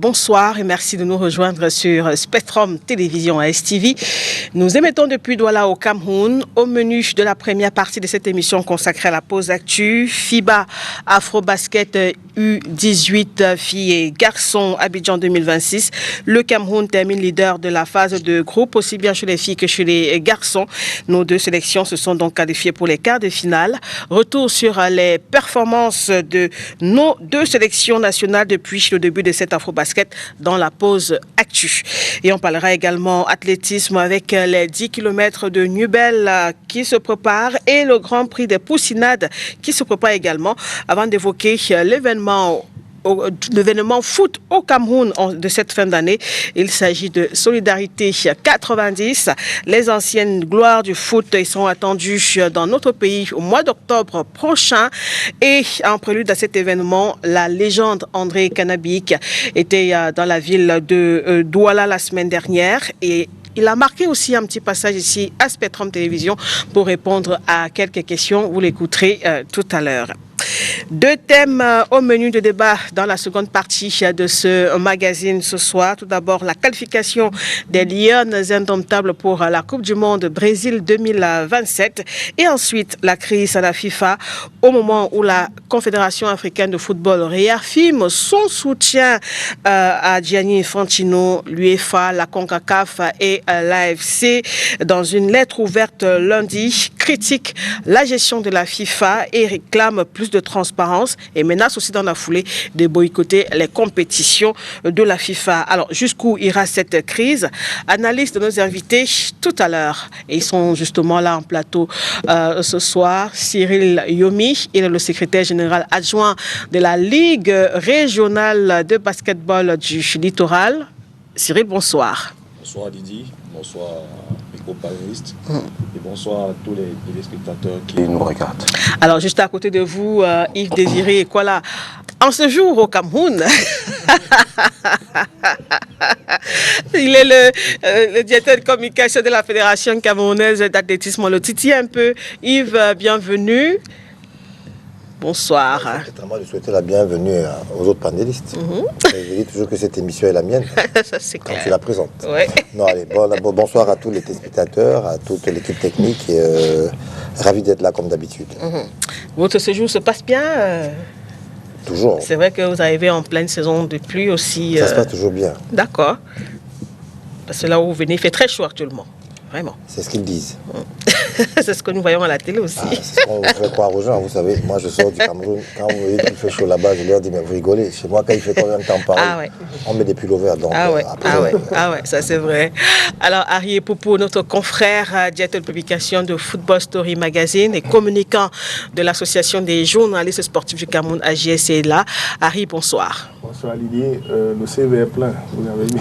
bonsoir et merci de nous rejoindre sur Spectrum Télévision ASTV. Nous émettons depuis Douala au Cameroun. Au menu de la première partie de cette émission consacrée à la pause actu, FIBA Afro-Basket U18 filles et garçons Abidjan 2026. Le Cameroun termine leader de la phase de groupe, aussi bien chez les filles que chez les garçons. Nos deux sélections se sont donc qualifiées pour les quarts de finale. Retour sur les performances de nos deux sélections nationales depuis le début de cet Afro-Basket dans la pause actu. Et on parlera également athlétisme avec les 10 km de Nubel qui se préparent et le Grand Prix des Poussinades qui se prépare également avant d'évoquer l'événement foot au Cameroun de cette fin d'année. Il s'agit de Solidarité 90. Les anciennes gloires du foot sont attendues dans notre pays au mois d'octobre prochain. Et en prélude à cet événement, la légende André Kanabik était dans la ville de Douala la semaine dernière et il a marqué aussi un petit passage ici à Spectrum Télévision pour répondre à quelques questions. Vous l'écouterez tout à l'heure. Deux thèmes au menu de débat dans la seconde partie de ce magazine ce soir. Tout d'abord, la qualification des Lions indomptables pour la Coupe du Monde Brésil 2027. Et ensuite, la crise à la FIFA au moment où la Confédération africaine de football réaffirme son soutien à Gianni Infantino, l'UEFA, la CONCACAF et l'AFC. Dans une lettre ouverte lundi, critique la gestion de la FIFA et réclame plus de transparence et menace aussi dans la foulée de boycotter les compétitions de la FIFA. Alors, jusqu'où ira cette crise? Analyse de nos invités tout à l'heure. Et ils sont justement là en plateau ce soir. Cyril Yomi, il est le secrétaire général adjoint de la Ligue régionale de basketball du littoral. Cyril, bonsoir. Bonsoir Didi, bonsoir aux panélistes et bonsoir à tous les téléspectateurs qui nous regardent. Alors, juste à côté de vous, Yves Désiré Kwala, en ce jour au Cameroun, il est le directeur de communication de la Fédération camerounaise d'athlétisme. On le titille un peu. Yves, bienvenue. Bonsoir. C'est à moi de souhaiter la bienvenue aux autres panélistes. Je dis toujours que cette émission est la mienne. Ça, c'est quand clair. tu la présentes. Ouais. Non, allez, bonsoir à tous les téléspectateurs, à toute l'équipe technique. Et, ravi d'être là comme d'habitude. Votre séjour se passe bien Toujours. C'est vrai que vous arrivez en pleine saison de pluie aussi. Ça se passe toujours bien. D'accord. Parce que là où vous venez, il fait très chaud actuellement. Vraiment. C'est ce qu'ils disent. C'est ce que nous voyons à la télé aussi. C'est ce qu'on fait croire aux gens. Vous savez, moi je sors du Cameroun. Quand vous voyez qu'il fait chaud là-bas, je leur dis, mais vous rigolez. Chez moi, quand il fait combien de temps pareil, on met des pulls ouverts. Donc, Ah ouais, ça c'est vrai. Alors, Harry Poupou, notre confrère, directeur de publication de Football Story Magazine et communicant de l'Association des journalistes sportifs du Cameroun, AJS, est là. Harry, bonsoir. Bonsoir Didier, le CV est plein, vous avez mis.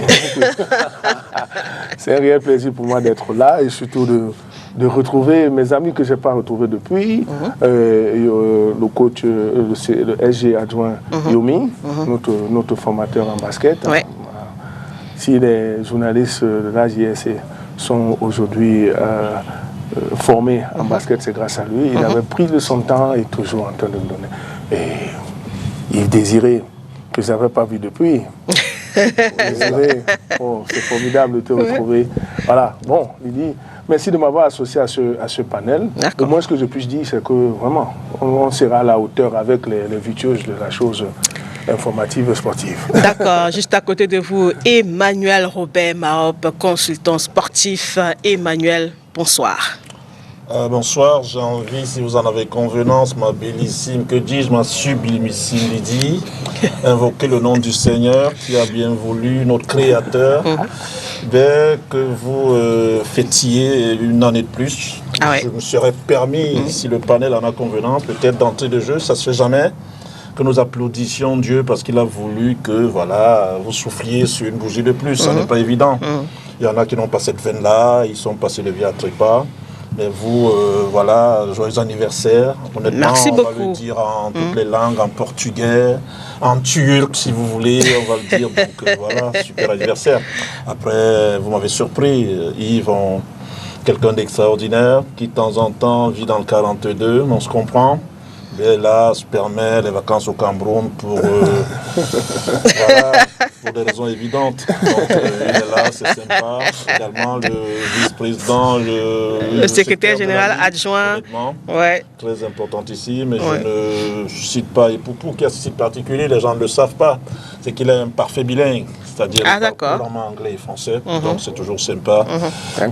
C'est un réel plaisir pour moi d'être là et surtout de retrouver mes amis que je n'ai pas retrouvés depuis, le coach, le SG adjoint Yomi, notre formateur en basket. Ouais. Si les journalistes de l'AJS sont aujourd'hui formés en basket, c'est grâce à lui. Il avait pris de son temps et toujours en train de me donner. Et il désirait que je n'avais pas vu depuis. C'est formidable de te retrouver. Voilà, bon, Lydie, merci de m'avoir associé à ce panel. Au moins, ce que je puisse dire, c'est que vraiment, on sera à la hauteur avec les virtuoses de la chose informative et sportive. D'accord, juste à côté de vous, Emmanuel Robert Mahop, consultant sportif. Emmanuel, bonsoir. Bonsoir, j'ai envie, si vous en avez convenance, ma bellissime, que dis-je, ma sublimissime Lydie, invoquer le nom du Seigneur qui a bien voulu, notre Créateur, que vous fêtiez une année de plus. Je me serais permis, si le panel en a convenance, peut-être d'entrée de jeu, ça ne se fait jamais, que nous applaudissions Dieu parce qu'il a voulu que, voilà, vous souffliez sur une bougie de plus. Ça n'est pas évident. Il y en a qui n'ont pas cette veine-là, ils sont passés de vie à trépas. Mais vous, voilà, joyeux anniversaire. Honnêtement, merci beaucoup. On va le dire en toutes les langues, en portugais, en turc, si vous voulez, on va le dire. Donc voilà, super anniversaire. Après, vous m'avez surpris, Yves, quelqu'un d'extraordinaire qui de temps en temps vit dans le 42, on se comprend. Mais là, se permet les vacances au Cameroun pour voilà, pour des raisons évidentes. Donc, il est là, c'est sympa. Également, le vice-président, le secrétaire général adjoint. Ouais. Très important ici, mais je ne cite pas Ipoukou, qui a ce site particulier, les gens ne le savent pas. C'est qu'il est un parfait bilingue, c'est-à-dire couramment anglais et français. Donc, c'est toujours sympa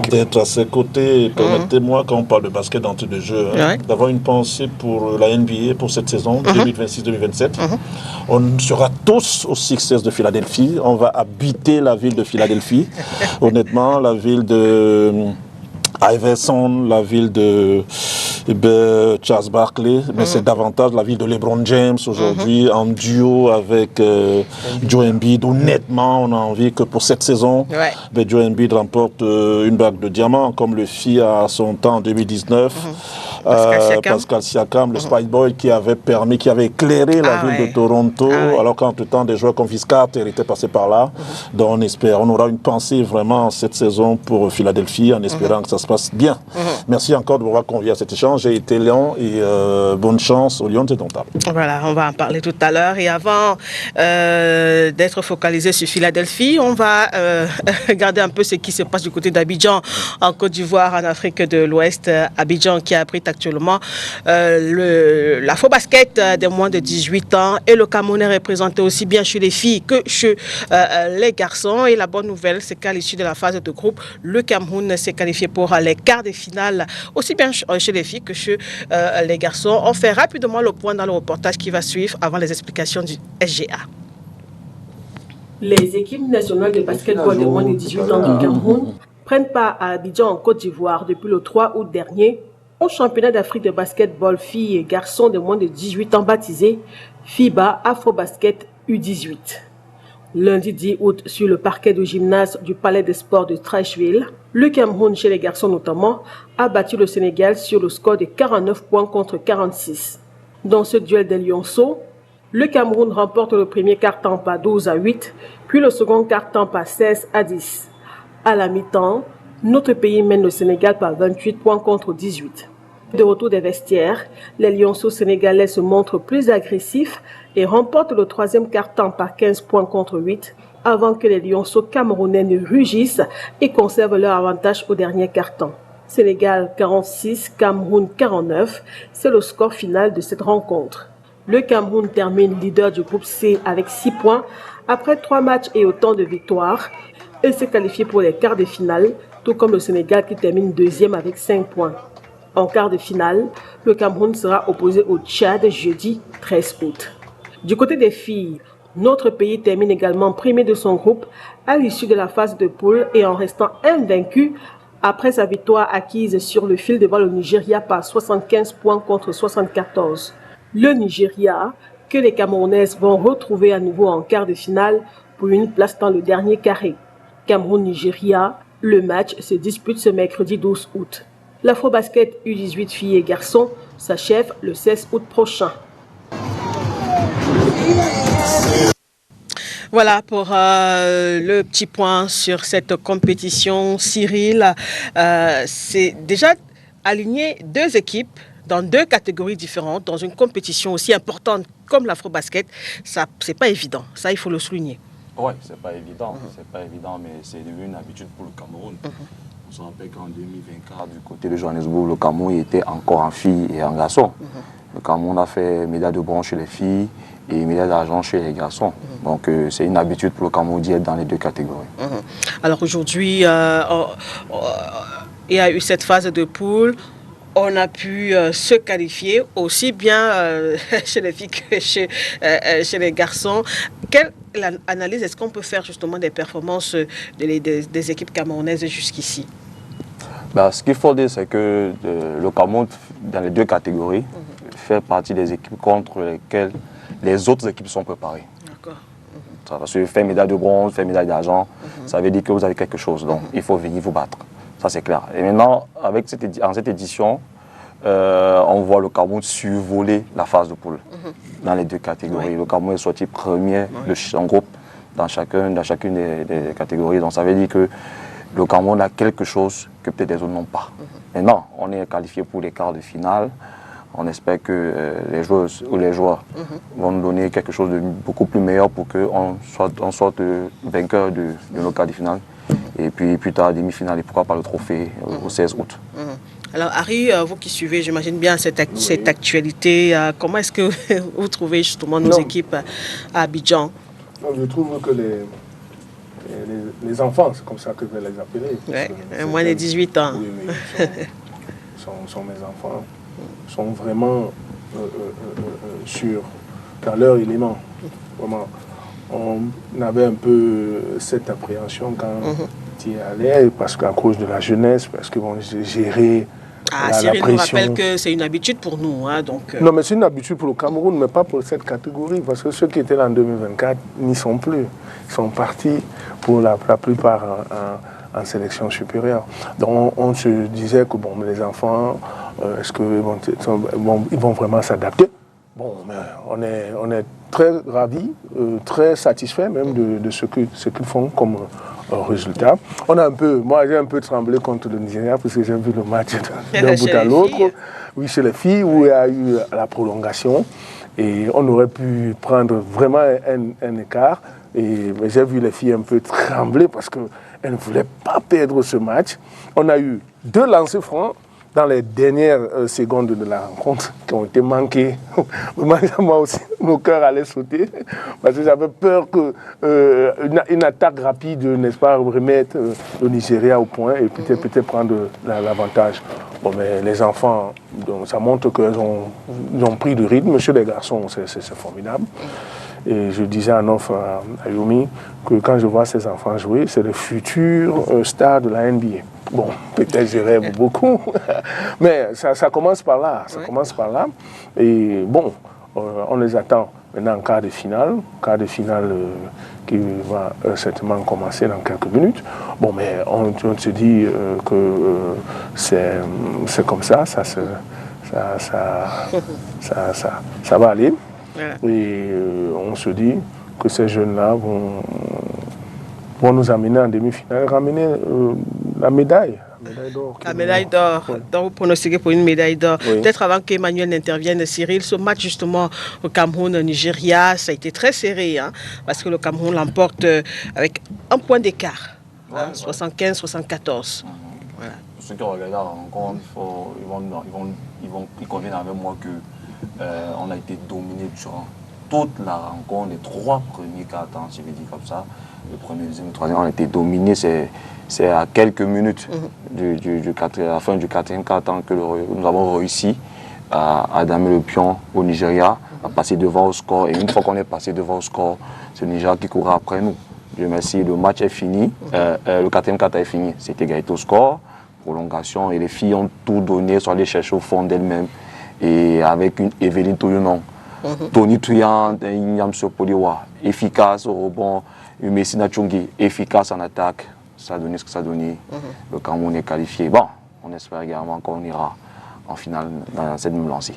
d'être à ses côtés. Permettez-moi, quand on parle de basket d'entrée de jeu, d'avoir une pensée pour la NBA pour cette saison 2026-2027. On sera tous au Sixers de Philadelphie. On va habiter la ville de Philadelphie. Honnêtement, la ville de Iverson, la ville de Charles Barkley, mais c'est davantage la ville de LeBron James aujourd'hui, en duo avec Joe Embiid. Honnêtement, on a envie que pour cette saison, Joe Embiid remporte une bague de diamant, comme le fit à son temps en 2019. Pascal Siakam, le Spice Boy qui avait éclairé la ville de Toronto, alors qu'entre-temps, des joueurs comme Vince Carter étaient passés par là. Donc on aura une pensée vraiment cette saison pour Philadelphie, en espérant que ça se passe bien. Merci encore de m'avoir convié à cet échange. J'ai été Léon et bonne chance aux Lions indomptables. Voilà, on va en parler tout à l'heure. Et avant d'être focalisé sur Philadelphie, on va regarder un peu ce qui se passe du côté d'Abidjan, en Côte d'Ivoire, en Afrique de l'Ouest. Abidjan qui abrite actuellement l'Afro-Basket des moins de 18 ans, et le Cameroun est représenté aussi bien chez les filles que chez les garçons. Et la bonne nouvelle, c'est qu'à l'issue de la phase de groupe, le Cameroun s'est qualifié pour les quarts de finale, aussi bien chez les filles que chez les garçons. On fait rapidement le point dans le reportage qui va suivre avant les explications du SGA. Les équipes nationales de basketball des moins de 18 ans du Cameroun prennent part à Abidjan en Côte d'Ivoire depuis le 3 août dernier au championnat d'Afrique de basketball filles et garçons de moins de 18 ans baptisé FIBA Afro-Basket U18. Lundi 10 août, sur le parquet du gymnase du Palais des Sports de Treichville, le Cameroun, chez les garçons notamment, a battu le Sénégal sur le score de 49 points contre 46. Dans ce duel des lionceaux, le Cameroun remporte le premier quart-temps par 12-8, puis le second quart-temps par 16-10. À la mi-temps, notre pays mène le Sénégal par 28 points contre 18. De retour des vestiaires, les lionceaux sénégalais se montrent plus agressifs et remportent le troisième quart-temps par 15 points contre 8, avant que les lionceaux camerounais ne rugissent et conservent leur avantage au dernier quart-temps. Sénégal 46, Cameroun 49, c'est le score final de cette rencontre. Le Cameroun termine leader du groupe C avec 6 points après 3 matchs et autant de victoires. Il s'est qualifié pour les quarts de finale, tout comme le Sénégal qui termine deuxième avec 5 points. En quart de finale, le Cameroun sera opposé au Tchad jeudi 13 août. Du côté des filles, notre pays termine également premier de son groupe à l'issue de la phase de poule et en restant invaincu après sa victoire acquise sur le fil devant le Nigeria par 75 points contre 74. Le Nigeria, que les Camerounaises vont retrouver à nouveau en quart de finale pour une place dans le dernier carré. Cameroun-Nigeria, le match se dispute ce mercredi 12 août. L'Afro-Basket U18 filles et garçons s'achève le 16 août prochain. Voilà pour le petit point sur cette compétition. Cyril, c'est déjà aligné 2 équipes dans 2 catégories différentes, dans une compétition aussi importante comme l'Afro-Basket. Ça, c'est pas évident. Ça, il faut le souligner. Oui, c'est pas évident. C'est pas évident, mais c'est devenu une habitude pour le Cameroun. On se rappelle qu'en 2024, du côté de Johannesburg, le Cameroun était encore en filles et en garçons. Le Cameroun a fait médaille de bronze chez les filles et médaille d'argent chez les garçons. Donc c'est une habitude pour le Cameroun d'y être dans les 2 catégories. Alors aujourd'hui, il y a eu cette phase de poule. On a pu se qualifier aussi bien chez les filles que chez les garçons. Quelle analyse est-ce qu'on peut faire justement des performances des équipes camerounaises jusqu'ici? Ce qu'il faut dire, c'est que le Cameroun, dans les 2 catégories, fait partie des équipes contre lesquelles les autres équipes sont préparées. D'accord. Parce que faire médaille de bronze, faire médaille d'argent, ça veut dire que vous avez quelque chose. Donc il faut venir vous battre. Ça, c'est clair. Et maintenant, en cette édition, on voit le Cameroun survoler la phase de poule dans les 2 catégories. Oui. Le Cameroun est sorti premier de son groupe dans chacune des catégories. Donc ça veut dire que le Cameroun a quelque chose que peut-être les autres n'ont pas. Maintenant, on est qualifié pour les quarts de finale On espère que les joueuses ou les joueurs vont nous donner quelque chose de beaucoup plus meilleur pour qu'on soit vainqueur de nos quarts de finale. Et puis plus tard, demi-finale et pourquoi pas le trophée au 16 août. Alors Harry, vous qui suivez, j'imagine bien cette actualité, comment est-ce que vous trouvez justement nos équipes à Abidjan? Je trouve que les enfants, c'est comme ça que je vais les appeler. Ouais, moins de 18 ans. Oui, sont mes enfants, sont vraiment dans leur élément. Vraiment, on avait un peu cette appréhension quand tu y allais, parce qu'à cause de la jeunesse, parce que bon, j'ai géré. Cyril nous rappelle que c'est une habitude pour nous. Donc, Non, mais c'est une habitude pour le Cameroun, mais pas pour cette catégorie, parce que ceux qui étaient là en 2024 n'y sont plus. Ils sont partis pour la plupart en sélection supérieure. Donc on se disait que bon, les enfants, est-ce qu'ils vont vraiment s'adapter? Bon, mais on est très ravis, très satisfaits même de ce qu'ils font comme résultat. Moi j'ai un peu tremblé contre le Nigeria parce que j'ai vu le match d'un bout à l'autre. Oui, chez les filles, où il y a eu la prolongation. Et on aurait pu prendre vraiment un écart. Mais j'ai vu les filles un peu trembler parce qu'elles ne voulaient pas perdre ce match. On a eu 2 lancers francs dans les dernières secondes de la rencontre qui ont été manqués. Moi aussi, mon cœur allait sauter parce que j'avais peur qu'une attaque rapide, n'est-ce pas, remettre le Nigeria au point et peut-être prendre l'avantage. Bon, mais les enfants, donc, ça montre qu'ils ont pris du rythme. Chez les garçons, c'est formidable. Et je disais en off à Yomi que quand je vois ces enfants jouer, c'est le futur star de la NBA. Bon, peut-être je rêve beaucoup, mais ça commence par là. Ça commence par là. Et bon, on les attend maintenant en quart de finale. Quart de finale qui va certainement commencer dans quelques minutes. Bon, mais on se dit que c'est comme ça, ça va aller. Et on se dit que ces jeunes-là vont nous amener en demi-finale, ramener la médaille d'or. La médaille d'or. Oui. Donc vous pronostiquez pour une médaille d'or. Oui. Peut-être avant qu'Emmanuel n'intervienne, Cyril, ce match justement au Cameroun-Nigeria, ça a été très serré, parce que le Cameroun l'emporte avec un point d'écart, 75-74. Voilà. Ceux qui regardent la rencontre, ils conviennent avec moi que on a été dominé durant toute la rencontre, les 3 premiers quarts temps, je vais dire comme ça. Le premier, le deuxième, le troisième, on a été dominé. C'est à quelques minutes de la fin du 4e quart temps que nous avons réussi à damer le pion au Nigeria, à passer devant au score. Et une fois qu'on est passé devant au score, c'est le Nigeria qui courra après nous. Dieu merci, le match est fini. Le 4e quart temps est fini. C'était égalité au score, prolongation. Et les filles ont tout donné, sont allées chercher au fond d'elles-mêmes. Et avec une Evelyne Touyonon, Tony Touyan, Inyam Sopoliwa, efficace au rebond, une Messina Tchungi, efficace en attaque. Ça a donné ce que ça a donné. Le Cameroun est qualifié. Bon, on espère également qu'on ira en finale dans cette même lancée.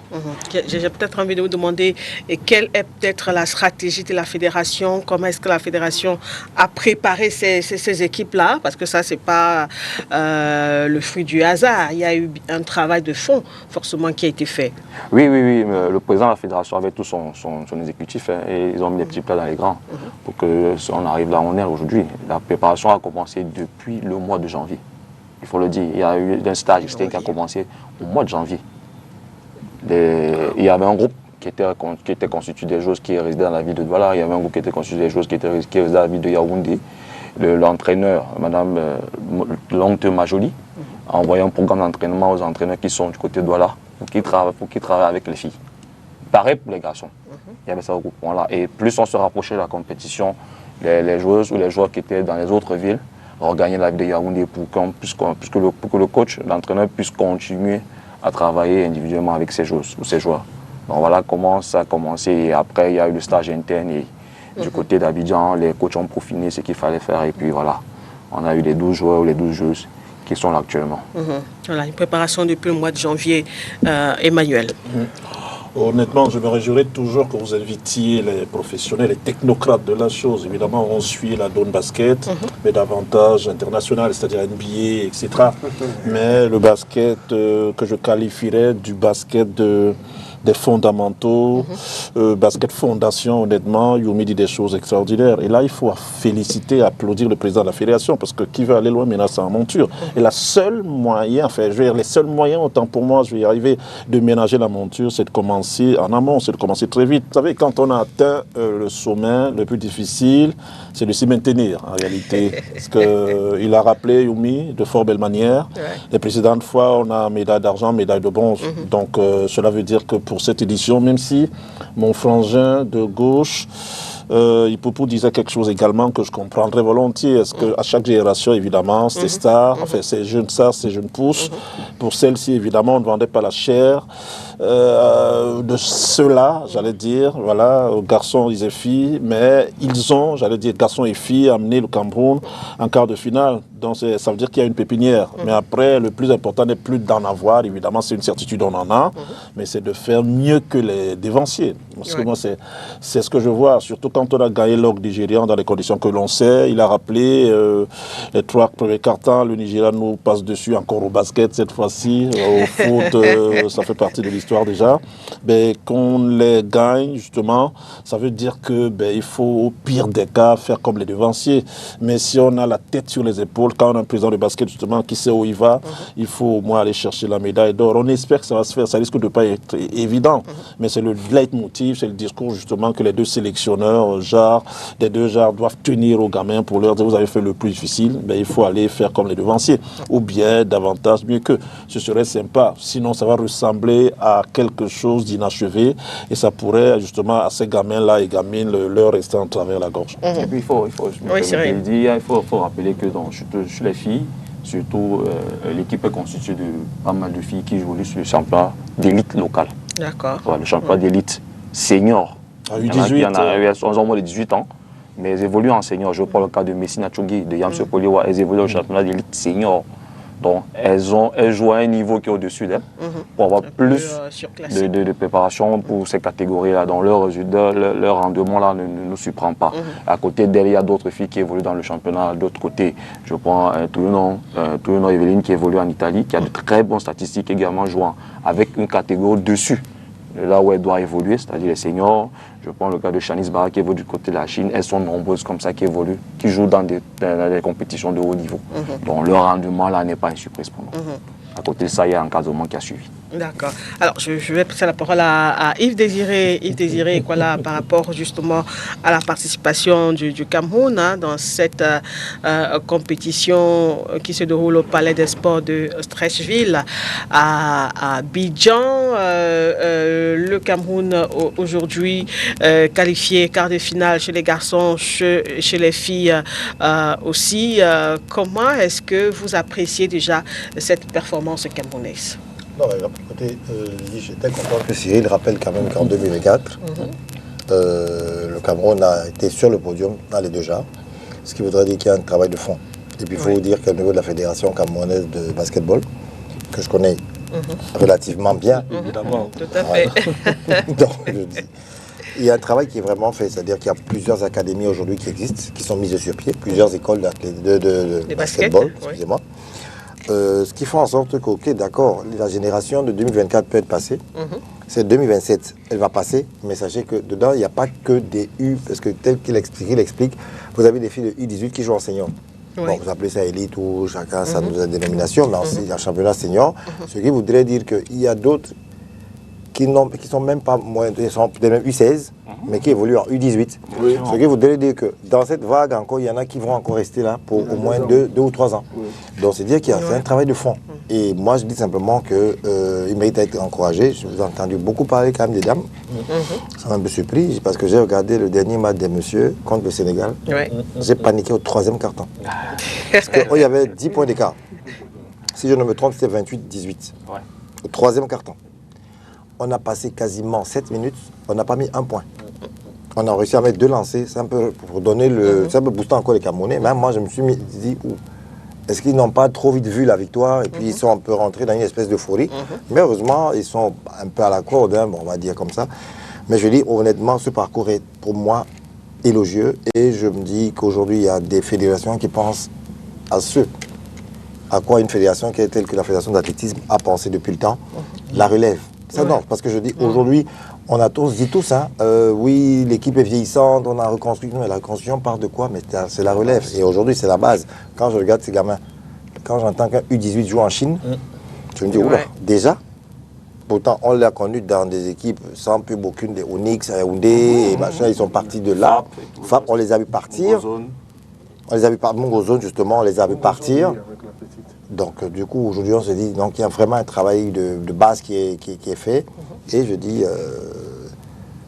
J'ai peut-être envie de vous demander quelle est peut-être la stratégie de la fédération, comment est-ce que la fédération a préparé ces équipes-là, parce que ça, c'est pas le fruit du hasard. Il y a eu un travail de fond, forcément, qui a été fait. Oui. Le président de la fédération avait tout son exécutif, et ils ont mis les petits plats dans les grands pour qu'on arrive là où on est aujourd'hui. La préparation a commencé depuis le mois de janvier. Il faut le dire, il y a eu un stage externe qui a commencé au mois de janvier. Il y avait un groupe qui était constitué des joueurs qui résidaient dans la ville de Douala, il y avait un groupe qui était constitué des joueurs qui résidaient dans la ville de Yaoundé. L'entraîneur, Mme Longte Majoli, a envoyé un programme d'entraînement aux entraîneurs qui sont du côté de Douala pour qu'ils travaillent avec les filles. Pareil pour les garçons. Il y avait ça au groupe-là. Et plus on se rapprochait de la compétition, les joueuses ou les joueurs qui étaient dans les autres villes regagner la ville de Yaoundé pour que le coach, l'entraîneur puisse continuer à travailler individuellement avec ses joueurs. Donc voilà comment ça a commencé. Et après, il y a eu le stage interne. Et du côté d'Abidjan, les coachs ont peaufiné ce qu'il fallait faire. Et puis voilà, on a eu les 12 joueurs ou les 12 joueuses qui sont là actuellement. Voilà, une préparation depuis le mois de janvier. Emmanuel. Honnêtement, je me réjouirais toujours que vous invitiez les professionnels, les technocrates de la chose. Évidemment, on suit la donne basket, mais davantage international, c'est-à-dire NBA, etc. Mais le basket que je qualifierais du basket des fondamentaux, basket fondation, honnêtement, Youmi dit des choses extraordinaires. Et là, il faut féliciter, applaudir le président de la fédération, parce que qui veut aller loin, maintenant, c'est en monture. Et la seule moyen, enfin, je veux dire, les seuls moyens, autant pour moi, je vais y arriver, de ménager la monture, c'est de commencer en amont, c'est de commencer très vite. Vous savez, quand on a atteint le sommet, le plus difficile, c'est de s'y maintenir, en réalité. Parce qu'il a rappelé, Youmi, de fort belle manière. Ouais. Les précédentes fois, on a médaille d'argent, médaille de bronze. Donc, cela veut dire que pour cette édition, même si mon frangin de gauche, Ipoupou disait quelque chose également que je comprendrais volontiers. Est-ce qu'à chaque génération, évidemment, ces stars, enfin ces jeunes stars, ces jeunes pousses, pour celles-ci, évidemment, on ne vendait pas la chair de ceux-là, j'allais dire, voilà, garçons et filles, mais ils ont, j'allais dire, garçons et filles, amené le Cameroun en quart de finale. Donc ça veut dire qu'il y a une pépinière. Mais après, le plus important n'est plus d'en avoir, évidemment, c'est une certitude, on en a, mais c'est de faire mieux que les dévanciers. Parce que moi, c'est ce que je vois, surtout quand on a gagné l'OG nigérian dans les conditions que l'on sait. Il a rappelé les 3 premiers cartons, le Nigeria nous passe dessus encore au basket cette fois-ci, au foot, ça fait partie de l'histoire déjà. Ben, qu'on les gagne, justement, ça veut dire que il faut au pire des cas faire comme les devanciers. Mais si on a la tête sur les épaules, quand on a un président de basket justement qui sait où il va, il faut au moins aller chercher la médaille d'or. On espère que ça va se faire, ça risque de ne pas être évident, mais c'est le leitmotiv, c'est le discours justement que les deux sélectionneurs, des deux genres, doivent tenir aux gamins pour leur dire vous avez fait le plus difficile, il faut aller faire comme les devanciers, ou bien davantage mieux qu'eux. Ce serait sympa, sinon ça va ressembler à quelque chose d'inachevé et ça pourrait justement à ces gamins-là et gamines leur rester en travers la gorge. Et puis il faut rappeler que chez les filles, surtout l'équipe est constituée de pas mal de filles qui évoluent sur le championnat d'élite locale. D'accord. Le championnat d'élite senior. À U18. Il y en a, elles ont moins de 18 ans, mais elles évoluent en senior. Je prends le cas de Messina Tchongi, de Yamse Poliwa, elles évoluent au championnat d'élite senior. Donc elles jouent à un niveau qui est au-dessus d'elles pour avoir plus de préparation pour ces catégories-là. Donc leur rendement là ne nous surprend pas. À côté d'elles, il y a d'autres filles qui évoluent dans le championnat. De l'autre côté, je prends tout le nom Evelyne qui évolue en Italie, qui a de très bonnes statistiques également jouant avec une catégorie dessus. Là où elle doit évoluer, c'est-à-dire les seniors. Je prends le cas de Shanice Barra qui évolue du côté de la Chine. Elles sont nombreuses comme ça qui évoluent, qui jouent dans des compétitions de haut niveau. Donc leur rendement là n'est pas une surprise pour nous. À côté de ça, il y a un encadrement qui a suivi. D'accord. Alors, je vais passer la parole à Yves Désiré voilà, par rapport justement à la participation du Cameroun dans cette compétition qui se déroule au Palais des Sports de Strechville à Abidjan. Le Cameroun aujourd'hui qualifié quart de finale chez les garçons, chez les filles aussi. Comment est-ce que vous appréciez déjà cette performance camerounaise? Non, écoutez, j'étais content que Cyril rappelle quand même qu'en 2004, le Cameroun a été sur le podium dans les deux genres, ce qui voudrait dire qu'il y a un travail de fond. Et puis il faut vous dire qu'au niveau de la Fédération camerounaise de basketball, que je connais relativement bien, évidemment. Tout à fait. Donc, je dis, il y a un travail qui est vraiment fait, c'est-à-dire qu'il y a plusieurs académies aujourd'hui qui existent, qui sont mises sur pied, plusieurs écoles de basketball, excusez-moi. Ce qui fait en sorte que, ok, d'accord, la génération de 2024 peut être passée. C'est 2027, elle va passer, mais sachez que dedans, il n'y a pas que des U, parce que tel qu'il explique, vous avez des filles de U18 qui jouent en senior. Bon, vous appelez ça élite ou chacun ça nous a des dénominations, mais il y a un championnat senior, ce qui voudrait dire qu'il y a d'autres qui sont même pas moins, ils sont peut-être même U16, mais qui évoluent en U18. Ce qui voudrait dire que dans cette vague encore, il y en a qui vont encore rester là pour au moins 2 ou 3 ans. Donc c'est dire qu'il y a un travail de fond. Et moi je dis simplement qu'il mérite d'être encouragé. Je vous ai entendu beaucoup parler quand même des dames. Ça m'a un peu surpris parce que j'ai regardé le dernier match des messieurs contre le Sénégal. J'ai paniqué au 3e carton. Parce qu'il y avait 10 points d'écart. Si je ne me trompe, c'était 28-18. Au 3e carton. On a passé quasiment 7 minutes, on n'a pas mis un point. On a réussi à mettre 2 lancers, c'est un peu pour donner le... C'est un peu boostant encore les Camerounais. Même moi, je me suis dit, Est-ce qu'ils n'ont pas trop vite vu la victoire et puis ils sont un peu rentrés dans une espèce d'euphorie? Mais heureusement, ils sont un peu à la corde, hein, bon, on va dire comme ça. Mais je dis honnêtement, ce parcours est pour moi élogieux et je me dis qu'aujourd'hui, il y a des fédérations qui pensent à à quoi une fédération qui est telle que la fédération d'athlétisme a pensé depuis le temps, la relève. Ça non, parce que je dis aujourd'hui, on a dit tous, hein, oui, l'équipe est vieillissante, on a reconstruit, mais la reconstruction part de quoi? Mais c'est la relève. Et aujourd'hui, c'est la base. Quand je regarde ces gamins, quand j'entends qu'un U18 joue en Chine, je me dis, oula, déjà. Pourtant, on l'a connu dans des équipes sans pub aucune, des Onyx, Yaoundé, et machin, ils sont partis de là. FAP, on les a vu partir. On les a vu partir, Mongozone, justement, on les a vu partir. Donc, du coup, aujourd'hui, on se dit qu'il y a vraiment un travail de base qui est fait. Et je dis,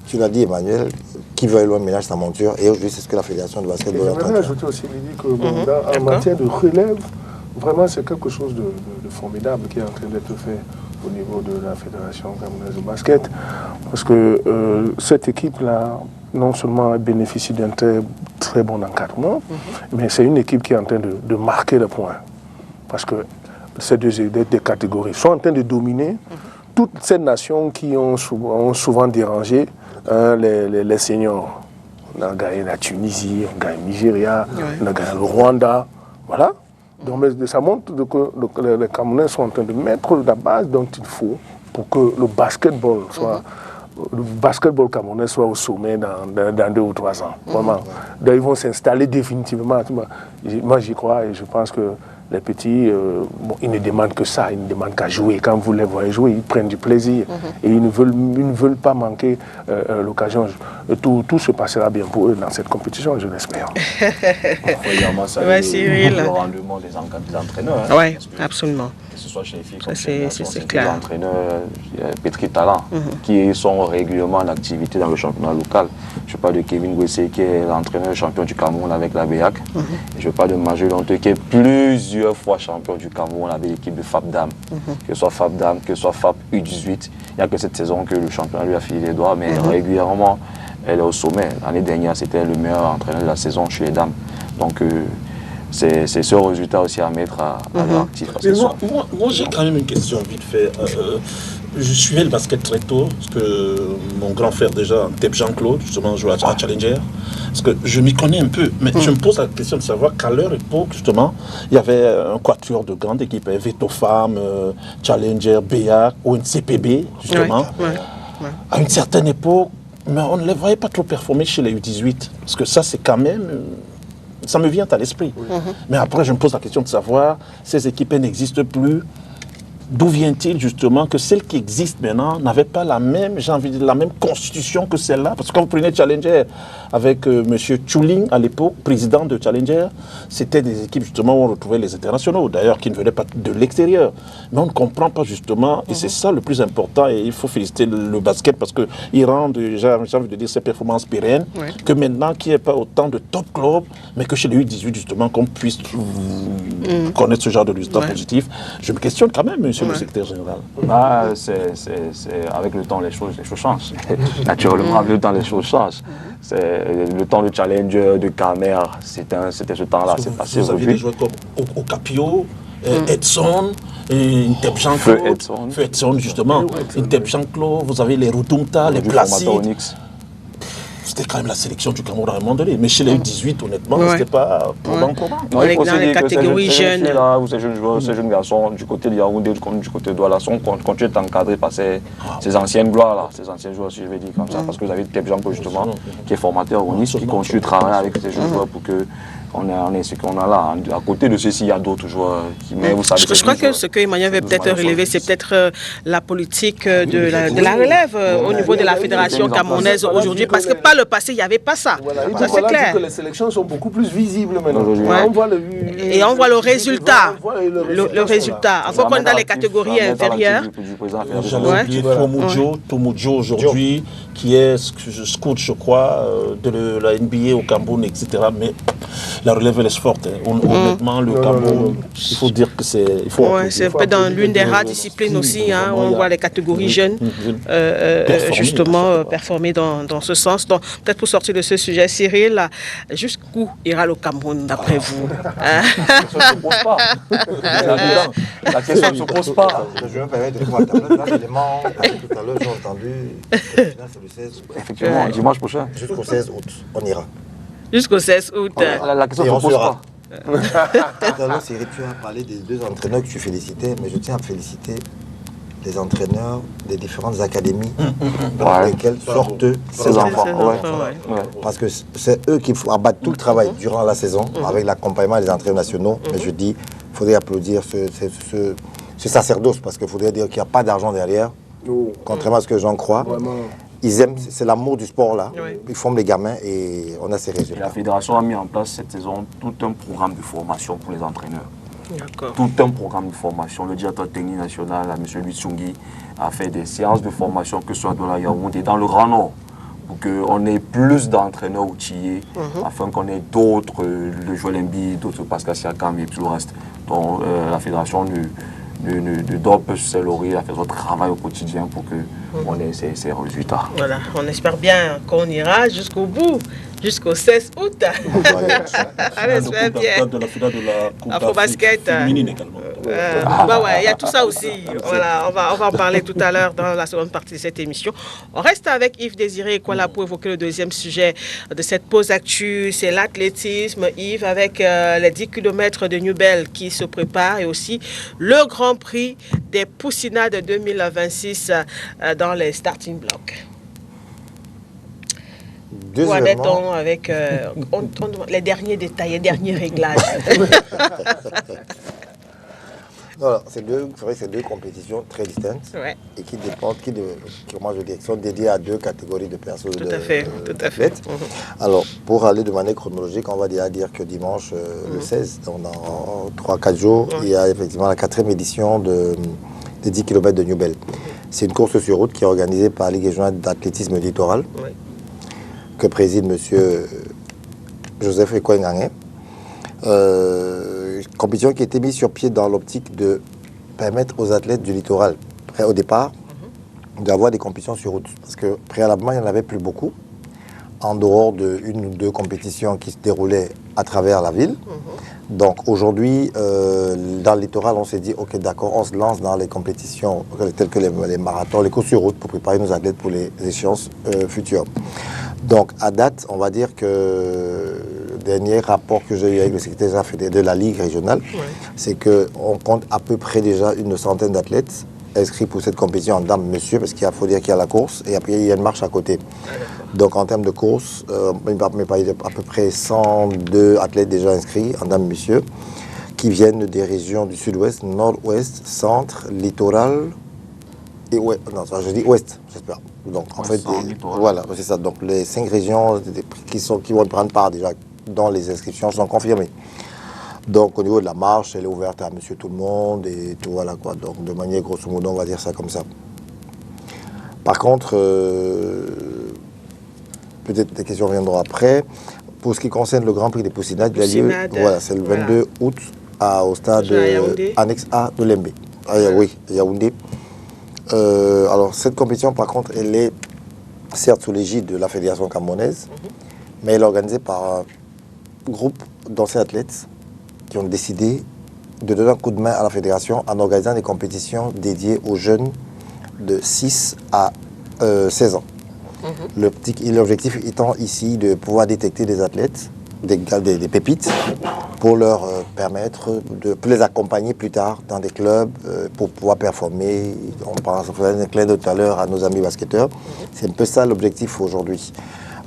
tu l'as dit, Emmanuel, qui veut aller loin ménage sa monture. Et aujourd'hui, c'est ce que la Fédération de basketball a entendu. Je voudrais ajouter aussi, Lydie, qu'en matière de relève, vraiment, c'est quelque chose de formidable qui est en train d'être fait au niveau de la Fédération camerounaise de basket. Parce que cette équipe-là, non seulement bénéficie d'un très bon encadrement, mais c'est une équipe qui est en train de marquer le point. Parce que ces deux catégories sont en train de dominer toutes ces nations qui ont souvent dérangé les seniors. On a gagné la Tunisie, on a gagné le Nigeria, on a gagné le Rwanda. Voilà. Donc ça montre que les Camerounais sont en train de mettre la base dont il faut pour que le basketball camerounais soit au sommet dans 2 ou 3 ans. Vraiment. Donc, ils vont s'installer définitivement. Moi, j'y crois et je pense que les petits, ils ne demandent que ça, ils ne demandent qu'à jouer. Quand vous les voyez jouer, ils prennent du plaisir. Et ils ne veulent pas manquer l'occasion. Tout se passera bien pour eux dans cette compétition, je l'espère. Cyril. Le rendement des entraîneurs. Oui, absolument. Que ce soit chez les filles comme chez les garçons, c'est des entraîneurs pétris talent qui sont régulièrement en activité dans le championnat local. Je parle de Kevin Gwessé qui est l'entraîneur champion du Cameroun avec la BEAC. Je parle de Major Lonteux qui est plusieurs fois champion du Cameroun avec l'équipe de FAP Dam. Que ce soit FAP Dam, que ce soit FAP U18. Il n'y a que cette saison que le championnat lui a filé les doigts, mais régulièrement, elle est au sommet. L'année dernière, c'était le meilleur entraîneur de la saison chez les dames. Donc, c'est ce résultat aussi à mettre à leur actif. Moi j'ai quand même une question vite fait. Je suivais le basket très tôt, parce que mon grand frère déjà, Tep Jean-Claude, justement, jouait à Challenger. Parce que je m'y connais un peu, mais je me pose la question de savoir qu'à leur époque, justement, il y avait un quatuor de grandes équipes, Veto Femmes, Challenger, BEAC, ONCPB, justement. À une certaine époque, mais on ne les voyait pas trop performer chez les U18, parce que ça, c'est quand même... Ça me vient à l'esprit. Mais après, je me pose la question de savoir, ces équipes n'existent plus. D'où vient-il justement que celles qui existent maintenant n'avaient pas la même, j'ai envie de dire, la même constitution que celle-là? Parce que quand vous prenez Challenger avec M. Chuling à l'époque, président de Challenger, c'était des équipes justement où on retrouvait les internationaux, d'ailleurs qui ne venaient pas de l'extérieur. Mais on ne comprend pas justement, et c'est ça le plus important, et il faut féliciter le basket parce qu'il rend, j'ai envie de dire, ses performances pérennes, que maintenant qu'il n'y ait pas autant de top clubs, mais que chez les U18 justement qu'on puisse connaître ce genre de résultats positifs. Je me questionne quand même, monsieur le secrétaire général. Avec le temps, les choses changent. Naturellement, avec le temps, les choses changent. Le temps de Challenger, de Camer, c'était ce temps-là. C'est passé. Vous avez des joueurs comme Ocapio, Edson, Intep Jean-Claude, Feu Edson justement, Intep Jean-Claude, vous avez les Routumta, les Placides. C'était quand même la sélection du Cameroun à un moment donné. Mais chez les U18, honnêtement, c'était pas probant. On est dans les catégories jeunes. Ces jeunes joueurs, ces jeunes garçons, du côté de Yaoundé, du côté de Douala, sont continuent d'être encadrés par ces anciennes gloires-là, ces anciens joueurs, si je vais dire comme ça. Parce que vous avez Pierre Jean justement, qui est formateur au Nice, qui continue de travailler avec ces jeunes joueurs pour que on est ce qu'on a là. À côté de ceci, il y a d'autres joueurs qui... Mais vous savez, je crois que ce que Emmanuel veut peut-être relever, c'est peut-être la politique de la relève au niveau de la fédération camerounaise aujourd'hui. Parce que par le passé, il n'y avait pas ça. Ça, c'est clair. Que les sélections sont beaucoup plus visibles maintenant. Et on voit le résultat. Le résultat. Encore qu'on est dans les catégories inférieures. J'avais oublié Tomodjo aujourd'hui, qui est scout, je crois, de la NBA au Cameroun, etc. Mais la relève, elle est forte. Honnêtement, le Cameroun, il faut dire que c'est... c'est un peu dans l'une des rares disciplines aussi. On voit les catégories jeunes, justement, performer dans ce sens. Donc, peut-être pour sortir de ce sujet, Cyril, jusqu'où ira le Cameroun, d'après vous? question ne se pose pas. La question ne se pose pas. Je me permets de voir l'élément tout à l'heure, j'ai entendu, c'est le 16 août. Effectivement, dimanche prochain. Jusqu'au 16 août, on ira. Jusqu'au 16 août. La question ne se pose pas. Tout à l'heure, Cyril, tu as parlé des 2 entraîneurs que tu félicitais, mais je tiens à féliciter les entraîneurs des différentes académies dans lesquelles sortent ces enfants. Parce que c'est eux qui abattent tout le travail durant la saison avec l'accompagnement des entraîneurs nationaux. Mais je dis, il faudrait applaudir ce sacerdoce parce qu'il faudrait dire qu'il n'y a pas d'argent derrière, contrairement à ce que j'en crois. Ils aiment, c'est l'amour du sport là. Ils forment les gamins et on a ces résultats. Et la fédération a mis en place cette saison tout un programme de formation pour les entraîneurs. Tout un programme de formation. Le directeur technique national, M. Louis Tsungi, a fait des séances de formation, que ce soit dans la Yaoundé, dans le Grand Nord, pour qu'on ait plus d'entraîneurs outillés, afin qu'on ait d'autres, le Joël Embiid, d'autres Pascal Siakam et tout le reste. Donc la fédération ne dort pas sur ses lauriers, elle fait son travail au quotidien pour qu'on ait ces résultats. Voilà, on espère bien qu'on ira jusqu'au bout. Jusqu'au 16 août. On espère bien. De la finale de la Coupe Afro-basket féminine également. Il y a tout ça aussi. Voilà, on va en parler tout à l'heure dans la seconde partie de cette émission. On reste avec Yves Désiré Kwala pour évoquer le deuxième sujet de cette pause actu. C'est l'athlétisme, Yves, avec les 10 km de Newbell qui se prépare et aussi le Grand Prix des Poussina de 2026 dans les starting blocks. Où en est-on avec les derniers détails, les derniers réglages? C'est vrai que c'est 2 compétitions très distinctes et qui dépendent, comment je dis, sont dédiées à 2 catégories de personnes. Tout à fait. Alors, pour aller de manière chronologique, on va déjà dire que dimanche, le 16, donc dans 3-4 jours, il y a effectivement la 4e édition des 10 km de Newbell. C'est une course sur route qui est organisée par la Ligue régionale d'athlétisme littoral. Que préside M. Joseph Ekouengangé. Compétition qui a été mise sur pied dans l'optique de permettre aux athlètes du littoral, au départ, d'avoir des compétitions sur route. Parce que préalablement, il n'y en avait plus beaucoup, en dehors d'1 ou 2 compétitions qui se déroulaient à travers la ville. Donc aujourd'hui, dans le littoral, on s'est dit, ok, d'accord, on se lance dans les compétitions telles que les marathons, les courses sur route pour préparer nos athlètes pour les échéances futures. Donc, à date, on va dire que le dernier rapport que j'ai eu avec le secrétaire général de la Ligue régionale, c'est qu'on compte à peu près déjà une centaine d'athlètes inscrits pour cette compétition en dames, monsieur, parce qu'il faut dire qu'il y a la course et après il y a une marche à côté. Donc, en termes de course, il y a à peu près 102 athlètes déjà inscrits en dames, monsieur, qui viennent des régions du sud-ouest, nord-ouest, centre, littoral. Et je dis ouest, j'espère. Donc, en fait, voilà, c'est ça. Donc, les 5 régions qui vont prendre part déjà, dont les inscriptions sont confirmées. Donc, au niveau de la marche, elle est ouverte à monsieur tout le monde et tout, voilà quoi. Donc, de manière grosso modo, on va dire ça comme ça. Par contre, peut-être des questions viendront après. Pour ce qui concerne le Grand Prix des Poussina, voilà, c'est le 22 août au stade annexe A de Lembe. Oui, Yaoundé. Alors, cette compétition, par contre, elle est certes sous l'égide de la Fédération camerounaise, mais elle est organisée par un groupe d'anciens athlètes qui ont décidé de donner un coup de main à la Fédération en organisant des compétitions dédiées aux jeunes de 6 à 16 ans. L'objectif étant ici de pouvoir détecter des athlètes, des pépites, pour leur permettre de les accompagner plus tard dans des clubs pour pouvoir performer. On faisait un clin d'œil tout à l'heure à nos amis basketteurs. C'est un peu ça l'objectif aujourd'hui.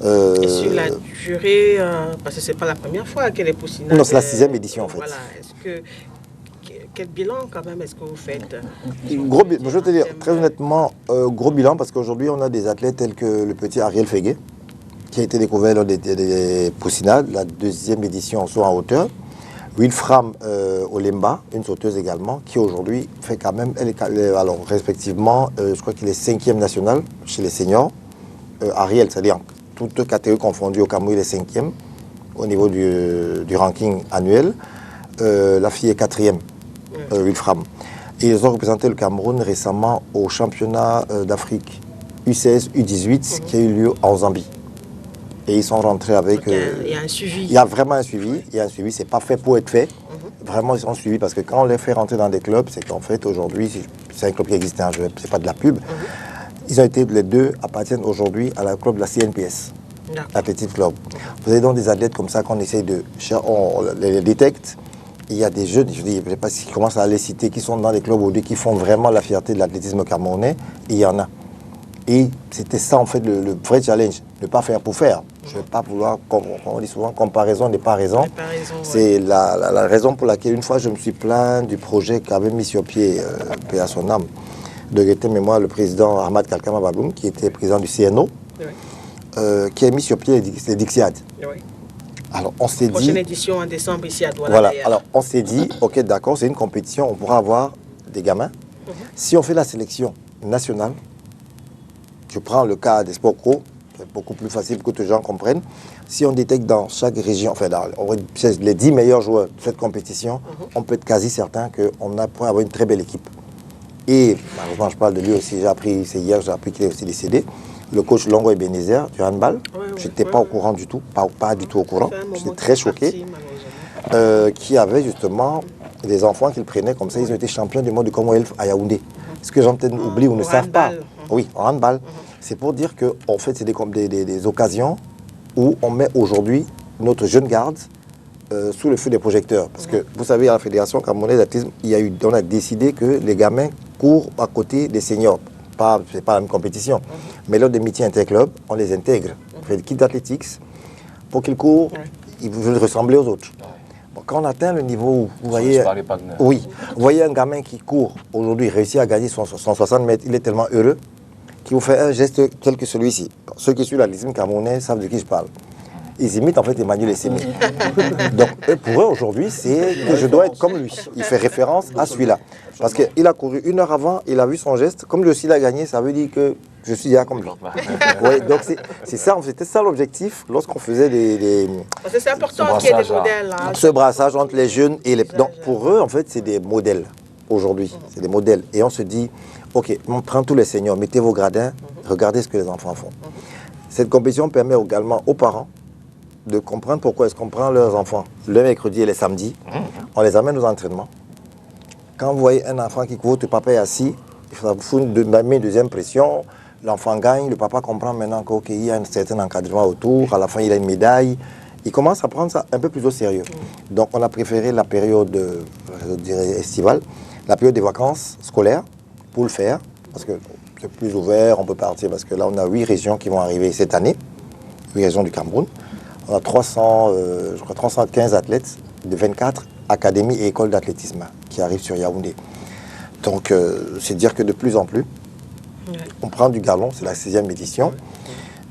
Et sur la durée, parce que ce n'est pas la première fois qu'elle est Poussina. Non, c'est la 6e édition en fait. Voilà. Quel bilan quand même est-ce que vous faites? Gros, je vais te dire, très honnêtement, gros bilan parce qu'aujourd'hui on a des athlètes tels que le petit Ariel Fegué, qui a été découvert lors des Poussina, la 2e édition en saut en hauteur. Wilfram Olemba, une sauteuse également, qui aujourd'hui fait quand même, alors respectivement, je crois qu'il est 5e national chez les seniors. Ariel, c'est-à-dire toutes catégories confondues au Cameroun, il est 5e au niveau du ranking annuel. La fille est 4e, Wilfram. Et ils ont représenté le Cameroun récemment au championnat d'Afrique U16, U18, qui a eu lieu en Zambie. Et ils sont rentrés avec... il y a un suivi. Il y a vraiment un suivi. Il y a un suivi. C'est pas fait pour être fait. Vraiment, ils sont suivis parce que quand on les fait rentrer dans des clubs, c'est qu'en fait, aujourd'hui, c'est un club qui existait, hein, c'est pas de la pub. Ils ont été, les deux appartiennent aujourd'hui à la club de la CNPS, l'Athletic Club. Vous avez donc des athlètes comme ça qu'on essaye de... On les détecte. Il y a des jeunes, je ne sais pas si je commence à les citer, qui sont dans les clubs aujourd'hui, qui font vraiment la fierté de l'athlétisme camerounais. Et il y en a. Et c'était ça, en fait, le vrai challenge. Ne pas faire pour faire. Je ne vais pas vouloir, comme on dit souvent, comparaison n'est pas raison. C'est la raison pour laquelle, une fois, je me suis plaint du projet qu'avait mis sur pied, paix à son âme, de regretter mémoire le président Ahmad Kalkama Baboum, qui était président du CNO, qui a mis sur pied les Dixiades. Alors, on s'est dit... Prochaine édition en décembre ici à Douala. Voilà, alors on s'est dit, ok, d'accord, c'est une compétition, on pourra avoir des gamins. Si on fait la sélection nationale, je prends le cas des sports co, c'est beaucoup plus facile pour que les gens comprennent. Si on détecte dans chaque région, enfin, les 10 meilleurs joueurs de cette compétition, on peut être quasi certain qu'on pourrait avoir une très belle équipe. Et malheureusement, je parle de lui aussi, c'est hier, j'ai appris qu'il est aussi décédé. Le coach Longo Ebenezer du handball, je n'étais pas au courant du tout, pas du tout au courant, j'étais très choqué, qui avait justement des enfants qu'il prenait comme ça, ils ont été champions du monde du Commonwealth à Yaoundé. Ce que les gens peut-être oublient ou ne savent pas. Oui, en handball. C'est pour dire que en fait, c'est des occasions où on met aujourd'hui notre jeune garde sous le feu des projecteurs. Parce que vous savez, à la Fédération camerounaise d'athlétisme, on a décidé que les gamins courent à côté des seniors. C'est pas la même compétition. Mais lors des meetings interclubs, on les intègre. On fait des kits d'athlétiques pour qu'ils courent, ils veulent ressembler aux autres. Bon, quand on atteint le niveau où vous voyez, vous voyez un gamin qui court aujourd'hui, réussit à gagner 160 mètres, il est tellement heureux qu'il vous fait un geste tel que celui-ci. Ceux qui suivent l'athlétisme camerounais savent de qui je parle. Ils imitent en fait Emmanuel Essémé. Donc pour eux aujourd'hui, c'est que je dois être comme lui. Il fait référence à celui-là. Parce qu'il a couru 1 heure avant, il a vu son geste. Comme lui aussi il a gagné, ça veut dire que je suis déjà comme lui. Ouais, donc c'est ça, c'était ça l'objectif lorsqu'on faisait des Parce que c'est important qu'il y ait des modèles. Hein. Ce brassage entre les jeunes et les... Donc pour eux, en fait, c'est des modèles aujourd'hui. C'est des modèles. Et on se dit, ok, on prend tous les seniors, mettez vos gradins, regardez ce que les enfants font. Cette compétition permet également aux parents de comprendre pourquoi est-ce qu'on prend leurs enfants le mercredi et les samedis. On les amène aux entraînements. Quand vous voyez un enfant qui court, le papa est assis, il faut une deuxième pression, l'enfant gagne, le papa comprend maintenant qu'il y a un certain encadrement autour, à la fin il a une médaille. Il commence à prendre ça un peu plus au sérieux. Donc on a préféré la période, je dirais, estivale, la période des vacances scolaires pour le faire, parce que c'est plus ouvert, on peut partir, parce que là on a 8 régions qui vont arriver cette année, 8 régions du Cameroun. On a 315 athlètes de 24 académies et écoles d'athlétisme qui arrivent sur Yaoundé. Donc, c'est dire que de plus en plus, on prend du galon, c'est la 6e édition.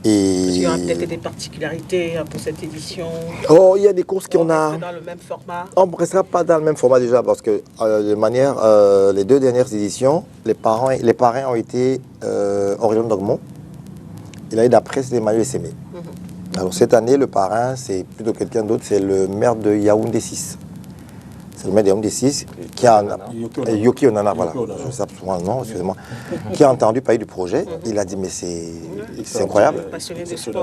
Et... Parce qu'il y aura peut-être des particularités pour cette édition. Oh, il y a des courses qu'on a... dans le même format. On ne restera pas dans le même format déjà, parce que de manière, les 2 dernières éditions, les parrains ont été Orion Dogmont. Il a eu d'après, c'est Emmanuel Essémé. Alors cette année, le parrain, c'est plutôt quelqu'un d'autre, c'est le maire de Yaoundé 6. C'est le maire de Yaoundé 6 qui a... Yoki Onana, voilà. Je sais souvent le nom, excusez-moi. Qui a entendu parler du projet. Il a dit, mais c'est incroyable.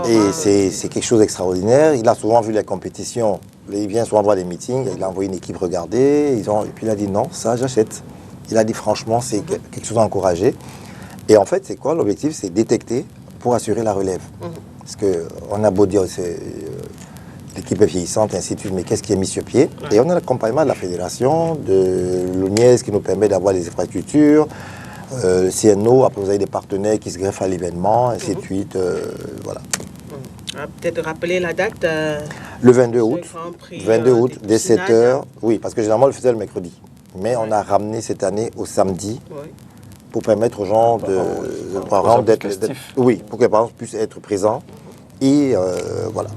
Et c'est quelque chose d'extraordinaire. Il a souvent vu les compétitions. Il vient souvent voir des meetings. Il a envoyé une équipe regarder. Et puis il a dit, non, ça, j'achète. Il a dit, franchement, c'est quelque chose à encourager. Et en fait, c'est quoi l'objectif? C'est détecter pour assurer la relève. Parce qu'on a beau dire l'équipe est vieillissante, ainsi de suite, mais qu'est-ce qui est mis sur pied? Et on a l'accompagnement de la fédération, de l'UNIES qui nous permet d'avoir les infrastructures, le CNO, après vous avez des partenaires qui se greffent à l'événement, ainsi de suite, voilà. On va peut-être rappeler la date. Le 22 août, 22 août, dès 7h, oui, parce que généralement on le faisait le mercredi, mais on a ramené cette année au samedi. Pour permettre aux gens oui, pour que les parents puissent être présents. Et voilà.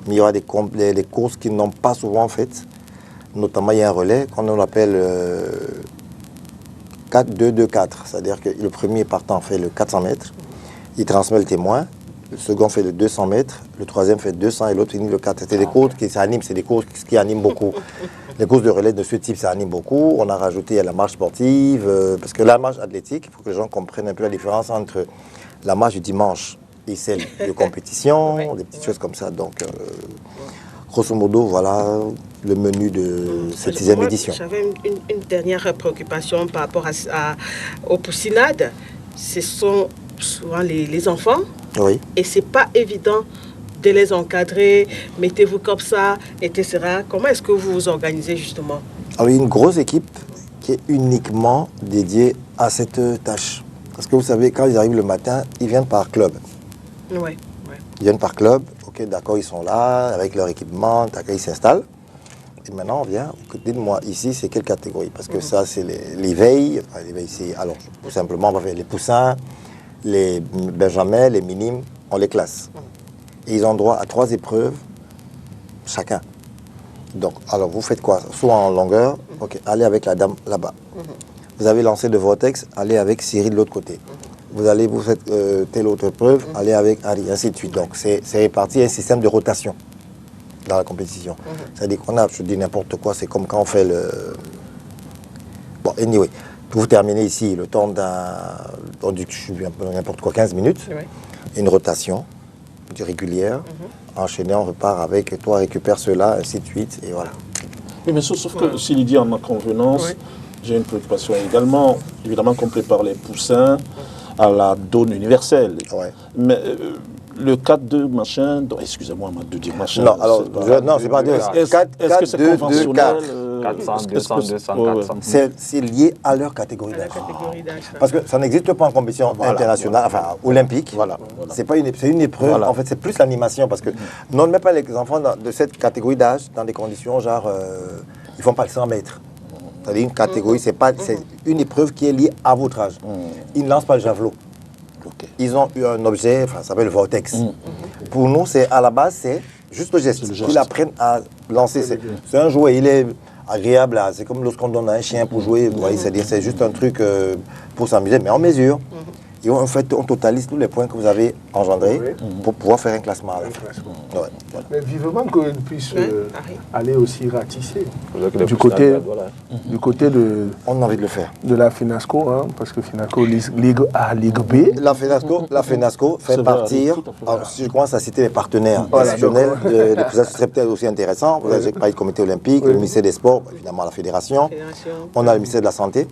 Mais il y aura des courses qui n'ont pas souvent faites. Notamment, il y a un relais qu'on appelle 4-2-2-4. C'est-à-dire que le premier partant fait le 400 mètres. Il transmet le témoin. Le second fait le 200 mètres. Le troisième fait 200 et l'autre finit le 4. C'est des courses qui s'animent. C'est des courses qui animent beaucoup. Les courses de relais de ce type, ça anime beaucoup. On a rajouté la marche sportive, parce que la marche athlétique, il faut que les gens comprennent un peu la différence entre la marche du dimanche et celles de compétition, des petites choses comme ça. Donc, grosso modo, voilà le menu de cette 6e édition. J'avais une dernière préoccupation par rapport aux poussinades. Ce sont souvent les enfants. Oui. Et c'est pas évident de les encadrer. Mettez-vous comme ça, etc. Comment est-ce que vous vous organisez justement? Alors, il y a une grosse équipe qui est uniquement dédiée à cette tâche. Parce que vous savez, quand ils arrivent le matin, ils viennent par club. Oui. Ils viennent par club, ok, d'accord, ils sont là, avec leur équipement, ils s'installent. Et maintenant, on vient, dites-moi, ici, c'est quelle catégorie? Parce que ça, c'est l'éveil. Enfin, l'éveil, c'est, alors, tout simplement, on va faire les poussins, les benjamins, les minimes, on les classe. Et ils ont droit à 3 épreuves chacun. Donc, alors, vous faites quoi? Soit en longueur, ok, allez avec la dame là-bas. Vous avez lancé de vortex, allez avec Cyril de l'autre côté. Vous faites telle autre épreuve, allez avec Harry, ainsi de suite. Donc, c'est réparti, il y a un système de rotation dans la compétition. C'est-à-dire qu'on a, je dis n'importe quoi, c'est comme quand on fait le... Bon, anyway, vous terminez ici le temps on dit que je suis n'importe quoi, 15 minutes, une rotation régulière, enchaîné, on repart avec, toi récupère cela, ainsi de suite, et voilà. Oui, mais sauf que s'il dit en ma convenance, j'ai une préoccupation également, évidemment qu'on prépare les poussins à la donne universelle. Mais le 4-2 machin, excusez-moi de dire machin. Non, alors, non, c'est pas 2. Est-ce que c'est conventionnel 400, 200, 200, 400. C'est lié à leur catégorie d'âge. Parce que ça n'existe pas en compétition internationale, enfin olympique. Voilà. C'est une épreuve, en fait, c'est plus l'animation. Parce que non, ne met pas les enfants de cette catégorie d'âge dans des conditions genre, ils ne font pas le 100 mètres. C'est-à-dire une catégorie, c'est une épreuve qui est liée à votre âge. Ils ne lancent pas le javelot. Ils ont eu un objet, enfin, ça s'appelle le vortex. Pour nous, à la base, c'est juste le geste. Ils apprennent à lancer. C'est un jouet, il est agréable. C'est comme lorsqu'on donne à un chien pour jouer. Vous voyez, c'est-à-dire c'est juste un truc pour s'amuser, mais on mesure. Et en fait, on totalise tous les points que vous avez engendrés pour pouvoir faire un classement à la fin. Mais vivement qu'on puisse aller aussi ratisser du côté de... On a envie de le faire. De la FENASCO, hein, parce que FENASCO, Ligue A, Ligue B. La FENASCO fait partir, si je commence à citer les partenaires institutionnels, ce serait peut-être aussi intéressant. Vous avez parlé du comité olympique, le ministère des Sports, évidemment la fédération. On a le ministère de la Santé,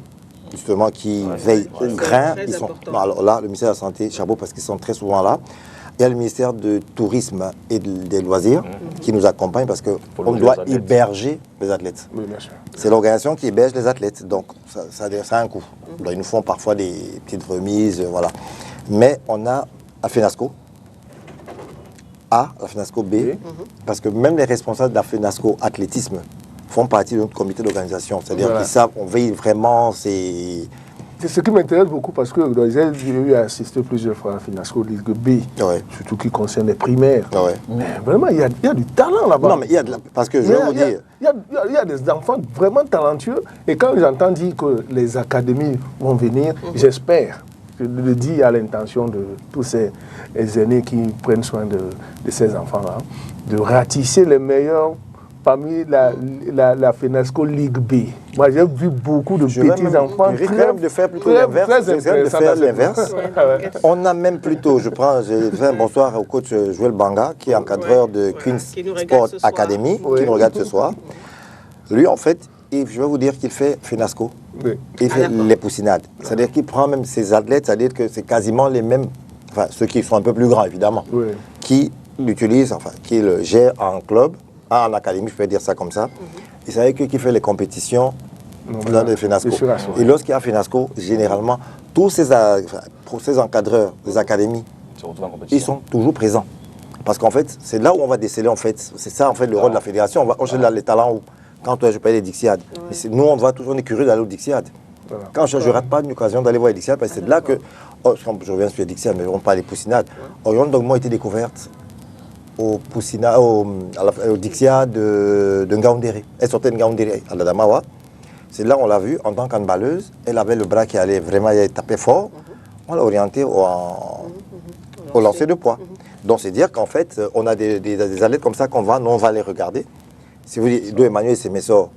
justement, qui veille au grain. Alors là, le ministère de la Santé, chapeau, parce qu'ils sont très souvent là. Il y a le ministère du Tourisme et des Loisirs qui nous accompagne parce qu'on doit héberger les athlètes. Oui, bien sûr. C'est l'organisation qui héberge les athlètes, donc ça a un coût. Donc, ils nous font parfois des petites remises, voilà. Mais on a la FENASCO A, la FENASCO B, parce que même les responsables de la FENASCO athlétisme font partie de notre comité d'organisation. C'est-à-dire qu'ils savent, on veille vraiment, c'est ce qui m'intéresse beaucoup parce que j'ai eu à assister plusieurs fois à la FENASCO Ligue B, surtout qui concerne les primaires. Mais vraiment, il y a du talent là-bas. Non, mais il y a parce que je vais vous dire... Il y a des enfants vraiment talentueux. Et quand j'entends dire que les académies vont venir, j'espère, je le dis à l'intention de tous ces aînés qui prennent soin de ces enfants-là, de ratisser les meilleurs parmi la FENASCO Ligue B. Moi, j'ai vu beaucoup de petits enfants. Je risque même de faire plutôt l'inverse. On a même plutôt, je fais un bonsoir au coach Joël Banga, qui est encadreur de Queen's Sport Academy, qui nous regarde ce soir. Lui, en fait, je vais vous dire qu'il fait FENASCO. Il fait les poussinades. C'est-à-dire qu'il prend même ses athlètes, c'est-à-dire que c'est quasiment les mêmes, enfin, ceux qui sont un peu plus grands, évidemment, qui l'utilisent, enfin, qui le gèrent en club. En académie, je peux dire ça comme ça. Et c'est avec eux qui fait les compétitions dans les FENASCO. Et lorsqu'il y a FENASCO, généralement, tous ces encadreurs des académies, ils sont toujours présents. Parce qu'en fait, c'est là où on va déceler, en fait. C'est ça, en fait, le rôle de la fédération. On va chercher les talents où, quand je parlais des Dixiades. Nous, on est curieux d'aller aux Dixiades. Quand je ne rate pas une occasion d'aller voir les Dixiades, parce que c'est là que, je reviens sur les Dixiades, mais on parle des poussinades. Orion Dogmo a été découverte au Dixia de Ngaoundéré. Elle sortait de Ngaoundéré à la Damawa. C'est là on l'a vue en tant qu'handballeuse. Elle avait le bras qui allait vraiment taper fort. On l'a orientée au lancer de poids. Donc c'est dire qu'en fait, on a des athlètes comme ça qu'on va les regarder. Si vous dites, Emmanuel Semessor,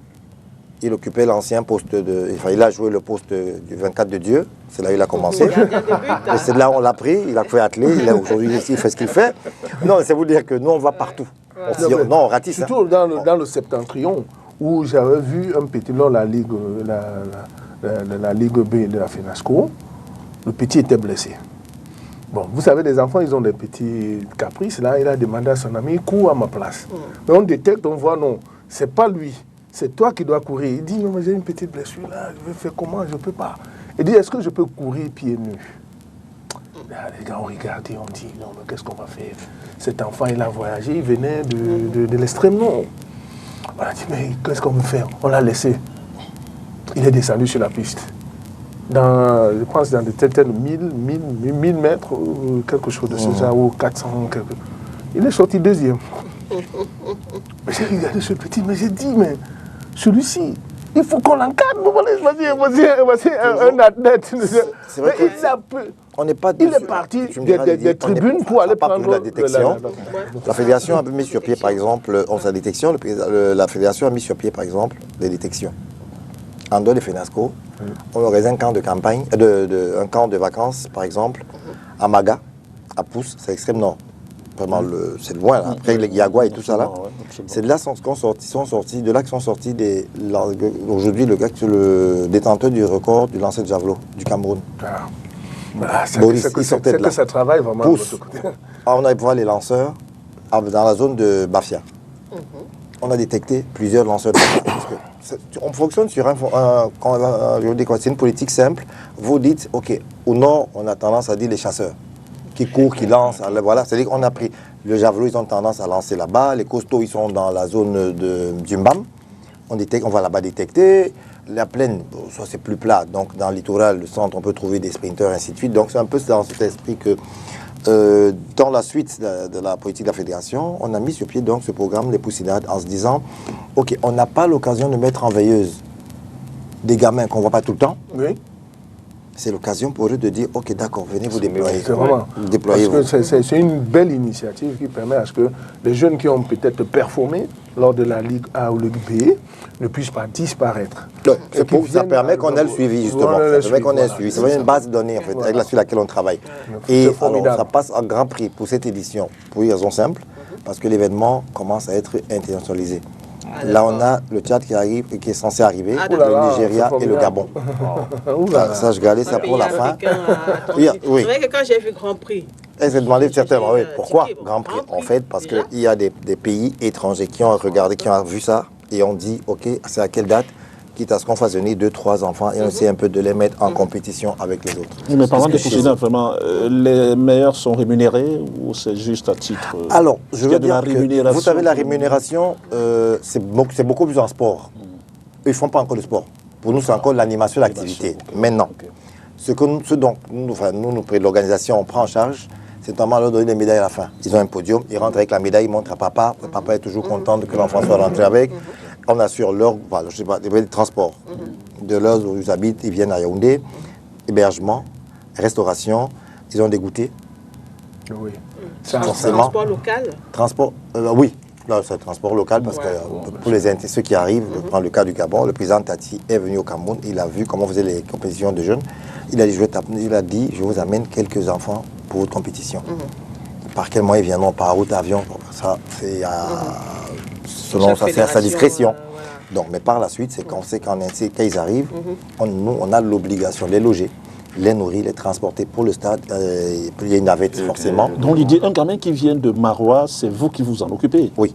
il occupait l'ancien poste il a joué le poste du 24 de Dieu. C'est là où il a commencé. Et c'est là où on l'a pris. Il a fait atteler. Aujourd'hui, il fait ce qu'il fait. Non, c'est vous dire que nous, on va partout. On ratisse. Surtout dans le septentrion, où j'avais vu un petit dans la Ligue B de la FENASCO. Le petit était blessé. Bon, vous savez, les enfants, ils ont des petits caprices. Là, il a demandé à son ami, cours à ma place. Mais on détecte, on voit, non, c'est pas lui. C'est toi qui dois courir. Il dit, non, mais j'ai une petite blessure là, je vais faire comment? Je ne peux pas. Il dit, est-ce que je peux courir pieds nus? Là, les gars ont regardé, on dit, non, mais qu'est-ce qu'on va faire? Cet enfant, il a voyagé, il venait de l'extrême nord. On a dit, mais qu'est-ce qu'on veut faire? On l'a laissé. Il est descendu sur la piste. Je pense dans des têtes 1000 mètres, quelque chose de ce genre, ou 400, quelque. Il est sorti deuxième. Mais j'ai regardé ce petit, mais j'ai dit, mais celui-ci, il faut qu'on l'encadre. Voici un athlète. C'est vrai il est parti des tribunes pour aller prendre la détection. La fédération a mis sur pied, par exemple, sa détection. La fédération a mis sur pied, par exemple, des détections. En dehors des FENASCO, on aurait un camp de campagne, un camp de vacances, par exemple, à Maga, à Pousse, c'est l'extrême nord. Vraiment, c'est loin, là. Après les Yagua et tout ça, là. C'est de là qu'ils sont sortis aujourd'hui le détenteur du record du lancer de javelot du Cameroun. Boris, il sortait de là. Ça travaille vraiment de l'autre côté. On a pu voir les lanceurs dans la zone de Bafia. On a détecté plusieurs lanceurs de on fonctionne sur c'est une politique simple. Vous dites, OK, au nord, on a tendance à dire les chasseurs qui courent, qui lancent. Voilà, c'est-à-dire qu'on a pris le javelot, ils ont tendance à lancer là-bas. Les costauds, ils sont dans la zone du Mbam. On va là-bas détecter. La plaine, soit c'est plus plat. Donc, dans le littoral, le centre, on peut trouver des sprinteurs, ainsi de suite. Donc, c'est un peu dans cet esprit que dans la suite de la politique de la fédération, on a mis sur pied donc ce programme des Poussinades en se disant, OK, on n'a pas l'occasion de mettre en veilleuse des gamins qu'on ne voit pas tout le temps. Oui. C'est l'occasion pour eux de dire, OK, d'accord, venez vous déployer. C'est vraiment. Parce que c'est une belle initiative qui permet à ce que les jeunes qui ont peut-être performé lors de la Ligue A ou Ligue B ne puissent pas disparaître. Ça permet qu'on ait le suivi, justement. Ça permet qu'on ait le suivi. C'est une base de données, en fait, sur laquelle on travaille. Et alors, ça passe en grand prix pour cette édition, pour une raison simple, parce que l'événement commence à être internationalisé. Là, on a le Tchad qui arrive et qui est censé arriver, le Nigeria et le Gabon. Ça, je gardais ça pour la fin. Oui. C'est vrai que quand j'ai vu Grand Prix, elle s'est demandé certainement, pourquoi Grand Prix? En fait, parce qu'il y a des pays étrangers qui ont regardé, qui ont vu ça et ont dit, OK, c'est à quelle date? Quitte à ce qu'on fasse venir 2-3 enfants et on essaie un peu de les mettre en compétition avec les autres. Mais parlant de Poussinades, vraiment, les meilleurs sont rémunérés ou c'est juste à titre Alors, je veux dire que, vous savez, la rémunération, c'est beaucoup plus en sport. Ils ne font pas encore le sport. Pour nous, c'est encore l'animation, l'activité. Maintenant, ce dont nous, l'organisation, on prend en charge, c'est notamment leur donner des médailles à la fin. Ils ont un podium, ils rentrent avec la médaille, ils montrent à papa. Le papa est toujours content que l'enfant soit rentré avec. On assure leur, les transports de là où ils habitent, ils viennent à Yaoundé, hébergement, restauration, ils ont des goûters. Oui. Transport local? Oui, là c'est transport local parce que pour ceux qui arrivent, je prends le cas du Gabon, le président Tati est venu au Cameroun, il a vu comment on faisait les compétitions de jeunes. Il a dit, je vous amène quelques enfants pour votre compétition. Par quel moyen ils viendront? Par route, avion? Ça, c'est selon sa discrétion. Donc, mais par la suite, c'est quand ils arrivent, on a l'obligation de les loger, les nourrir, les transporter pour le stade. Il y a une navette, forcément. Donc, l'idée, un gamin qui vient de Marois, c'est vous qui vous en occupez? Oui.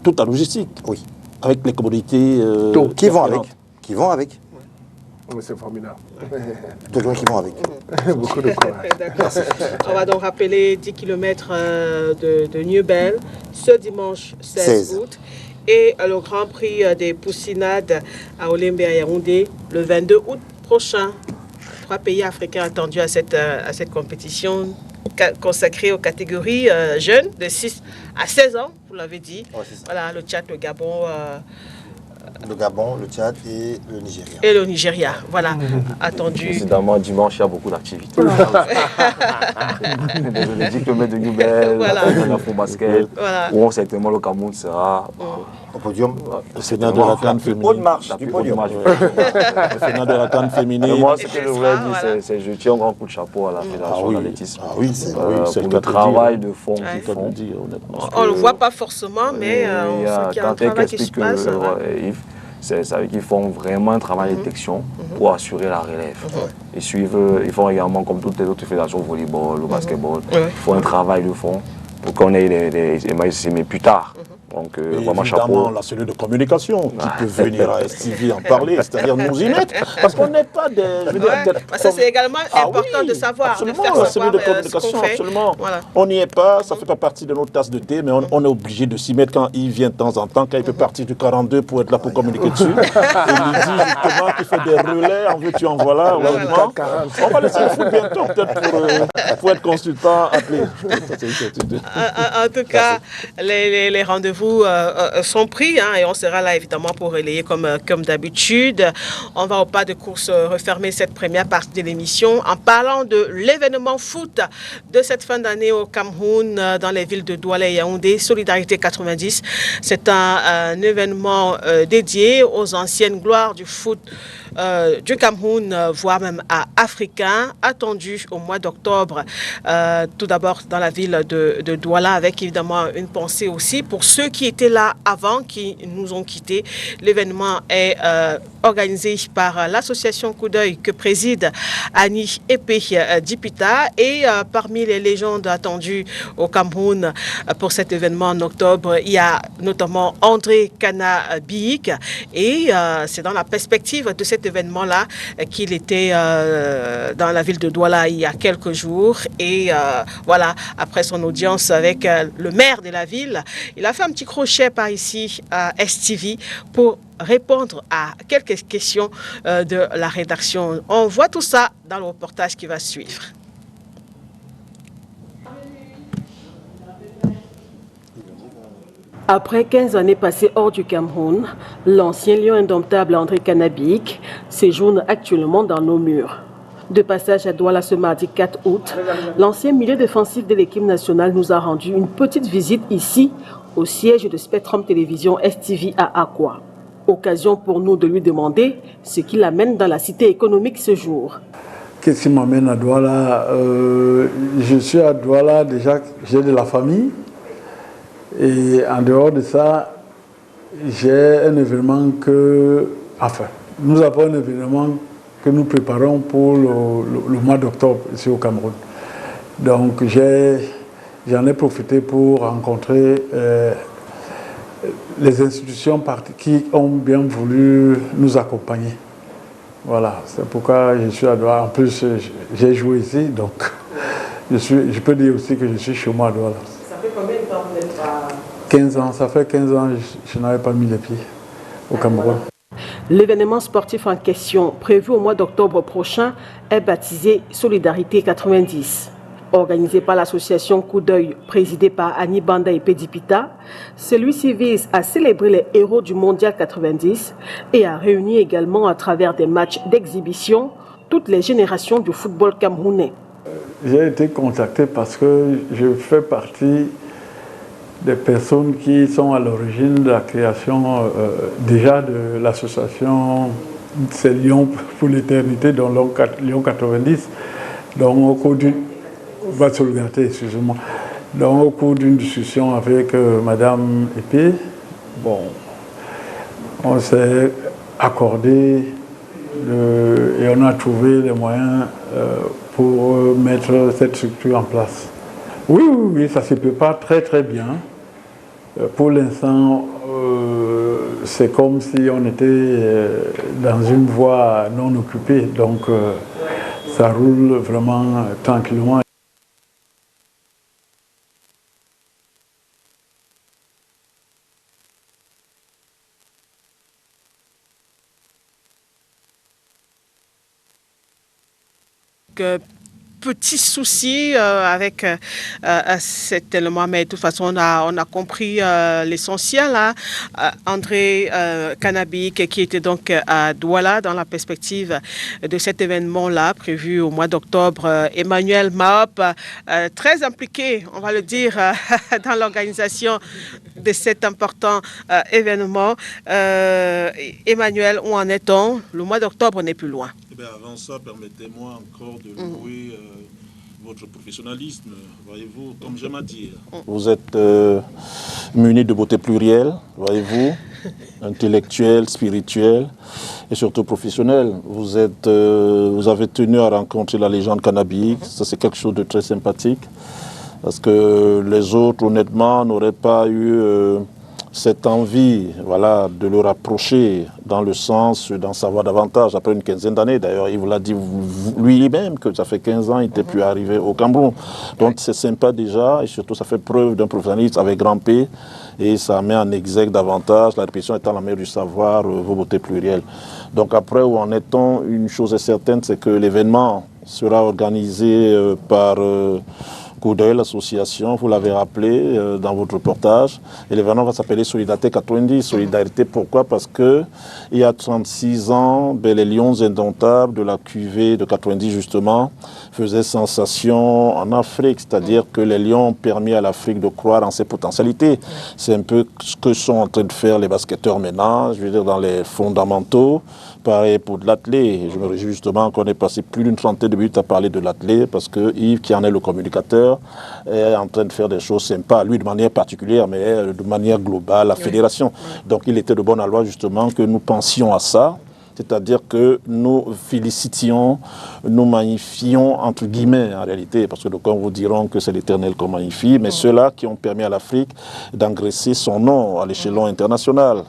Toute la logistique? Oui. Avec les commodités qui vont avec. Oui, c'est formidable. Tout le monde qui vont avec. Beaucoup de courage. On va donc rappeler 10 km de Newbel ce dimanche 16 août. Et le Grand Prix des Poussinades à Olembe à Yaoundé le 22 août prochain. 3 pays africains attendus à cette compétition consacrée aux catégories jeunes de 6 à 16 ans, vous l'avez dit. Voilà, le Tchad, le Gabon, Le Gabon, le Tchad et le Nigeria. Et le Nigeria, voilà, attendu. Évidemment, dimanche, il y a beaucoup d'activités. Désolé, dit que le maître de Nubel, la Fond Basket, où certainement le Cameroun sera au podium. Le Sénat de la CAN féminine. Haute marche du podium. Le Sénat de la CAN féminine. Moi, ce que je voulais dire, c'est que je tiens un grand coup de chapeau à la Fédération d'athlétisme. Ah oui, c'est le travail de fond qu'ils font. On ne le voit pas forcément, mais on sait qu'il y a un travail qui se passe. C'est qu'ils font vraiment un travail de détection pour assurer la relève. Ils font également, comme toutes les autres fédérations, le volleyball, le basketball, ils font un travail de fond pour qu'on ait mais plus tard. Donc, vraiment chapeau. La cellule de communication qui peut venir à STV en parler, c'est-à-dire nous y mettre. Parce qu'on n'est pas des. Ça, c'est également important de savoir. Absolument, de faire la cellule de savoir, communication, absolument. Voilà. On n'y est pas, ça ne fait pas partie de notre tasse de thé, mais on est obligé de s'y mettre quand il vient de temps en temps, quand il fait partie du 42 pour être là pour communiquer dessus. Et il dit justement qu'il fait des relais, en veux-tu, en voilà. On va laisser le foot bientôt, peut-être pour être consultant appelé. En tout cas, les rendez-vous sont pris et on sera là évidemment pour relayer comme d'habitude. On va au pas de course refermer cette première partie de l'émission en parlant de l'événement foot de cette fin d'année au Cameroun dans les villes de Douala et Yaoundé, Solidarité 90. C'est un événement dédié aux anciennes gloires du foot du Cameroun, voire même africain, attendu au mois d'octobre, tout d'abord dans la ville de Douala, avec évidemment une pensée aussi pour ceux qui étaient là avant, qui nous ont quittés. L'événement est organisé par l'association Coup d'œil que préside Annie Epé Dipita, et parmi les légendes attendues au Cameroun pour cet événement en octobre, il y a notamment André Kana-Biik, et c'est dans la perspective de cet événement-là qu'il était dans la ville de Douala il y a quelques jours, et voilà, après son audience avec le maire de la ville, il a fait un petit crochet par ici à STV pour répondre à quelques questions de la rédaction. On voit tout ça dans le reportage qui va suivre. Après 15 années passées hors du Cameroun, l'ancien lion indomptable André Kana-Biik séjourne actuellement dans nos murs. De passage à Douala ce mardi 4 août, l'ancien milieu défensif de l'équipe nationale nous a rendu une petite visite ici, au siège de Spectrum Télévision STV à Akwa. Occasion pour nous de lui demander ce qui l'amène dans la cité économique ce jour. Qu'est-ce qui m'amène à Douala? Je suis à Douala, déjà, j'ai de la famille. Et en dehors de ça, j'ai un événement nous avons un événement que nous préparons pour le mois d'octobre ici au Cameroun. Donc j'en ai profité pour rencontrer les institutions qui ont bien voulu nous accompagner. Voilà, c'est pourquoi je suis à Douala. En plus, j'ai joué ici, donc je peux dire aussi que je suis chez moi à Douala. Ça fait combien de temps que vous n'êtes pas... 15 ans, ça fait 15 ans que je n'avais pas mis les pieds au Cameroun. L'événement sportif en question, prévu au mois d'octobre prochain, est baptisé Solidarité 90. Organisé par l'association Coup d'œil, présidée par Annie Banda et Pédipita, celui-ci vise à célébrer les héros du Mondial 90 et à réunir également à travers des matchs d'exhibition toutes les générations du football camerounais. J'ai été contacté parce que je fais partie des personnes qui sont à l'origine de la création déjà de l'association C'est Lyon pour l'éternité, dans Lyon 90. Donc au cours d'une excusez-moi. Donc au cours d'une discussion avec Madame Epé, on s'est accordé et on a trouvé les moyens pour mettre cette structure en place. Oui, ça se prépare très très bien. Pour l'instant, c'est comme si on était dans une voie non occupée, donc ça roule vraiment tranquillement. petit souci avec cet élément, mais de toute façon, on a compris l'essentiel. Hein. André Kanabik, qui était donc à Douala dans la perspective de cet événement-là, prévu au mois d'octobre. Emmanuel Maop, très impliqué, on va le dire, dans l'organisation de cet important événement. Emmanuel, où en est-on? Le mois d'octobre n'est plus loin. Eh bien, avant ça, permettez-moi encore de louer votre professionnalisme, voyez-vous, comme j'aime à dire. Vous êtes muni de beauté plurielle, voyez-vous, intellectuel, spirituel et surtout professionnel. Vous avez tenu à rencontrer la légende Kanabik, ça c'est quelque chose de très sympathique, parce que les autres, honnêtement, n'auraient pas eu cette envie, voilà, de le rapprocher dans le sens d'en savoir davantage après une quinzaine d'années. D'ailleurs, il vous l'a dit lui-même que ça fait 15 ans qu'il n'était plus arrivé au Cameroun. Donc c'est sympa déjà et surtout ça fait preuve d'un professionnalisme avec grand P et ça met en exergue davantage la répétition étant la mère du savoir, vos beautés plurielles. Donc après, où en est-on? Une chose est certaine, c'est que l'événement sera organisé par Coup d'œil, l'association, vous l'avez rappelé dans votre reportage, et l'événement va s'appeler Solidarité 90. Solidarité, pourquoi? Parce que il y a 36 ans, les Lions indomptables de la cuvée de 90 justement faisaient sensation en Afrique, c'est-à-dire que les Lions ont permis à l'Afrique de croire en ses potentialités. C'est un peu ce que sont en train de faire les basketteurs maintenant, je veux dire dans les fondamentaux. Pareil pour de l'athlé. Je me réjouis justement qu'on ait passé plus d'une trentaine de minutes à parler de l'athlé parce que Yves, qui en est le communicateur, est en train de faire des choses sympas, lui de manière particulière, mais de manière globale, la fédération. Donc il était de bonne loi justement que nous pensions à ça. C'est-à-dire que nous félicitions, nous magnifions, entre guillemets, en réalité, parce que d'aucuns vous diront que c'est l'Éternel qu'on magnifie, mais ceux-là qui ont permis à l'Afrique d'engraisser son nom à l'échelon international.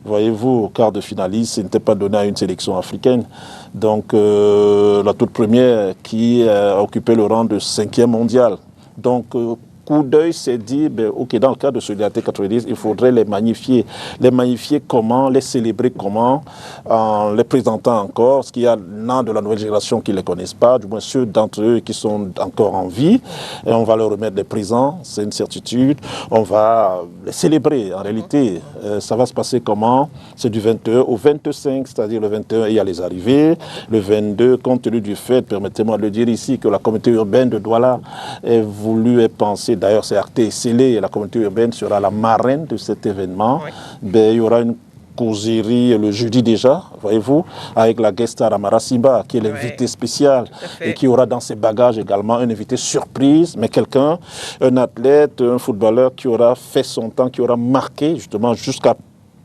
Voyez-vous, au quart de finaliste, ce n'était pas donné à une sélection africaine. Donc, la toute première qui a occupé le rang de 5e mondial. Donc, Coup d'œil s'est dit, ok, dans le cas de Solidarité 90, il faudrait les magnifier. Les magnifier comment, les célébrer comment, en les présentant encore, parce qu'il y a l'un de la nouvelle génération qui ne les connaissent pas, du moins ceux d'entre eux qui sont encore en vie, et on va leur remettre des présents, c'est une certitude, on va les célébrer. En réalité, ça va se passer comment? C'est du 21 au 25, c'est-à-dire le 21, il y a les arrivées, le 22, compte tenu du fait, permettez-moi de le dire ici, que la communauté urbaine de Douala est voulu et pensée. D'ailleurs, c'est acté et scellé et la communauté urbaine sera la marraine de cet événement. Il y aura une causerie le jeudi déjà, voyez-vous, avec la guest star Amara Simba, qui est l'invité spécial et qui aura dans ses bagages également un invité surprise, mais quelqu'un, un athlète, un footballeur qui aura fait son temps, qui aura marqué justement jusqu'à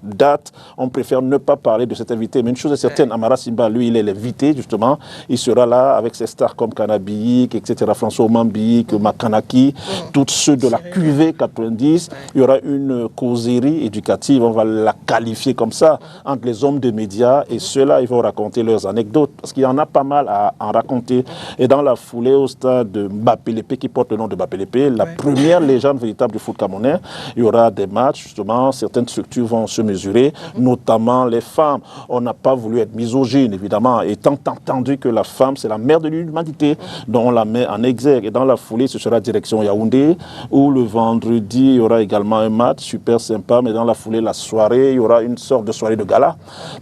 date, on préfère ne pas parler de cet invité. Mais une chose est certaine, Amara Simba, lui, il est l'invité, justement. Il sera là avec ses stars comme Kanabik, etc., François Mambik, Makanaki, tous ceux de la QV 90. Il y aura une causerie éducative, on va la qualifier comme ça, entre les hommes de médias et ceux-là, ils vont raconter leurs anecdotes. Parce qu'il y en a pas mal à en raconter. Et dans la foulée, au stade de Mbappé-Lépé, qui porte le nom de Mbappé-Lépé, la première légende véritable du foot camerounais, il y aura des matchs, justement, certaines structures vont se mesurer, notamment les femmes. On n'a pas voulu être misogyne, évidemment, étant entendu que la femme, c'est la mère de l'humanité, dont on la met en exergue. Et dans la foulée, ce sera direction Yaoundé, où le vendredi, il y aura également un match super sympa, mais dans la foulée, la soirée, il y aura une sorte de soirée de gala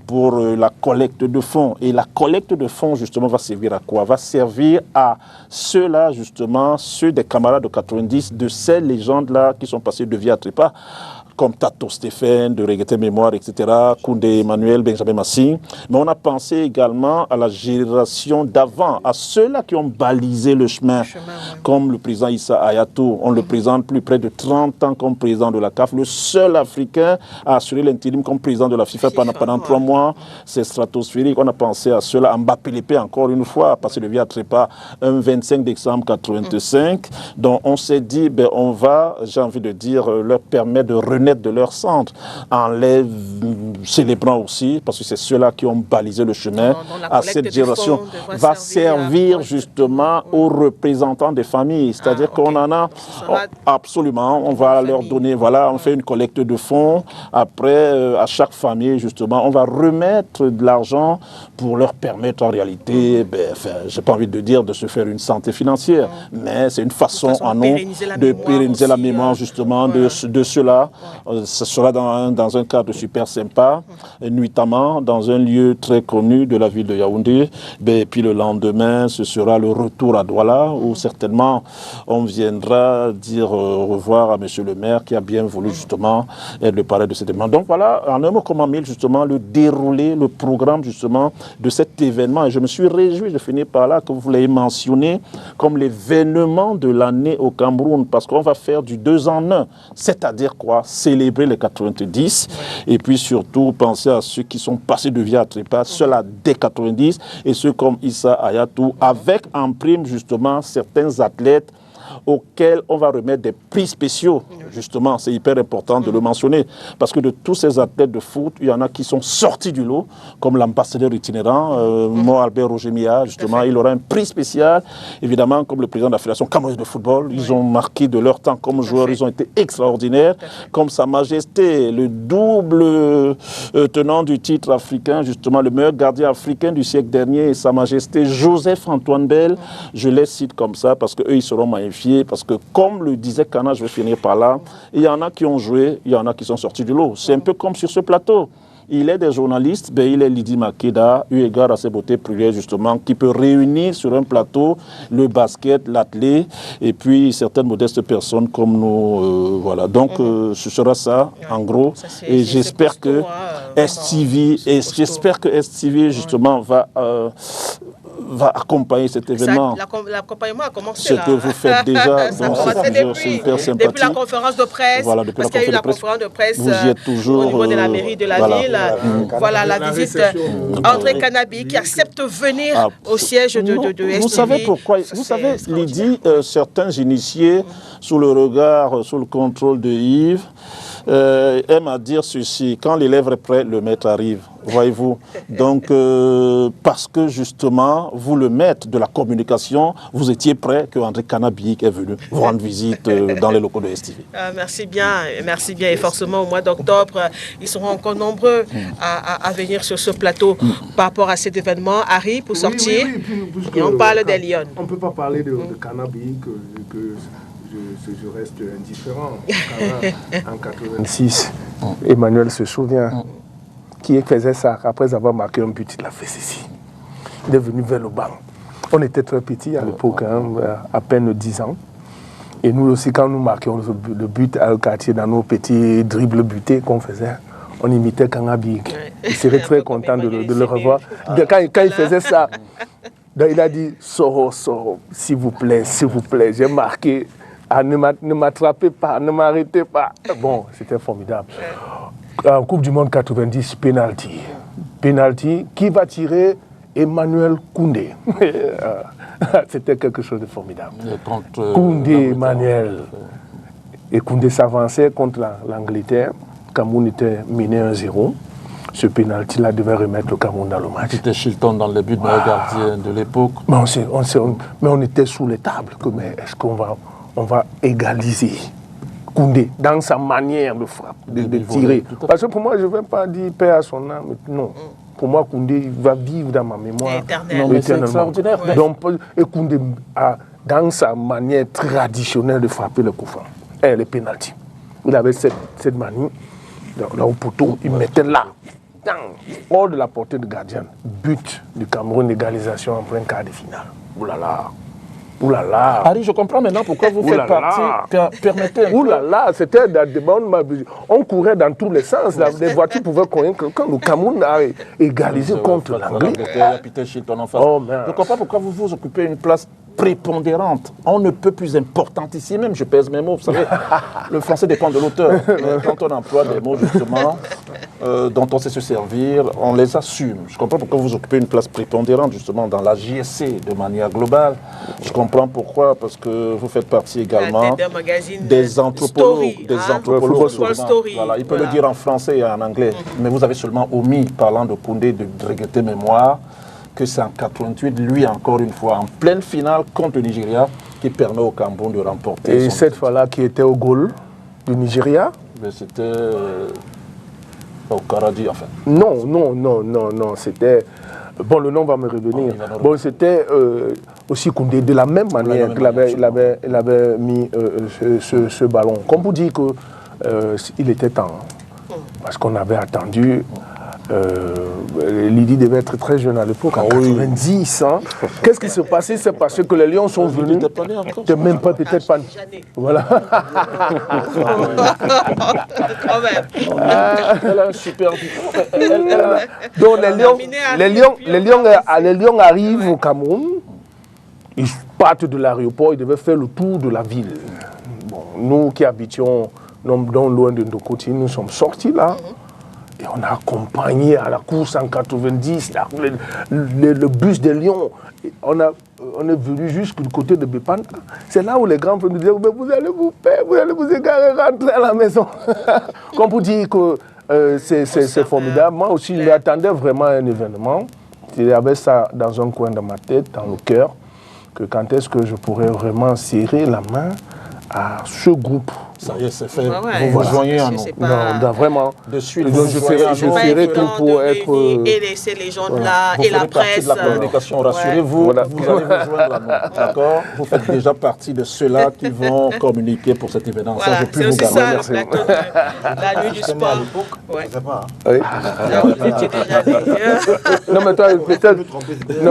pour la collecte de fonds. Et la collecte de fonds, justement, va servir à quoi? Va servir à ceux-là, justement, ceux des camarades de 90, de ces légendes-là qui sont passées de vie à trépas, comme Tato Stéphane, de Reggaeton Mémoire, etc., Koundé Emmanuel, Benjamin Massing. Mais on a pensé également à la génération d'avant, à ceux-là qui ont balisé le chemin, comme le président Issa Hayatou. On le présente plus près de 30 ans comme président de la CAF, le seul Africain à assurer l'intérim comme président de la FIFA pendant 3 mois. C'est stratosphérique. On a pensé à ceux-là, à Mbappé-Lépé encore une fois, passé de vie à trépas, un 25 décembre 85. Donc on s'est dit, on va, j'ai envie de dire, leur permettre de renouer bien-être de leur centre, en les célébrant aussi, parce que c'est ceux-là qui ont balisé le chemin à cette génération, va servir justement aux représentants des familles. C'est-à-dire qu'on en a, absolument, on va leur donner, voilà, on fait une collecte de fonds. Après, à chaque famille, justement, on va remettre de l'argent pour leur permettre en réalité, j'ai pas envie de dire de se faire une santé financière, mais c'est une façon à nous de pérenniser la mémoire justement de ceux-là. Ce sera dans un cadre super sympa, nuitamment dans un lieu très connu de la ville de Yaoundé. Et puis le lendemain, ce sera le retour à Douala, où certainement on viendra dire au revoir à monsieur le maire qui a bien voulu justement être le parrain de cet événement. Donc voilà, en un mot comme mille, justement, le déroulé, le programme justement de cet événement. Et je me suis réjoui, je finis par là, que vous l'ayez mentionné comme l'événement de l'année au Cameroun, parce qu'on va faire du 2 en 1, c'est-à-dire quoi? Célébrer les 90, et puis surtout penser à ceux qui sont passés de vie à trépas, ceux-là dès 90, et ceux comme Issa Ayatou, avec en prime justement certains athlètes auxquels on va remettre des prix spéciaux. Justement, c'est hyper important de le mentionner, parce que de tous ces athlètes de foot, il y en a qui sont sortis du lot, comme l'ambassadeur itinérant, moi, Albert Roger Mia, justement, il aura un prix spécial. Évidemment, comme le président de la Fédération camerounaise de football, ils ont marqué de leur temps comme joueurs, ils ont été extraordinaires, comme Sa Majesté, le double tenant du titre africain, justement, le meilleur gardien africain du siècle dernier, Sa Majesté Joseph-Antoine Bell, je les cite comme ça, parce qu'eux, ils seront magnifiés, parce que comme le disait Kana, je vais finir par là, il y en a qui ont joué, il y en a qui sont sortis du lot. C'est un peu comme sur ce plateau. Il est des journalistes, il est Lydie Makeda, eu égard à ses beautés privées justement, qui peut réunir sur un plateau le basket, l'athlète, et puis certaines modestes personnes comme nous. Voilà. Donc ce sera ça, en gros. Et j'espère que STV, justement va accompagner cet événement. L'accompagnement a commencé ce que vous faites déjà, donc c'est hyper sympathique. Depuis la conférence de presse, voilà, parce qu'il y a eu la conférence de presse vous y êtes toujours, au niveau de la mairie de la ville. Voilà la visite André Canabi qui accepte venir au siège de STV. Vous savez pourquoi? Vous savez, Lydie, certains initiés, sous le regard, sous le contrôle de Yves, aiment à dire ceci: quand l'élève est prêt, le maître arrive. Voyez-vous. Donc, parce que justement, vous, le maître de la communication, vous étiez prêt que André Canabi est venu vous rendre visite dans les locaux de STV. Merci bien. Et forcément, au mois d'octobre, ils seront encore nombreux à venir sur ce plateau par rapport à cet événement. Harry, pour sortir, et on parle des Lions. On ne peut pas parler de Canabi que je reste indifférent. En 86, Emmanuel se souvient, qui faisait ça après avoir marqué un but, il a fait ceci. Il est venu vers le banc. On était très petits à l'époque, à peine 10 ans. Et nous aussi, quand nous marquions le but à quartier dans nos petits dribbles butés qu'on faisait, on imitait Canabi. Il serait très content de le revoir. Quand il faisait ça, donc il a dit: Soro, s'il vous plaît, j'ai marqué. Ne m'attrapez pas, ne m'arrêtez pas. Bon, c'était formidable. En Coupe du Monde 90, penalty, qui va tirer? Emmanuel Koundé. C'était quelque chose de formidable. Koundé, Emmanuel. Et Koundé s'avançait contre l'Angleterre. Cameroun était mené 1-0. Ce penalty-là devait remettre le Cameroun dans le match. C'était Chilton dans le but, meilleur gardien de l'époque. Mais on était sous les tables. Mais est-ce qu'on va égaliser Koundé dans sa manière de frapper, de tirer? Parce que pour moi, je ne vais pas dire paix à son âme. Non. Pour moi, Koundé va vivre dans ma mémoire éternellement. C'est extraordinaire. Donc, et Koundé a, dans sa manière traditionnelle de frapper le coup franc, les pénaltys. Il avait cette manie, là au poteau, il mettait là, hors de la portée de gardien. But du Cameroun, égalisation en plein quart de finale. Oulala. Oulala. Harry, je comprends maintenant pourquoi vous faites partie. Permettez. Oulala, c'était dans des bandes. On courait dans tous les sens. Les voitures pouvaient courir. Quand le Cameroun a égalisé contre l'Anglais. Je ne comprends pas pourquoi vous vous occupez une place prépondérante, on ne peut plus importante ici même, je pèse mes mots, vous savez, le français dépend de l'auteur. Quand on emploie des mots justement dont on sait se servir, on les assume. Je comprends pourquoi vous occupez une place prépondérante justement dans la JSC de manière globale. Je comprends pourquoi, parce que vous faites partie également des anthropologues. Voilà, il peut le dire en français et en anglais, mais vous avez seulement omis, parlant de Koundé, de regretter mémoire, que c'est en 88, lui encore une fois, en pleine finale contre le Nigeria, qui permet au Cameroun de remporter. Et cette fois-là, qui était au goal du Nigeria? C'était au Karadi, en fait. Non, c'était... Bon, le nom va me revenir. Bon, c'était aussi Koundé, de la même manière qu'il avait mis ce ballon. Comme vous dites qu'il était temps, parce qu'on avait attendu... Lydie devait être très jeune à l'époque, en 90. Hein. Qu'est-ce qui s'est passé? C'est parce que les Lions sont venus. T'es même pas, peut-être pas. Voilà. Elle a un super. Donc les Lions arrivent au Cameroun. Ils partent de l'aéroport. Ils devaient faire le tour de la ville. Bon, nous qui habitions non loin de Ndokoti, nous sommes sortis là. Et on a accompagné à la course en 90, le bus des Lions. On est venu jusqu'au côté de Bépanda. C'est là où les grands nous disaient, vous allez vous faire, vous allez vous égarer, rentrer à la maison. Comme vous dites que c'est formidable. Moi aussi, je m'attendais vraiment à un événement. Il y avait ça dans un coin de ma tête, dans le cœur, que quand est-ce que je pourrais vraiment serrer la main à ce groupe. Ça y est, c'est fait. Vous vous joignez à nous. Non, vraiment. De suite, je ferai tout pour être... Et laisser les gens là, et la presse. De la communication, rassurez-vous, vous allez vous joindre à nous. D'accord? Vous faites déjà partie de ceux-là qui vont communiquer pour cet événement. Voilà, ça, je peux vous garantir. La nuit du sport. Ouais. Je sais pas. Oui. Non, mais toi,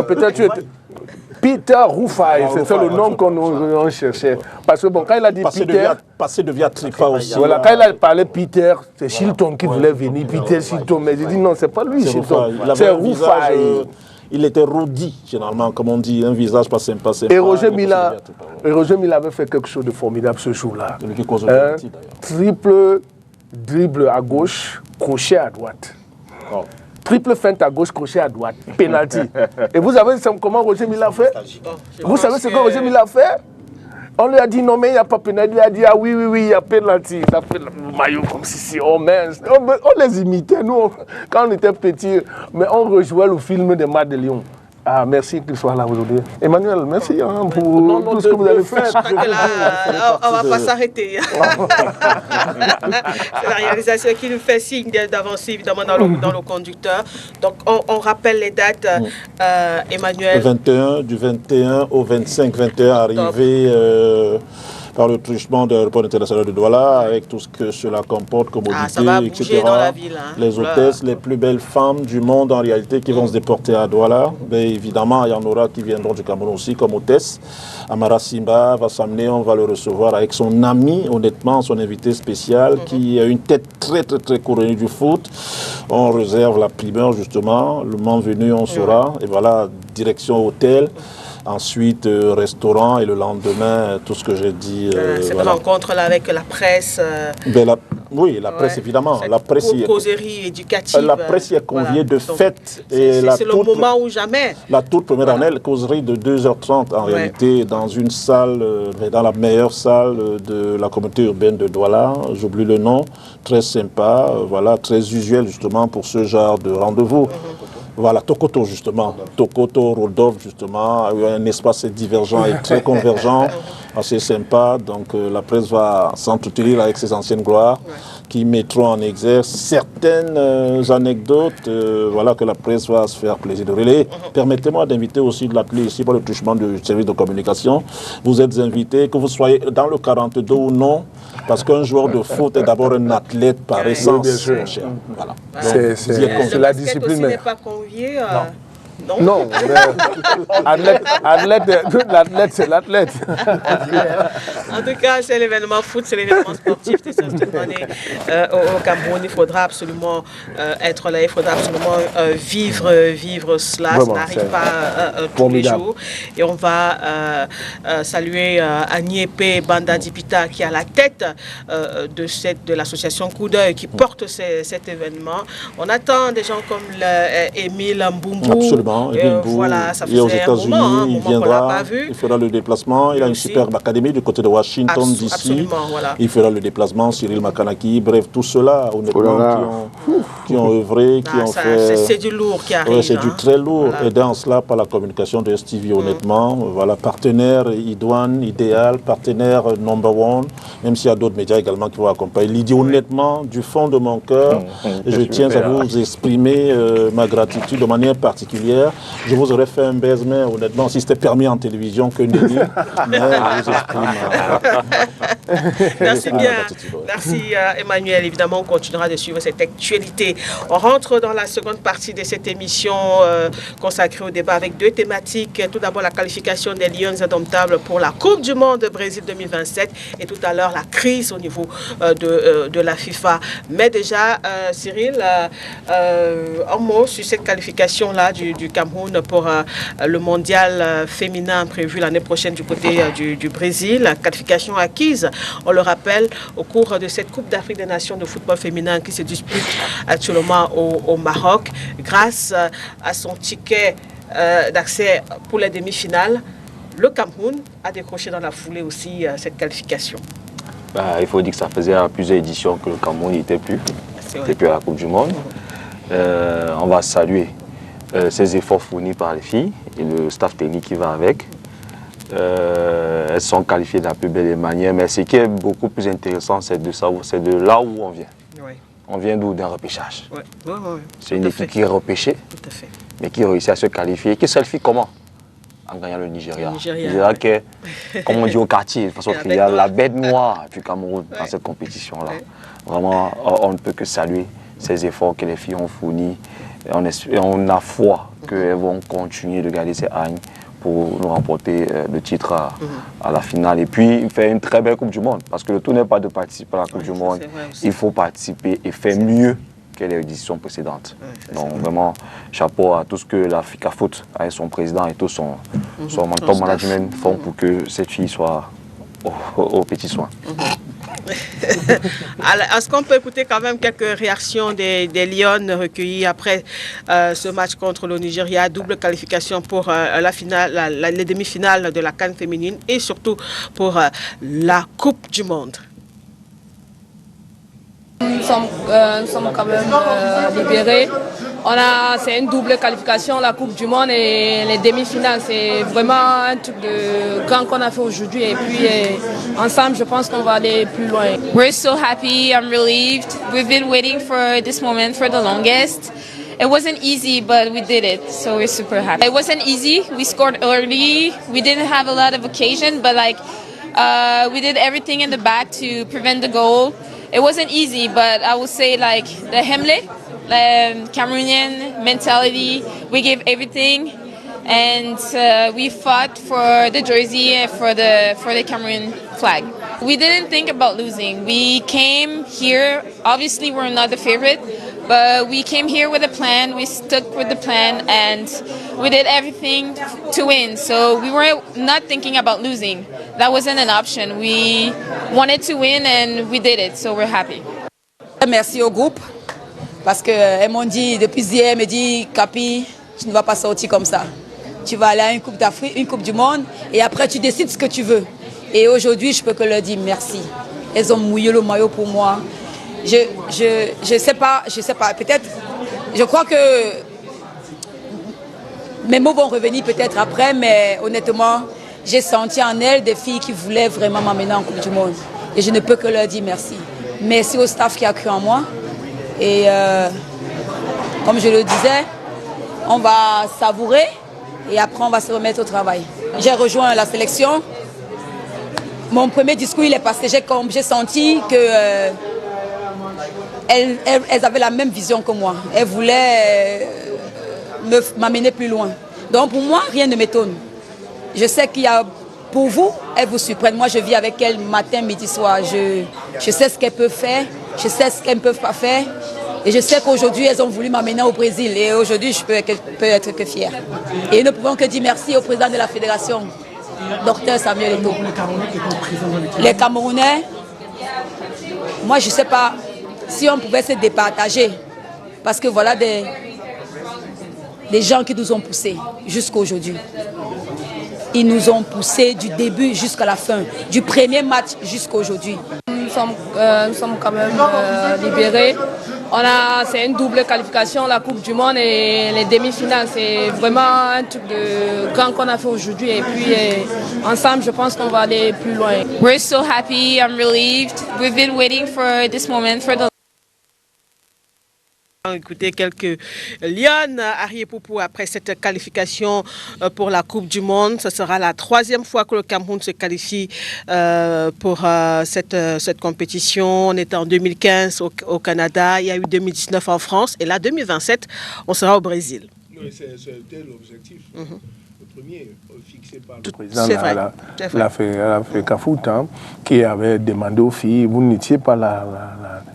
peut-être tu étais... Peter Roufaï, c'est le nom qu'on cherchait. Parce que bon, quand il a dit Peter... Passé devient Tripa aussi. Voilà, quand il a parlé Peter, c'est Shilton qui voulait venir. Peter Shilton, mais j'ai dit non, c'est pas lui, Shilton. C'est Roufaï. Il était rôdi, généralement, comme on dit, un visage pas sympa. Et Roger Mila avait fait quelque chose de formidable ce jour-là. Celui qui cause le penalty, d'ailleurs. Triple dribble à gauche, crochet à droite. Oh. Triple feinte à gauche, crochet à droite, penalty. Et vous savez comment Roger Mila a fait? Vous savez ce que Roger Mila a fait? On lui a dit non mais il n'y a pas penalty. Il a dit ah oui, il y a penalty. Il a fait le maillot comme si on les imitait, nous, quand on était petits. Mais on rejouait le film de Matt de Lyon. Ah, merci qu'il soit là aujourd'hui. Emmanuel, merci pour tout ce que vous avez fait. On ne va pas s'arrêter. C'est la réalisation qui nous fait signe d'avancer évidemment dans le conducteur. Donc on rappelle les dates, Emmanuel. Du 21 au 25, 21 arrivé par le truchement de l'aéroport international de Douala, avec tout ce que cela comporte, commodité, etc. Dans la ville, hein. Les hôtesses, les plus belles femmes du monde en réalité qui vont se déporter à Douala. Mais évidemment, il y en aura qui viendront du Cameroun aussi comme hôtesse. Amara Simba va s'amener, on va le recevoir avec son ami, honnêtement, son invité spécial, qui a une tête très couronnée du foot. On réserve la primeur justement, le moment venu on saura. Et voilà, direction hôtel. Ensuite, restaurant et le lendemain, tout ce que j'ai dit. Cette rencontre-là avec la presse. Oui, la presse, évidemment. La presse causerie éducative. La presse y est conviée de fête. C'est le moment ou jamais. La toute première année, causerie de 2h30 en réalité, dans une salle, dans la meilleure salle de la communauté urbaine de Douala. J'oublie le nom. Très sympa, voilà, très usuel justement pour ce genre de rendez-vous. Voilà, Tokoto justement. Tokoto, Rodolphe justement, un espace divergent et très convergent, assez sympa. Donc la presse va s'entretenir avec ses anciennes gloires qui mettront en exergue certaines anecdotes voilà, que la presse va se faire plaisir de relayer. Permettez-moi d'inviter aussi de l'appeler ici pour le truchement du service de communication. Vous êtes invités, que vous soyez dans le 42 ou non, parce qu'un joueur de foot est d'abord un athlète par essence. Oui, bien sûr. Voilà. C'est la discipline. N'est pas convié, Non, l'athlète, c'est l'athlète. En tout cas, c'est l'événement foot, c'est l'événement sportif de cette année au Cameroun. Il faudra absolument être là, il faudra absolument vivre cela. Vraiment, ça n'arrive pas tous les jours. Et on va saluer Agniépé Banda Dipita qui est à la tête de l'association Coup d'œil qui porte cet événement. On attend des gens comme Émile Mbumbu. Absolument. Voilà, ça il est aux faisait un États-Unis, moment, il viendra, pas vu. il fera le déplacement. Il a une superbe académie du côté de Washington d'ici. Voilà. Il fera le déplacement. Cyril Makanaki, bref, tout cela, honnêtement, qui ont œuvré, qui ont fait. C'est du lourd qui arrive. Oui, c'est du très lourd. Voilà. Et dans cela, par la communication de Stevie, honnêtement, voilà, partenaire idoine, idéal, partenaire number one, même s'il y a d'autres médias également qui vont accompagner. Lydie, honnêtement, du fond de mon cœur, je tiens à vous exprimer ma gratitude de manière particulière. Je vous aurais fait un baise-main, honnêtement, si c'était permis en télévision que Nelly. Mais je vous exprime. Merci bien. Merci Emmanuel. Évidemment, on continuera de suivre cette actualité. On rentre dans la seconde partie de cette émission consacrée au débat avec deux thématiques. Tout d'abord, la qualification des Lions indomptables pour la Coupe du Monde Brésil 2027 et tout à l'heure, la crise au niveau de la FIFA. Mais déjà, Cyril, un mot sur cette qualification-là du Cameroun pour le mondial féminin prévu l'année prochaine du côté du Brésil. La qualification acquise, on le rappelle, au cours de cette Coupe d'Afrique des Nations de football féminin qui se dispute actuellement au Maroc, grâce à son ticket d'accès pour les demi-finales. Le Cameroun a décroché dans la foulée aussi cette qualification. Il faut dire que ça faisait plusieurs éditions que le Cameroun n'était plus à la Coupe du Monde. On va saluer ces efforts fournis par les filles et le staff technique qui va avec. Elles sont qualifiées de la plus belle des manières, mais ce qui est beaucoup plus intéressant, c'est de là où on vient. Oui. On vient d'où? D'un repêchage. Oui. C'est une équipe qui est repêchée, mais qui réussit à se qualifier. Qui se qualifie comment? En gagnant le Nigeria. Le Nigeria qui est, comme on dit au quartier, de façon il y a la bête noire du Cameroun dans cette compétition-là. Vraiment, on ne peut que saluer ces efforts que les filles ont fournis. Et on a foi qu'elles vont continuer de garder ces hagnes pour nous remporter le titre à la finale. Et puis faire une très belle Coupe du Monde. Parce que le tout n'est pas de participer à la Coupe du Monde. Il faut participer et faire mieux que les éditions précédentes. Donc vraiment, chapeau à tout ce que l'Africa Foot, avec son président et tout son top management font pour que cette fille soit au petit soin. Est-ce qu'on peut écouter quand même quelques réactions des Lions recueillies après ce match contre le Nigeria, double qualification pour les demi-finales de la CAN féminine et surtout pour la Coupe du Monde? Nous sommes quand même libérés. C'est une double qualification, la Coupe du Monde et les demi-finales. C'est vraiment un truc de grand qu'on a fait aujourd'hui. Et puis ensemble, je pense qu'on va aller plus loin. We're so happy. I'm relieved. We've been waiting for this moment for the longest. It wasn't easy, but we did it. So we're super happy. It wasn't easy. We scored early. We didn't have a lot of occasion, but we did everything in the back to prevent the goal. It wasn't easy, but I would say the Hemle, Cameroonian mentality, we gave everything, and we fought for the jersey and for the Cameroon flag. We didn't think about losing. We came here, obviously we're not the favorite, but we came here with a plan, we stuck with the plan, and we did everything to win. So we were not thinking about losing. That wasn't an option. We wanted to win and we did it, so we're happy. Merci au groupe, parce qu'elles m'ont dit, depuis hier, elles m'ont dit, Capi, tu ne vas pas sortir comme ça. Tu vas aller à une Coupe d'Afrique, une Coupe du Monde, et après tu décides ce que tu veux. Et aujourd'hui, je peux que leur dire merci. Elles ont mouillé le maillot pour moi. Je sais pas, peut-être, je crois que mes mots vont revenir peut-être après, mais honnêtement, j'ai senti en elles des filles qui voulaient vraiment m'amener en Coupe du Monde. Et je ne peux que leur dire merci. Merci au staff qui a cru en moi. Et comme je le disais, on va savourer et après on va se remettre au travail. J'ai rejoint la sélection. Mon premier discours, il est passé, j'ai senti que elles avaient la même vision que moi. Elles voulaient m'amener plus loin. Donc pour moi, rien ne m'étonne. Je sais qu'il y a, pour vous, elles vous surprennent. Moi, je vis avec elles matin, midi, soir. Je sais ce qu'elles peuvent faire, je sais ce qu'elles ne peuvent pas faire. Et je sais qu'aujourd'hui, elles ont voulu m'amener au Brésil. Et aujourd'hui, je peux être que fière. Et nous ne pouvons que dire merci au président de la fédération, Dr Samuel Eto'o. Les Camerounais, moi, je ne sais pas si on pouvait se départager. Parce que voilà des gens qui nous ont poussés jusqu'à aujourd'hui. Ils nous ont poussés du début jusqu'à la fin, du premier match jusqu'à aujourd'hui. Nous sommes quand même libérés. C'est une double qualification, la Coupe du Monde et les demi-finales. C'est vraiment un truc de grand qu'on a fait aujourd'hui. Et puis ensemble, je pense qu'on va aller plus loin. We're so happy, I'm relieved. We've been waiting for this moment for the Écoutez quelques lionnes, Harry Poupou, après cette qualification pour la Coupe du Monde. Ce sera la 3e fois que le Cameroun se qualifie pour cette compétition. On était en 2015 au Canada, il y a eu 2019 en France et là 2027, on sera au Brésil. C'était l'objectif. Le premier fixé par le président de la FECAFOOT, qui avait demandé aux filles, vous n'étiez pas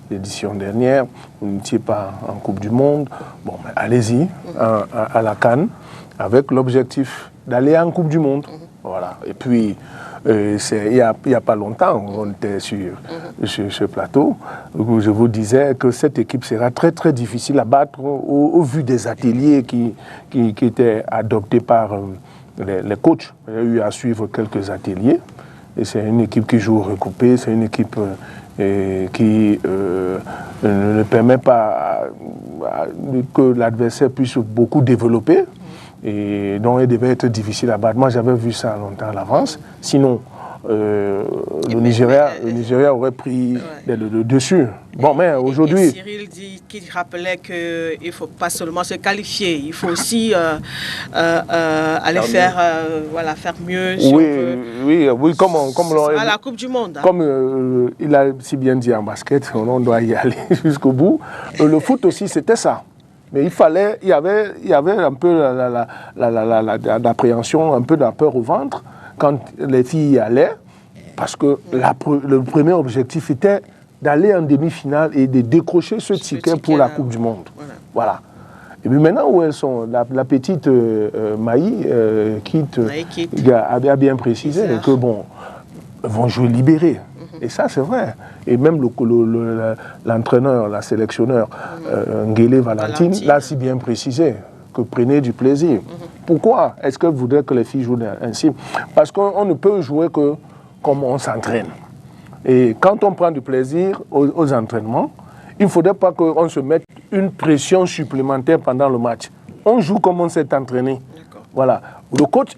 l'édition dernière, vous n'étiez pas en Coupe du Monde, bon, allez-y à la CAN avec l'objectif d'aller en Coupe du Monde. Voilà. Et puis, il n'y a pas longtemps, on était sur ce plateau, où je vous disais que cette équipe sera très très difficile à battre au vu des ateliers qui étaient adoptés par les coachs. Il y a eu à suivre quelques ateliers. Et c'est une équipe qui joue recoupée, c'est une équipe qui ne permet pas que l'adversaire puisse beaucoup développer. Et donc, elle devait être difficile à battre. Moi, j'avais vu ça longtemps à l'avance. Sinon, le Nigeria aurait pris le dessus. Bon, mais aujourd'hui... Cyril dit qu'il rappelait qu'il ne faut pas seulement se qualifier, il faut aussi aller faire mieux. Si oui, comme à la Coupe du Monde. Comme il a si bien dit en basket, on doit y aller jusqu'au bout. Le foot aussi, c'était ça. Mais il y avait un peu l'appréhension, un peu de la peur au ventre quand les filles y allaient, parce que le premier objectif était d'aller en demi-finale et de décrocher ce ticket pour la Coupe du Monde. Voilà. Et puis maintenant où elles sont, la petite Maï a bien précisé que bon, vont jouer libérés. Et ça, c'est vrai. Et même l'entraîneur, la sélectionneur, Ngele Valentine, l'a si bien précisé, que prenez du plaisir. Pourquoi est-ce qu'elle voudrait que les filles jouent ainsi? Parce qu'on ne peut jouer que comme on s'entraîne. Et quand on prend du plaisir aux entraînements, il ne faudrait pas qu'on se mette une pression supplémentaire pendant le match. On joue comme on s'est entraîné. Voilà. Le coach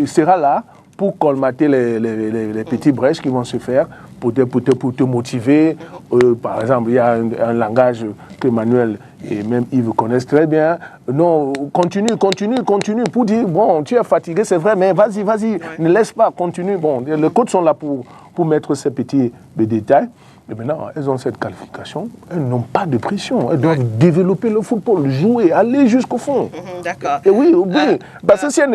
sera là pour colmater les petits brèches qui vont se faire, pour te motiver. Par exemple, il y a un langage que Manuel et même Yves connaissent très bien. Non, continue, pour dire, bon, tu es fatigué, c'est vrai, mais vas-y, ne laisse pas, continue. Bon, les coachs sont là pour mettre ces petits détails. Et maintenant, elles ont cette qualification, elles n'ont pas de pression. Elles doivent développer le football, jouer, aller jusqu'au fond. D'accord. Et oui, parce que si elles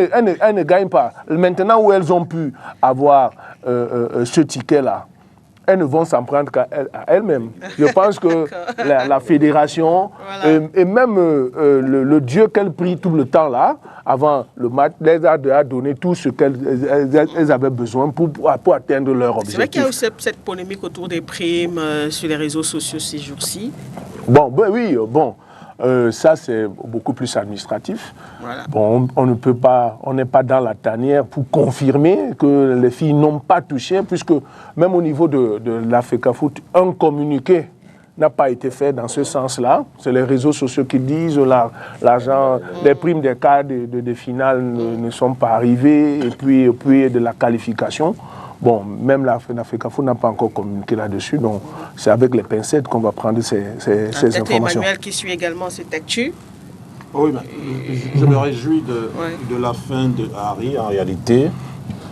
ne gagnent pas, maintenant où elles ont pu avoir ce ticket-là, elles ne vont s'en prendre qu'à elles-mêmes. Je pense que la fédération et même le Dieu qu'elles prient tout le temps là, avant le match, les a donné tout ce qu'elles avaient besoin pour atteindre leur objectif. C'est vrai qu'il y a eu cette polémique autour des primes sur les réseaux sociaux ces jours-ci. Ça c'est beaucoup plus administratif. Voilà. Bon, on n'est pas dans la tanière pour confirmer que les filles n'ont pas touché, puisque même au niveau de la FECAFOOT, un communiqué n'a pas été fait dans ce sens-là. C'est les réseaux sociaux qui disent l'argent, les primes des quarts de finale ne sont pas arrivées, et puis de la qualification. Bon, même la FECAFOOT n'a pas encore communiqué là-dessus, donc c'est avec les pincettes qu'on va prendre ces informations. Emmanuel qui suit également cette actu. Oui, je me réjouis de la fin de Harry, en réalité.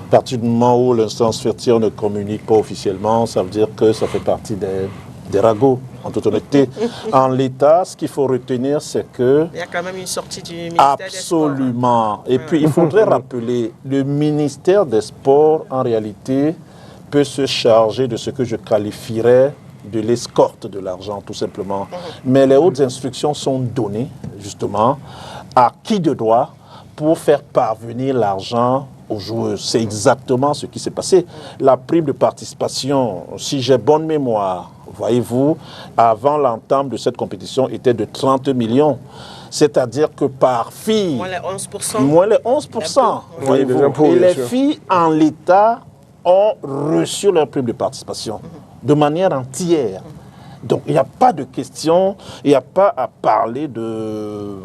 À partir du moment où l'instance fertière ne communique pas officiellement, ça veut dire que ça fait partie des des ragots, en toute honnêteté. En l'état, ce qu'il faut retenir, c'est que... Il y a quand même une sortie du ministère des Sports. Absolument. Et puis, il faudrait rappeler, le ministère des Sports, en réalité, peut se charger de ce que je qualifierais de l'escorte de l'argent, tout simplement. Mais les hautes instructions sont données, justement, à qui de droit pour faire parvenir l'argent aux joueurs. C'est exactement ce qui s'est passé. La prime de participation, si j'ai bonne mémoire, voyez-vous, avant l'entame de cette compétition, était de 30 millions. C'est-à-dire que par fille... Moins les 11%. Moins les 11%. Voyez-vous. Et les filles, en l'état, ont reçu leur prime de participation de manière entière. Donc, il n'y a pas de question, il n'y a pas à parler de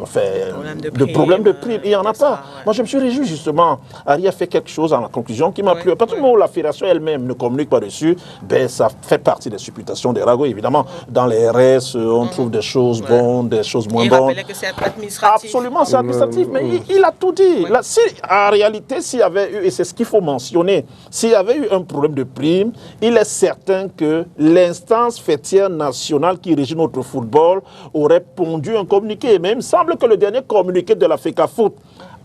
problème de prime. Il n'y en a pas. Moi, je me suis réjoui, justement. Ari a fait quelque chose en la conclusion qui m'a plu. À partir du moment où la fédération elle-même ne communique pas dessus, ben, ça fait partie des supputations des ragots. Évidemment, dans les RS, on trouve des choses bonnes, des choses moins bonnes. Il rappelait que c'est administratif. Absolument, c'est administratif. Mais il a tout dit. Là, en réalité, s'il y avait eu, et c'est ce qu'il faut mentionner, s'il y avait eu un problème de prime, il est certain que l'instance fêtière nationale qui régit notre football aurait pondu un communiqué. Mais il me semble que le dernier communiqué de la FECAFOOT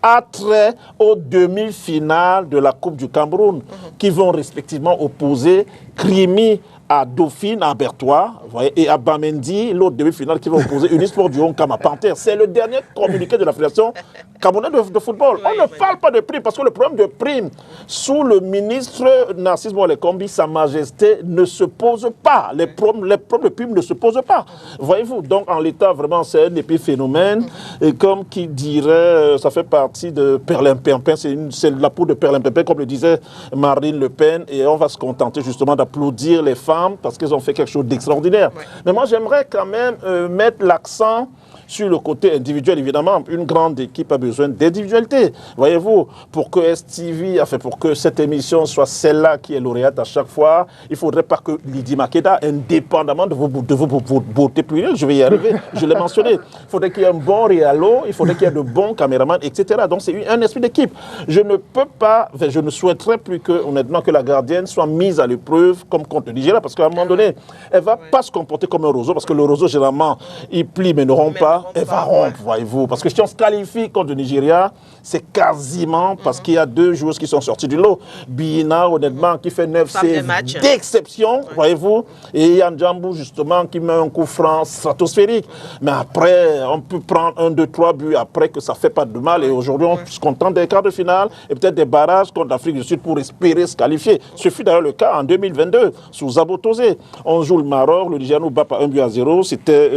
a trait aux demi-finales de la Coupe du Cameroun, qui vont respectivement opposer Krimi à Dauphine, à Bertois, et à Bamendi, l'autre demi-finale qui va opposer Unisport du Honkama Panthère. C'est le dernier communiqué de la Fédération camerounaise de football. On ne parle pas de prime, parce que le problème de prime, sous le ministre Narcisse Moalekombi, Sa Majesté, ne se pose pas. Les problèmes de prime ne se posent pas. Voyez-vous, donc en l'état, vraiment, c'est un épiphénomène. Et comme qui dirait, ça fait partie de Perlimpinpin, c'est la peau de Perlimpinpin, comme le disait Marine Le Pen, et on va se contenter justement d'applaudir les femmes parce qu'elles ont fait quelque chose d'extraordinaire. Mais moi, j'aimerais quand même mettre l'accent sur le côté individuel. Évidemment, une grande équipe a besoin d'individualité. Voyez-vous, pour que STV, enfin pour que cette émission soit celle-là qui est lauréate à chaque fois, il ne faudrait pas que Lydie Makeda, indépendamment de vos beautés plurielles, je vais y arriver, je l'ai mentionné, il faudrait qu'il y ait un bon réalo, il faudrait qu'il y ait de bons caméramans, etc. Donc c'est un esprit d'équipe. Je ne peux pas, enfin, je ne souhaiterais plus que, honnêtement, que la gardienne soit mise à l'épreuve comme contre le Nigeria, parce qu'à un moment donné, elle ne va pas se comporter comme un roseau, parce que le roseau, généralement, il plie mais ne rompt pas. Elle va rompre, voyez-vous. Parce que si on se qualifie contre le Nigeria, c'est quasiment parce qu'il y a deux joueurs qui sont sortis du lot. Bina, honnêtement, qui fait 9 saves d'exception, voyez-vous. Et Yann Djambou, justement, qui met un coup franc stratosphérique. Mais après, on peut prendre 1, 2, 3 buts après que ça ne fait pas de mal. Et aujourd'hui, on se contente des quarts de finale et peut-être des barrages contre l'Afrique du Sud pour espérer se qualifier. Ce fut d'ailleurs le cas en 2022, sous Zabo Tozé. On joue le Maroc, le Nigeria nous bat par 1-0. C'était...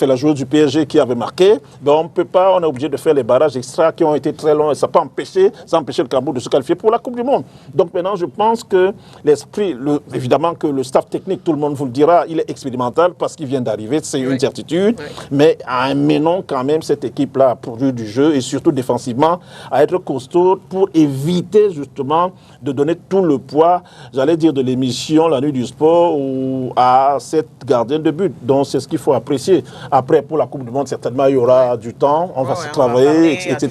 la joueuse du PSG qui avait marqué. Donc on ne peut pas, on est obligé de faire les barrages extra qui ont été très longs et ça n'a pas empêché le Cameroun de se qualifier pour la Coupe du Monde. Donc maintenant, je pense que l'esprit, évidemment que le staff technique, tout le monde vous le dira, il est expérimental parce qu'il vient d'arriver, c'est une certitude. Mais amenons quand même cette équipe-là à produire du jeu et surtout défensivement à être costaud pour éviter justement de donner tout le poids, j'allais dire, de l'émission La Nuit du Sport ou à cette gardienne de but. Donc c'est ce qu'il faut apprécier. Après, pour la Coupe du Monde, certainement, il y aura du temps, on va se travailler, etc.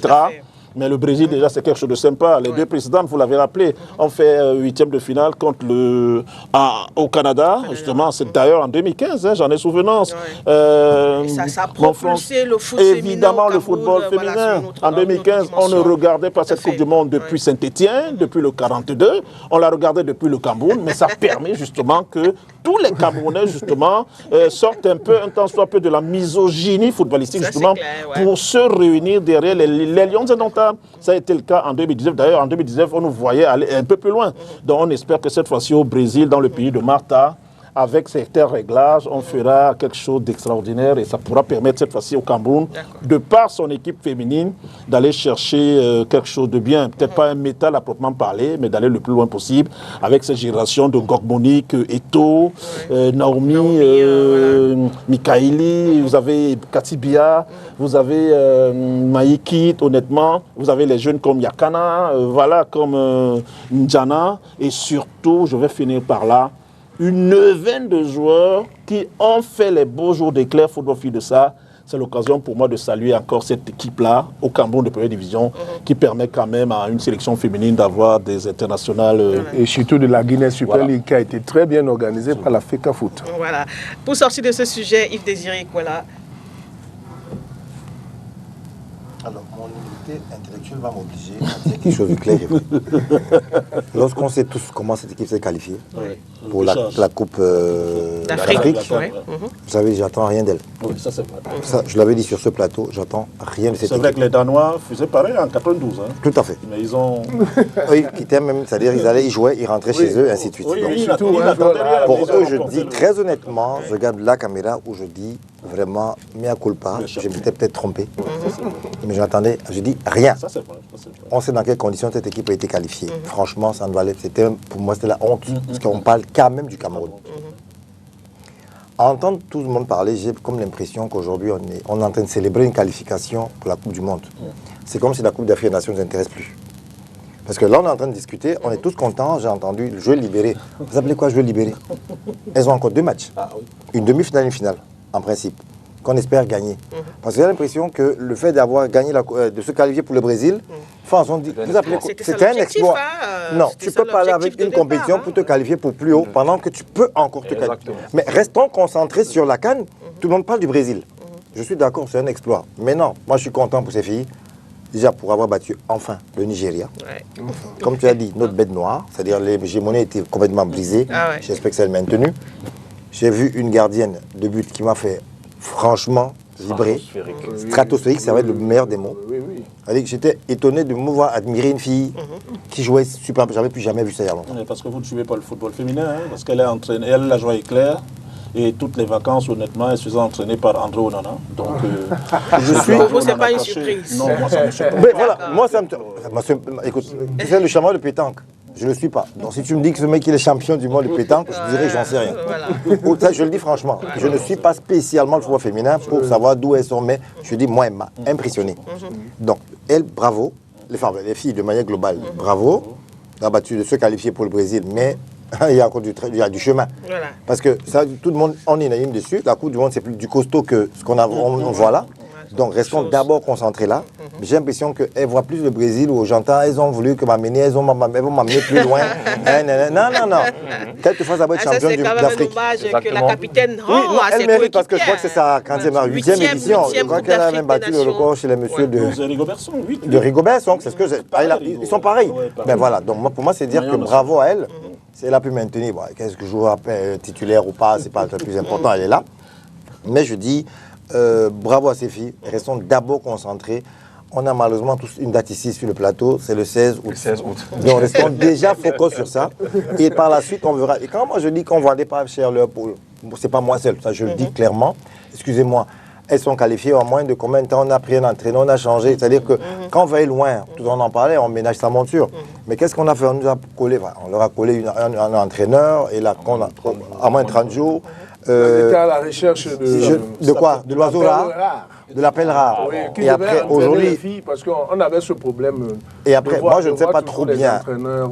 Mais le Brésil, déjà, c'est quelque chose de sympa. Les deux précédentes, vous l'avez rappelé, on fait 8e de finale contre au Canada, justement. C'est d'ailleurs en 2015, hein, j'en ai souvenance. Et ça a propulsé le foot féminin. Évidemment, le football féminin. En 2015, on ne regardait pas cette Coupe du Monde depuis Saint-Étienne, depuis le 42. On la regardait depuis le Cameroun, mais ça permet justement que tous les Camerounais, justement, sortent un temps soit peu de la misogynie footballistique, justement, pour se réunir derrière les Lions indomptables. Ça a été le cas en 2019. D'ailleurs, en 2019, on nous voyait aller un peu plus loin. Donc, on espère que cette fois-ci, au Brésil, dans le pays de Martha, avec certains réglages, on fera quelque chose d'extraordinaire et ça pourra permettre cette fois-ci au Cameroun, de par son équipe féminine, d'aller chercher quelque chose de bien. Peut-être pas un métal à proprement parler, mais d'aller le plus loin possible avec cette génération de Gokmonique, Eto, Naomi, Mikaeli, vous avez Katibia, vous avez Maïkit, honnêtement, vous avez les jeunes comme Yakana, comme Ndjana, et surtout, je vais finir par là, une neuvaine de joueurs qui ont fait les beaux jours d'éclair football fille de ça, c'est l'occasion pour moi de saluer encore cette équipe-là au Cameroun de première division qui permet quand même à une sélection féminine d'avoir des internationales. Et surtout de la Guinée Super League qui a été très bien organisée par la FECA Foot. Voilà. Pour sortir de ce sujet, Yves Désiré, voilà. Alors, mon humilité intellectuelle va m'obliger à dire quelque chose de clair et vrai. Lorsqu'on sait tous comment cette équipe s'est qualifiée pour la Coupe d'Afrique, vous savez, j'attends rien d'elle. Oui, ça c'est vrai. Ça, je l'avais dit sur ce plateau, j'attends rien de cette équipe. C'est vrai que les Danois faisaient pareil en 92. Hein. Tout à fait. Mais ils ont... Eux, ils quittaient même, c'est-à-dire ils allaient, ils jouaient, ils rentraient chez eux, ainsi de suite. Oui, Donc, pour eux, je dis très honnêtement, je regarde la caméra où je dis vraiment, mea culpa, je m'étais peut-être trompé. Mais j'entendais, je dis rien. Ça, c'est vrai. On sait dans quelles conditions cette équipe a été qualifiée. Franchement, ça ne valait, pour moi, c'était la honte. Parce qu'on parle quand même du Cameroun. À entendre tout le monde parler, j'ai comme l'impression qu'aujourd'hui, on est en train de célébrer une qualification pour la Coupe du Monde. C'est comme si la Coupe d'Afrique des Nations ne nous intéresse plus. Parce que là, on est en train de discuter, on est tous contents, j'ai entendu le jeu libéré. Vous appelez quoi jeu libéré? Elles ont encore 2 matchs. Une demi-finale et une finale, en principe, qu'on espère gagner. Parce que j'ai l'impression que le fait d'avoir gagné, de se qualifier pour le Brésil, vous appelez quoi? C'était un exploit. Non, tu peux pas aller avec une compétition pour te qualifier pour plus haut pendant que tu peux encore te qualifier. Mais restons concentrés sur la CAN. Tout le monde parle du Brésil. Je suis d'accord, c'est un exploit. Mais non, moi je suis content pour ces filles. Déjà pour avoir battu enfin le Nigeria. Comme tu as dit, notre bête noire, c'est-à-dire l'hégémonie était complètement brisée. J'espère que c'est maintenue. J'ai vu une gardienne de but qui m'a fait franchement vibrer. Stratosphérique, ça va être le meilleur des mots. J'étais étonné de me voir admirer une fille qui jouait super. J'avais plus jamais vu ça il y a longtemps. Parce que vous ne suivez pas le football féminin, hein, parce qu'elle est entraînée, elle la joie éclair. Et toutes les vacances, honnêtement, elle se faisait entraîner par André Onana. Donc, je suis. Pour vous, ce n'est pas une surprise. Non, moi, ça me surprend. Mais voilà, moi, ça me. Écoute, tu sais, le champion de pétanque, je ne le suis pas. Donc, si tu me dis que ce mec il est champion du monde de pétanque, je dirais que j'en sais rien. Voilà. Ça, je le dis franchement. Je ne suis pas spécialement le football féminin pour savoir d'où elles sont, mais je dis, moi, elle m'a impressionné. Donc, elle, bravo. Les filles, de manière globale, bravo. Elle a battu de se qualifier pour le Brésil, mais. Il y a encore du chemin. Voilà. Parce que ça, tout le monde, on est unanime dessus. La Coupe du Monde, c'est plus du costaud que ce qu'on voit là. Donc, restons d'abord concentrés là. J'ai l'impression qu'elles voient plus le Brésil où j'entends, elles ont voulu que m'amener, elles vont m'amener plus loin. Non. Qu'elle te fasse d'abord être championne d'Afrique. C'est quand même un hommage que la capitaine rend à ses elle mérite parce que je crois que c'est sa 8e édition. Je crois qu'elle a même battu le record chez les messieurs de Rigobertson. C'est ce que ils sont pareils. Mais voilà, donc pour moi, c'est dire que bravo à elle. Si elle a pu maintenir, qu'est-ce que je joue titulaire ou pas, c'est pas le plus important, elle est là. Mais je dis, bravo à ces filles, restons d'abord concentrés. On a malheureusement tous une date ici sur le plateau, c'est le 16 août. Donc restons déjà focus sur ça. Et par la suite, on verra. Et quand moi je dis qu'on ne vendait pas cher leur poule, c'est pas moi seul, ça je le dis clairement. Excusez-moi. Elles sont qualifiées en moins de combien de temps on a pris un entraîneur, on a changé. C'est-à-dire que quand on va aller loin, tout on en parlait, on ménage sa monture. Mais qu'est-ce qu'on a fait? On nous a collé, on leur a collé un entraîneur, et là, à moins de 30 jours. On était à la recherche de quoi? De l'oiseau rare, de l'appel rare. Oui, et après, aujourd'hui. Parce qu'on avait ce problème. Et après, moi, je ne sais pas trop bien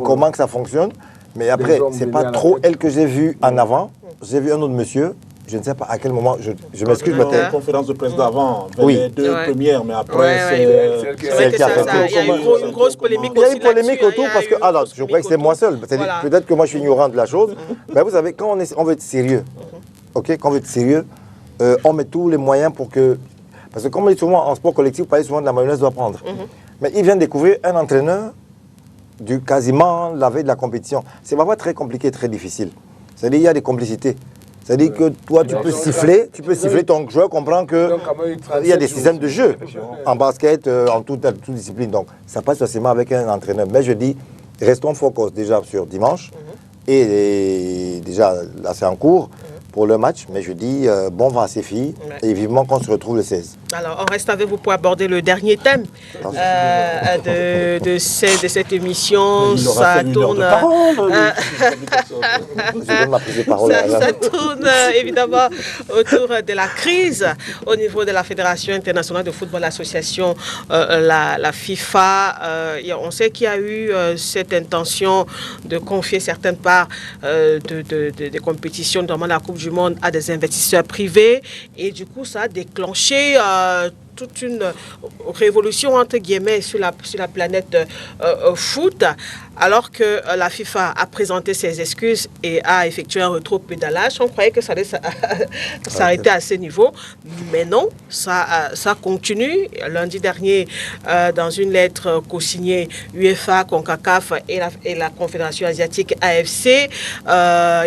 comment que ça fonctionne. Mais après, c'est pas trop elle que j'ai vue en avant. J'ai vu un autre monsieur. Je ne sais pas à quel moment, je m'excuse peut-être. La conférence de presse d'avant, les deux premières, mais après, c'est celle qui a fait ça. Il y a eu une grosse polémique aussi. Il y a eu une polémique autour parce que, alors, je crois que c'est moi seul. Peut-être que moi je suis ignorant de la chose. Mais vous savez, quand on veut être sérieux, ok, quand on veut être sérieux, on met tous les moyens pour que. Parce que comme on dit souvent en sport collectif, vous parlez souvent de la mayonnaise doit prendre. Mais il vient de découvrir un entraîneur quasiment la veille de la compétition. C'est pas très compliqué, très difficile. C'est-à-dire, il y a des complicités. C'est-à-dire que toi, tu peux siffler, ton joueur comprend qu'il y a des systèmes de jeu en basket, en toute discipline. Donc, ça passe facilement avec un entraîneur. Mais je dis, restons focus déjà sur dimanche. Et déjà, là, c'est en cours pour le match. Mais je dis, bon vent à ces filles et vivement qu'on se retrouve le 16. Alors, on reste avec vous pour aborder le dernier thème de cette émission. Ça tourne. Ça tourne évidemment autour de la crise au niveau de la Fédération internationale de football association, la FIFA. On sait qu'il y a eu cette intention de confier certaines parts des compétitions, notamment la Coupe du du Monde à des investisseurs privés. Et du coup, ça a déclenché toute une révolution, entre guillemets, sur la planète foot, alors que la FIFA a présenté ses excuses et a effectué un rétro-pédalage. On croyait que ça allait s'arrêter à ce niveau, mais non, ça continue. Lundi dernier, dans une lettre co-signée UEFA, CONCACAF et la Confédération asiatique AFC,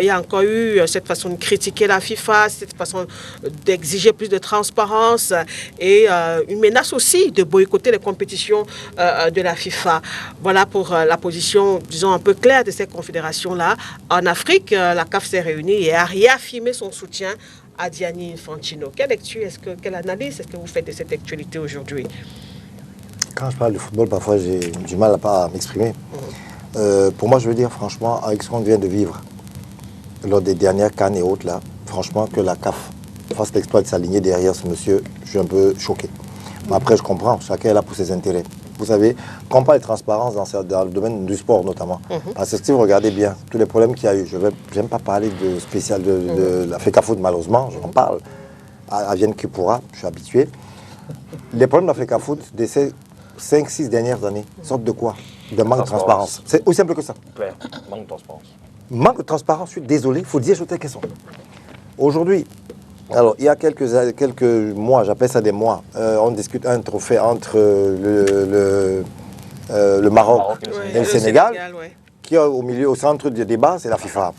il y a encore eu cette façon de critiquer la FIFA, cette façon d'exiger plus de transparence et une menace aussi de boycotter les compétitions de la FIFA. Voilà pour la position, disons, un peu claire de ces confédérations-là. En Afrique, la CAF s'est réunie et a réaffirmé son soutien à Gianni Infantino. Quelle lecture, quelle analyse est-ce que vous faites de cette actualité aujourd'hui? Quand je parle de football, parfois j'ai du mal à m'exprimer. Pour moi, je veux dire franchement, avec ce qu'on vient de vivre lors des dernières CAN et autres, là, franchement, que la CAF fasse l'exploit de s'aligner derrière ce monsieur, je suis un peu choqué. Mais après, je comprends, chacun est là pour ses intérêts. Vous savez, quand on parle de transparence dans le domaine du sport notamment, parce que si vous regardez bien tous les problèmes qu'il y a eu, je n'aime pas parler de spécial de la FECAFOOT malheureusement, j'en parle à Vienne qui pourra, je suis habitué. Les problèmes de la FECAFOOT de ces 5-6 dernières années sortent de quoi? De manque de transparence. C'est aussi simple que ça. Claire, manque de transparence. Manque de transparence, je suis désolé, il faut dire choses telles qu'elles sont. Aujourd'hui, alors, il y a quelques mois, j'appelle ça des mois, on discute un trophée entre le Maroc et le Sénégal, qui est au centre du débat, c'est la FIFA.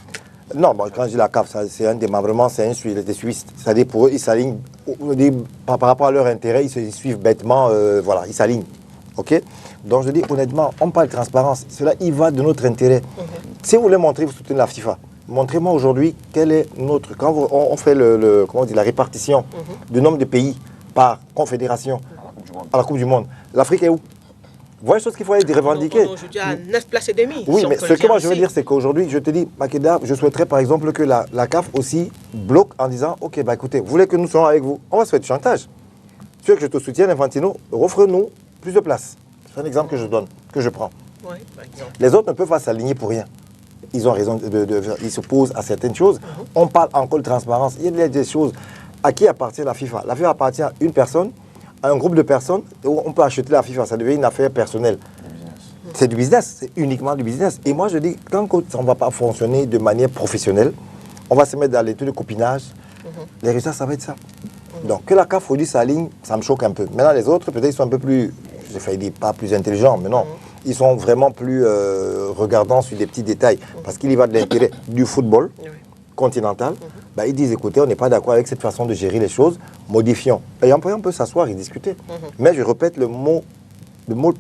Non, bon, quand je dis la CAF, c'est un démembrement, c'est des Suisses. C'est-à-dire pour eux, ils s'alignent, par rapport à leur intérêt, ils suivent bêtement, voilà, ils s'alignent. Ok? Donc je dis honnêtement, on parle de transparence, cela y va de notre intérêt. Si vous voulez montrer, vous soutenez la FIFA. Montrez-moi aujourd'hui quel est notre... Quand on fait comment on dit, la répartition du nombre de pays par confédération à la Coupe du Monde, l'Afrique est où? Vous voyez les choses qu'il faut aller revendiquer. Aujourd'hui à 9 places et demie. Oui, mais ce que moi je veux dire, c'est qu'aujourd'hui, je te dis, Makeda, je souhaiterais par exemple que la CAF aussi bloque en disant, ok, bah écoutez, vous voulez que nous soyons avec vous, on va se faire du chantage. Tu veux que je te soutienne, Infantino, offre-nous plus de places. C'est un exemple que je donne, que je prends. Oui, par exemple. Les autres ne peuvent pas s'aligner pour rien. Ils ont raison, ils s'opposent à certaines choses. On parle encore de transparence. Il y a des choses. À qui appartient la FIFA? La FIFA appartient à une personne, à un groupe de personnes, où on peut acheter la FIFA. Ça devient une affaire personnelle. C'est du business, c'est uniquement du business. Et moi, je dis, tant qu'on ne va pas fonctionner de manière professionnelle, on va se mettre dans l'étude de copinage. Les résultats, ça va être ça. Donc, que la CAF aujourd'hui s'aligne, ça me choque un peu. Maintenant, les autres, peut-être, ils sont un peu plus, j'ai failli dire, pas plus intelligents, mais non. Ils sont vraiment plus regardants sur des petits détails. Parce qu'il y va de l'intérêt du football continental. Bah, ils disent, écoutez, on n'est pas d'accord avec cette façon de gérer les choses, modifions. Et après, on peut s'asseoir et discuter. Mais je répète, le mot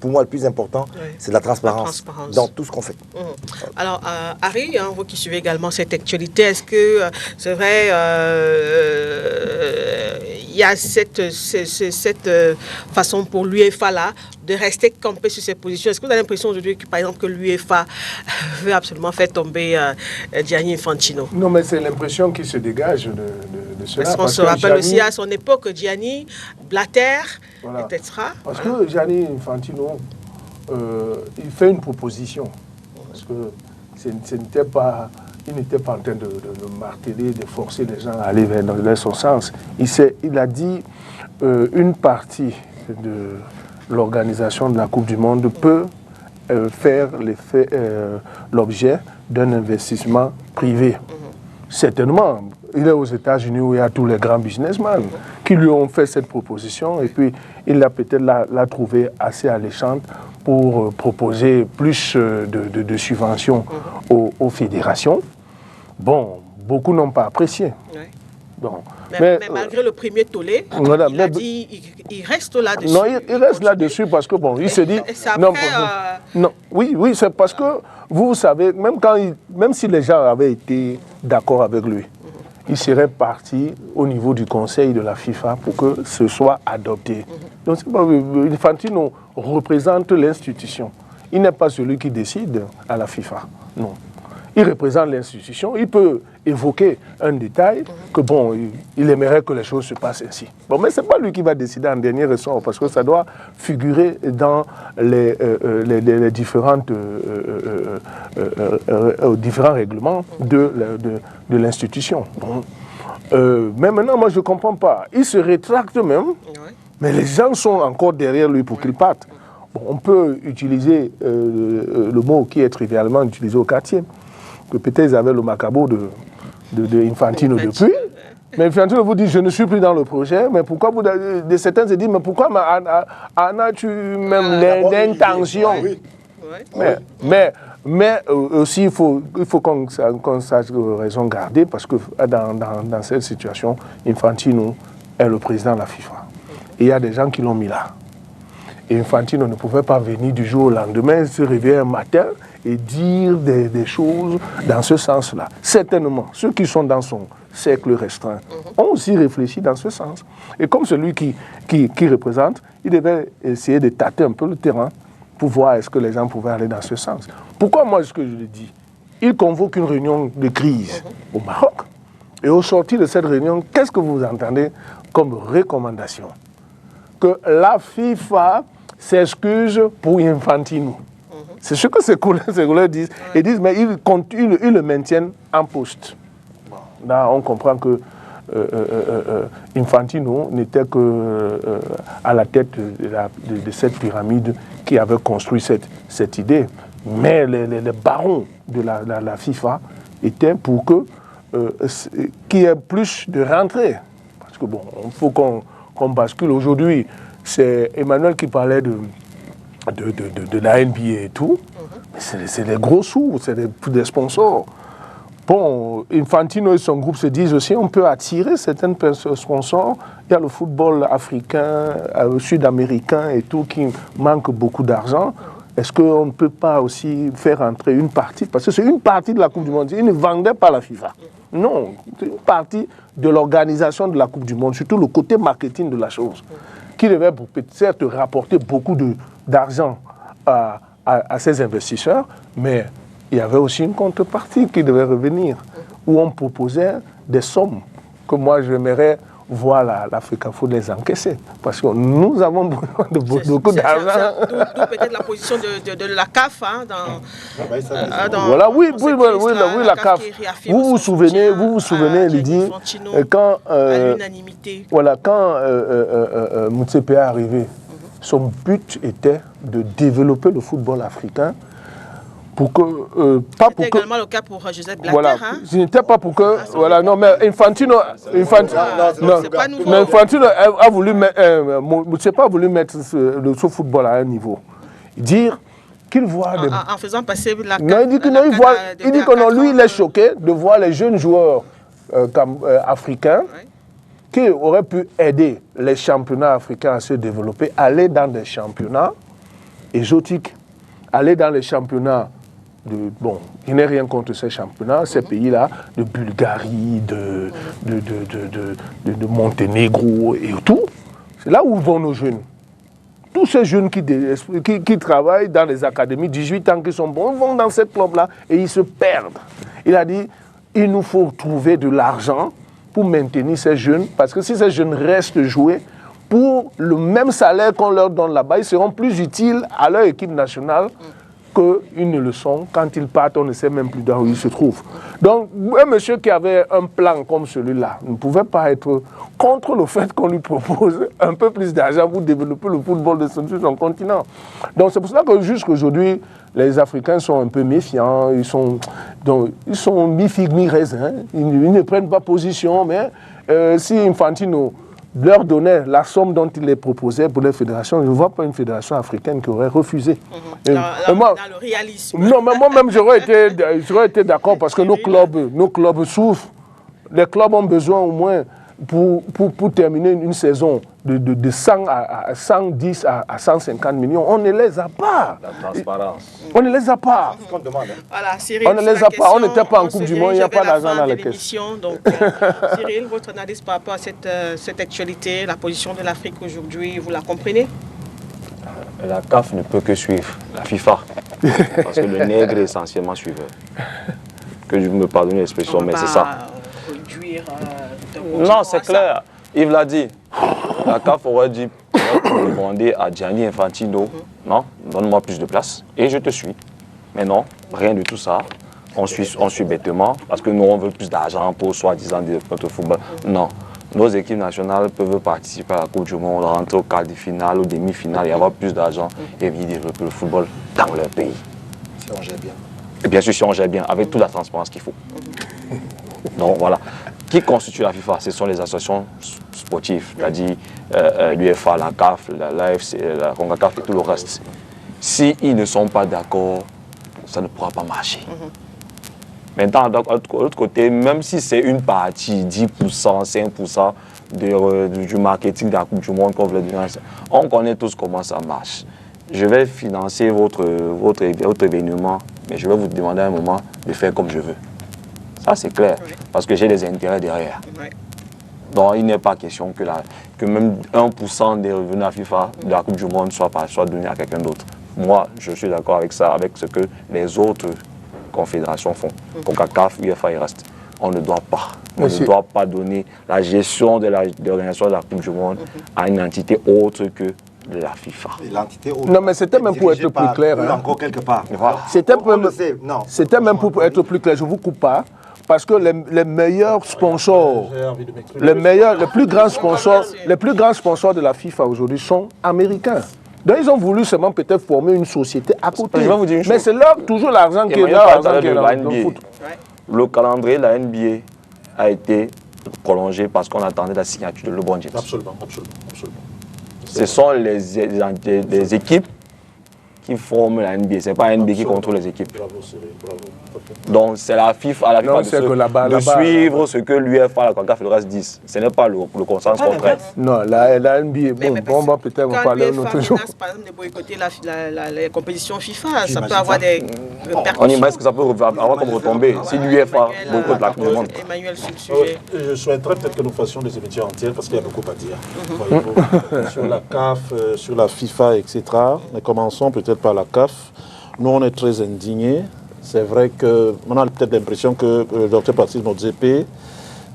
pour moi le plus important, c'est la transparence dans tout ce qu'on fait. Alors, Harry, vous qui suivez également cette actualité, est-ce que c'est vrai, il y a cette façon pour l'UEFA là de rester campé sur ses positions? Est-ce que vous avez l'impression aujourd'hui que, par exemple, que l'UEFA veut absolument faire tomber Gianni Infantino? Non, mais c'est l'impression qui se dégage de cela. Parce qu'on se rappelle aussi à son époque, Gianni, Blatter, etc. Parce que Gianni Infantino, il fait une proposition. Parce que il n'était pas en train de marteler, de forcer les gens à aller dans son sens. Il a dit une partie de l'organisation de la Coupe du Monde peut faire l'objet d'un investissement privé. Certainement, il est aux États-Unis où il y a tous les grands businessmen qui lui ont fait cette proposition et puis il a peut-être la trouvé assez alléchante pour proposer plus de subventions aux fédérations. Bon, beaucoup n'ont pas apprécié. Bon. Mais malgré le premier tollé, il a dit il reste là-dessus. Non, il reste là-dessus parce que bon, il se dit... Oui, c'est parce que vous savez, même si les gens avaient été d'accord avec lui, il serait parti au niveau du conseil de la FIFA pour que ce soit adopté. Donc, Infantino représente l'institution. Il n'est pas celui qui décide à la FIFA, non. Il représente l'institution, il peut évoquer un détail que bon, il aimerait que les choses se passent ainsi. Bon, mais ce n'est pas lui qui va décider en dernier ressort parce que ça doit figurer dans les différents règlements de l'institution. Mais maintenant, moi, je ne comprends pas. Il se rétracte même, mais les gens sont encore derrière lui pour qu'il parte. Bon, on peut utiliser le mot qui est trivialement utilisé au quartier, que peut-être ils avaient le macabo de Infantino depuis. Mais Infantino vous dit, je ne suis plus dans le projet, mais pourquoi vous... Certains se disent, mais pourquoi en as-tu même l'intention? Mais aussi, il faut qu'on sache raison garder, parce que dans cette situation, Infantino est le président de la FIFA. Et il y a des gens qui l'ont mis là. Et Infantino ne pouvait pas venir du jour au lendemain, se réveiller un matin et dire des choses dans ce sens-là. Certainement, ceux qui sont dans son cercle restreint ont aussi réfléchi dans ce sens. Et comme celui qui représente, il devait essayer de tâter un peu le terrain pour voir est-ce que les gens pouvaient aller dans ce sens. Pourquoi moi, ce que je le dis? Il convoque une réunion de crise au Maroc. Et au sortir de cette réunion, qu'est-ce que vous entendez comme recommandation? Que la FIFA s'excuse pour Infantino. C'est ce que ces couleurs disent. Ils disent, mais ils le maintiennent en poste. Là, on comprend que Infantino n'était qu'à la tête de cette pyramide qui avait construit cette idée. Mais les barons de la FIFA étaient pour qu'il y ait plus de rentrée. Parce que bon, il faut qu'on bascule. Aujourd'hui, c'est Emmanuel qui parlait de la NBA et tout. Mais c'est des gros sous, c'est des sponsors. Bon, Infantino et son groupe se disent aussi on peut attirer certains sponsors. Il y a le football africain, sud-américain et tout qui manque beaucoup d'argent. Est-ce qu'on ne peut pas aussi faire entrer une partie? Parce que c'est une partie de la Coupe du Monde. Ils ne vendaient pas la FIFA. Non, c'est une partie de l'organisation de la Coupe du Monde, surtout le côté marketing de la chose, qui devait peut-être rapporter beaucoup d'argent à ces investisseurs, mais il y avait aussi une contrepartie qui devait revenir, où on proposait des sommes que moi j'aimerais voir l'Africa Foot les encaisser. Parce que nous avons besoin de beaucoup d'argent. D'où peut-être la position de la CAF. Voilà, oui, la CAF. Vous vous souvenez, Lydie, quand Motsepe est arrivé, son but était de développer le football africain. C'était également le cas pour Joseph Blatter. Voilà, ce n'était pas pour que... Voilà, non, mais Infantino a voulu mettre ce football à un niveau. Dire qu'il voit... En faisant passer la CAF. Non, il dit que non, il dit que non, lui, il est choqué de voir les jeunes joueurs africains qui auraient pu aider les championnats africains à se développer, aller dans des championnats exotiques, aller dans les championnats il n'est rien contre ces championnats, ces pays-là, de Bulgarie, de Monténégro et tout. C'est là où vont nos jeunes. Tous ces jeunes qui travaillent dans les académies, 18 ans, qui sont bons, vont dans cette club-là et ils se perdent. Il a dit, il nous faut trouver de l'argent pour maintenir ces jeunes, parce que si ces jeunes restent jouer, pour le même salaire qu'on leur donne là-bas, ils seront plus utiles à leur équipe nationale qu'ils ne le sont. Quand ils partent, on ne sait même plus où ils se trouvent. Donc, un monsieur qui avait un plan comme celui-là ne pouvait pas être contre le fait qu'on lui propose un peu plus d'argent pour développer le football de son continent. Donc, c'est pour cela que jusqu'aujourd'hui, les Africains sont un peu méfiants, ils sont mi-figue, mi-raisin, ils ne prennent pas position, mais si Infantino leur donnait la somme dont il les proposait pour les fédérations, je ne vois pas une fédération africaine qui aurait refusé. Là, on est dans le réalisme. Non, mais moi-même, j'aurais été d'accord parce que nos clubs souffrent. Les clubs ont besoin au moins, pour terminer une saison de 100 à 110 à 150 millions, on ne les a pas. La transparence. On ne les a pas. C'est ce qu'on demande. Voilà, Cyril, on ne les a pas. On n'était pas en Coupe du Monde, il n'y a pas d'argent dans la caisse. Donc, Cyril, votre analyse par rapport à cette actualité, la position de l'Afrique aujourd'hui, vous la comprenez? La CAF ne peut que suivre la FIFA. Parce que le nègre est essentiellement suiveur. Que je me pardonne l'expression, mais c'est ça. Non, c'est clair. Yves l'a dit. La CAF aurait dit demander à Gianni Infantino, non, donne-moi plus de place et je te suis. Mais non, rien de tout ça. on suit bêtement, parce que nous, on veut plus d'argent pour soi-disant notre football. Non. Nos équipes nationales peuvent participer à la Coupe du Monde, rentrer au quart de finale, au demi-finale, et avoir plus d'argent et venir développer le football dans leur pays. Si on gère bien. Et bien sûr, si on gère bien, avec toute la transparence qu'il faut. Donc voilà. Qui constitue la FIFA? Ce sont les associations sportives, c'est-à-dire l'UEFA, la CAF, l'AFC, la CONCACAF et tout le reste. S'ils ne sont pas d'accord, ça ne pourra pas marcher. Maintenant, de l'autre côté, même si c'est une partie, 10%, 5% du marketing de la Coupe du Monde, on connaît tous comment ça marche. Je vais financer votre événement, mais je vais vous demander à un moment de faire comme je veux. Ça, c'est clair, parce que j'ai des intérêts derrière. Donc, il n'est pas question que même 1% des revenus à FIFA de la Coupe du Monde soit donné à quelqu'un d'autre. Moi, je suis d'accord avec ça, avec ce que les autres confédérations font. CONCACAF, UEFA, il reste. On ne doit pas donner la gestion de l'organisation de la Coupe du Monde à une entité autre que de la FIFA. Non, mais c'était même pour être plus clair. Encore quelque part. Voilà. C'était même pour être plus clair. Je ne vous coupe pas. Parce que les meilleurs sponsors, les plus grands sponsors de la FIFA aujourd'hui sont américains. Donc ils ont voulu seulement peut-être former une société à côté. Mais c'est là toujours l'argent qui est là. Le calendrier de la NBA a été prolongé parce qu'on attendait la signature de LeBron James. Absolument. Ce sont les équipes qui forment la NBA. Ce n'est pas la NBA qui contrôle les équipes. Bravo, Cyril, bravo. Donc c'est à la FIFA de suivre ce que l'UEFA, la CONCACAF et le reste disent. Ce n'est pas le consensus contraire. Non, la NBA, on va peut-être en parler un autre jour. Par exemple, de boycotter les compétitions FIFA, ça peut avoir des répercussions. On imagine que ça peut avoir comme retombée si l'UEFA boycotte la Coupe du Monde. Emmanuel, sur le sujet. Je souhaiterais peut-être que nous fassions des émissions entières parce qu'il y a beaucoup à dire. Sur la CAF, sur la FIFA, etc. Mais commençons peut-être par la CAF. Nous, on est très indignés. C'est vrai qu'on a peut-être l'impression que le docteur Patrice Motsepe,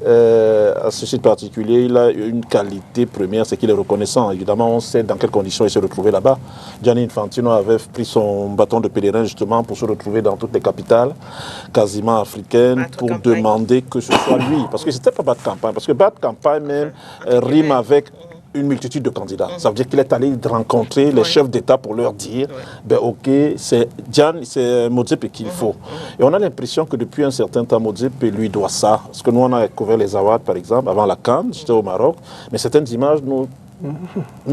à ceci de particulier, il a une qualité première, c'est qu'il est reconnaissant. Évidemment, on sait dans quelles conditions il se retrouvait là-bas. Gianni Infantino avait pris son bâton de pèlerin justement pour se retrouver dans toutes les capitales quasiment africaines pour demander que ce soit lui. Parce que c'était pas bas de campagne. Parce que bas de campagne même rime avec une multitude de candidats. Ça veut dire qu'il est allé rencontrer les chefs d'État pour leur dire ben ok, c'est Motsepe qu'il faut. Et on a l'impression que depuis un certain temps, Motsepe lui doit ça. Parce que nous, on a couvert les Awards, par exemple, avant la CAN, j'étais au Maroc, mais certaines images nous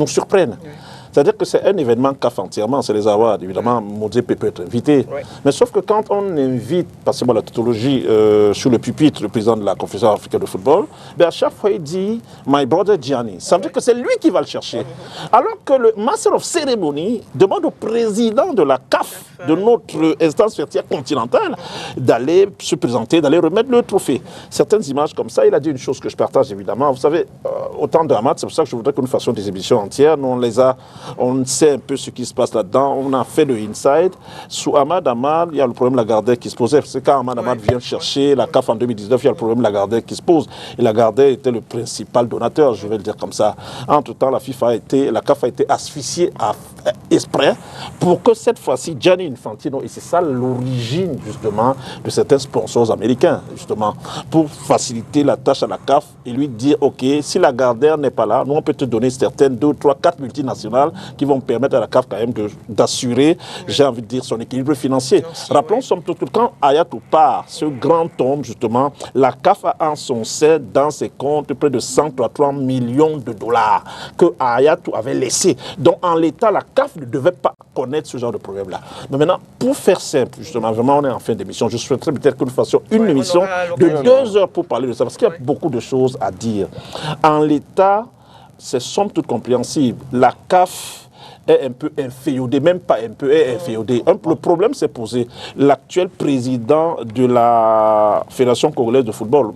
surprennent. C'est-à-dire que c'est un événement CAF entièrement, c'est les Awards. Évidemment, Motsepe peut être invité. Mais sauf que quand on invite, passez-moi la tautologie, sur le pupitre, le président de la Confédération africaine de football, ben à chaque fois il dit « My brother Gianni ». Ça veut dire que c'est lui qui va le chercher. Alors que le Master of Ceremony demande au président de la CAF, de notre instance fertière continentale, d'aller se présenter, d'aller remettre le trophée. Certaines images comme ça, il a dit une chose que je partage évidemment. Vous savez, au temps de Hamad, c'est pour ça que je voudrais que nous fassions des émissions entières. Nous, on sait un peu ce qui se passe là-dedans. On a fait le inside. Sous Hamad, il y a le problème Lagardère qui se posait. Parce que quand Hamad vient chercher la CAF en 2019, il y a le problème Lagardère qui se pose. Et Lagardère était le principal donateur, je vais le dire comme ça. Entre-temps, la CAF a été asphyxiée à exprès pour que cette fois-ci, Gianni Infantino, et c'est ça l'origine justement de certains sponsors américains, justement, pour faciliter la tâche à la CAF et lui dire, ok, si Lagardère n'est pas là, nous on peut te donner certaines 2, 3, 4 multinationales qui vont permettre à la CAF quand même d'assurer, j'ai envie de dire, son équilibre financier. Rappelons somme toute que quand Hayatou part, ce grand homme justement, la CAF a en son sein dans ses comptes près de 133 millions de dollars que Hayatou avait laissé. Donc en l'état, la CAF ne devait pas connaître ce genre de problème-là. Mais maintenant, pour faire simple, justement, vraiment on est en fin d'émission, je souhaiterais peut-être que nous fassions une émission de 2 heures pour parler de ça, parce qu'il y a beaucoup de choses à dire. En l'état, c'est somme toute compréhensible. La CAF est un peu inféodé, même pas un peu, est inféodé. Le problème s'est posé. L'actuel président de la Fédération congolaise de football,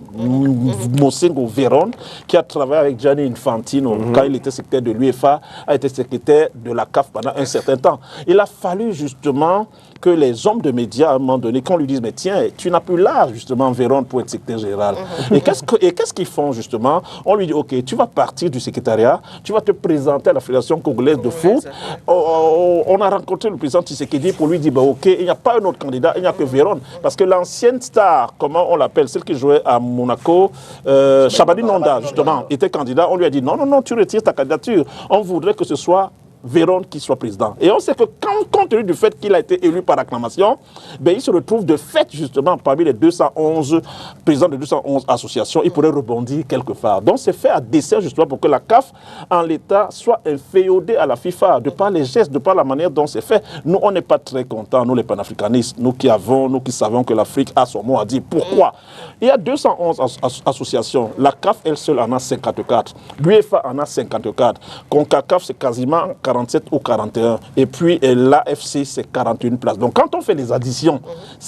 Mosengo Véron, qui a travaillé avec Gianni Infantino quand il était secrétaire de l'UEFA, a été secrétaire de la CAF pendant un certain temps. Il a fallu justement que les hommes de médias, à un moment donné, qu'on lui dise, mais tiens, tu n'as plus l'âge, justement, Véron, pour être secrétaire général. Et qu'est-ce qu'ils font, justement? On lui dit, ok, tu vas partir du secrétariat, tu vas te présenter à la Fédération congolaise de foot, on a rencontré le président Tshisekedi pour lui dire, bah, ok, il n'y a pas un autre candidat, il n'y a que Véron. Parce que l'ancienne star, comment on l'appelle, celle qui jouait à Monaco, Chabani Nonda, justement, était candidat. On lui a dit, non, tu retires ta candidature. On voudrait que ce soit Véron qui soit président. Et on sait que compte tenu du fait qu'il a été élu par acclamation, ben, il se retrouve de fait justement parmi les 211 présidents de 211 associations. Il pourrait rebondir quelque part. Donc c'est fait à dessein justement pour que la CAF en l'état soit inféodée à la FIFA de par les gestes, de par la manière dont c'est fait. Nous on n'est pas très contents, nous les panafricanistes, nous qui savons que l'Afrique a son mot à dire. Pourquoi? Il y a 211 associations. La CAF elle seule en a 54. L'UEFA en a 54. CONCACAF c'est quasiment 47 ou 41. Et puis l'AFC, c'est 41 places. Donc quand on fait les additions,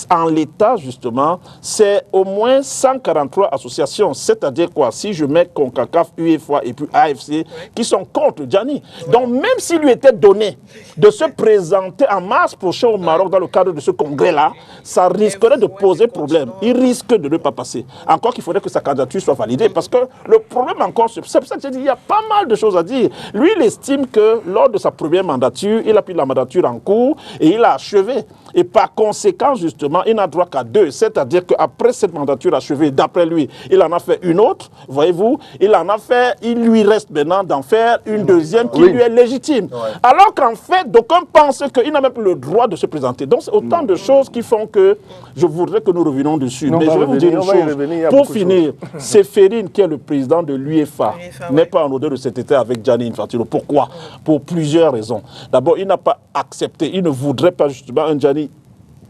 en l'état, justement, c'est au moins 143 associations. C'est-à-dire quoi? Si je mets CONCACAF, UEFA et puis AFC, qui sont contre Gianni. Donc même s'il lui était donné de se présenter en mars prochain au Maroc dans le cadre de ce congrès-là, ça risquerait de poser problème. Il risque de ne pas passer. Encore qu'il faudrait que sa candidature soit validée. Parce que le problème encore, c'est pour ça que j'ai dit, il y a pas mal de choses à dire. Lui, il estime que lors de sa première mandature, il a pris la mandature en cours et il a achevé. Et par conséquent, justement, il n'a droit qu'à 2. C'est-à-dire qu'après cette mandature achevée, d'après lui, il en a fait une autre, voyez-vous, il lui reste maintenant d'en faire une deuxième qui lui est légitime. Ouais. Alors qu'en fait, d'aucuns pensent qu'il n'a même plus le droit de se présenter. Donc c'est autant de choses qui font que je voudrais que nous revenions dessus. Mais je vais vous dire une chose. Pour finir, Séphérine, qui est le président de l'UEFA, n'est pas en odeur de cet été avec Gianni Infantino. Pourquoi? Pour plusieurs raisons. D'abord, il n'a pas accepté, il ne voudrait pas justement un Gianni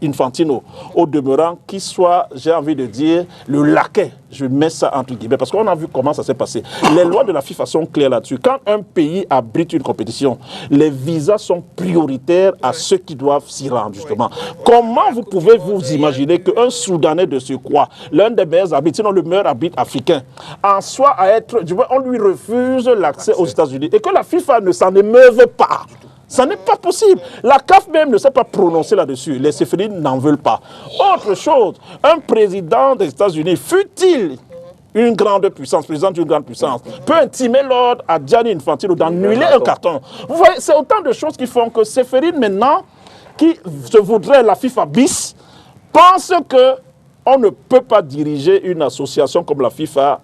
Infantino, au demeurant, qui soit, j'ai envie de dire, le laquais. Je mets ça entre guillemets, parce qu'on a vu comment ça s'est passé. Les lois de la FIFA sont claires là-dessus. Quand un pays abrite une compétition, les visas sont prioritaires à ceux qui doivent s'y rendre, justement. Comment vous pouvez vous imaginer qu'un Soudanais de surcroît, l'un des meilleurs arbitres, sinon le meilleur arbitre africain, en soit à être, on lui refuse l'accès aux États-Unis, et que la FIFA ne s'en émeuve pas? Ça n'est pas possible. La CAF même ne s'est pas prononcée là-dessus. Les Séphérines n'en veulent pas. Autre chose, un président des États-Unis, fût-il une grande puissance, président d'une grande puissance, peut intimer l'ordre à Gianni Infantino d'annuler un carton. Vous voyez, c'est autant de choses qui font que Séphérine maintenant, qui se voudrait la FIFA bis, pense qu'on ne peut pas diriger une association comme la FIFA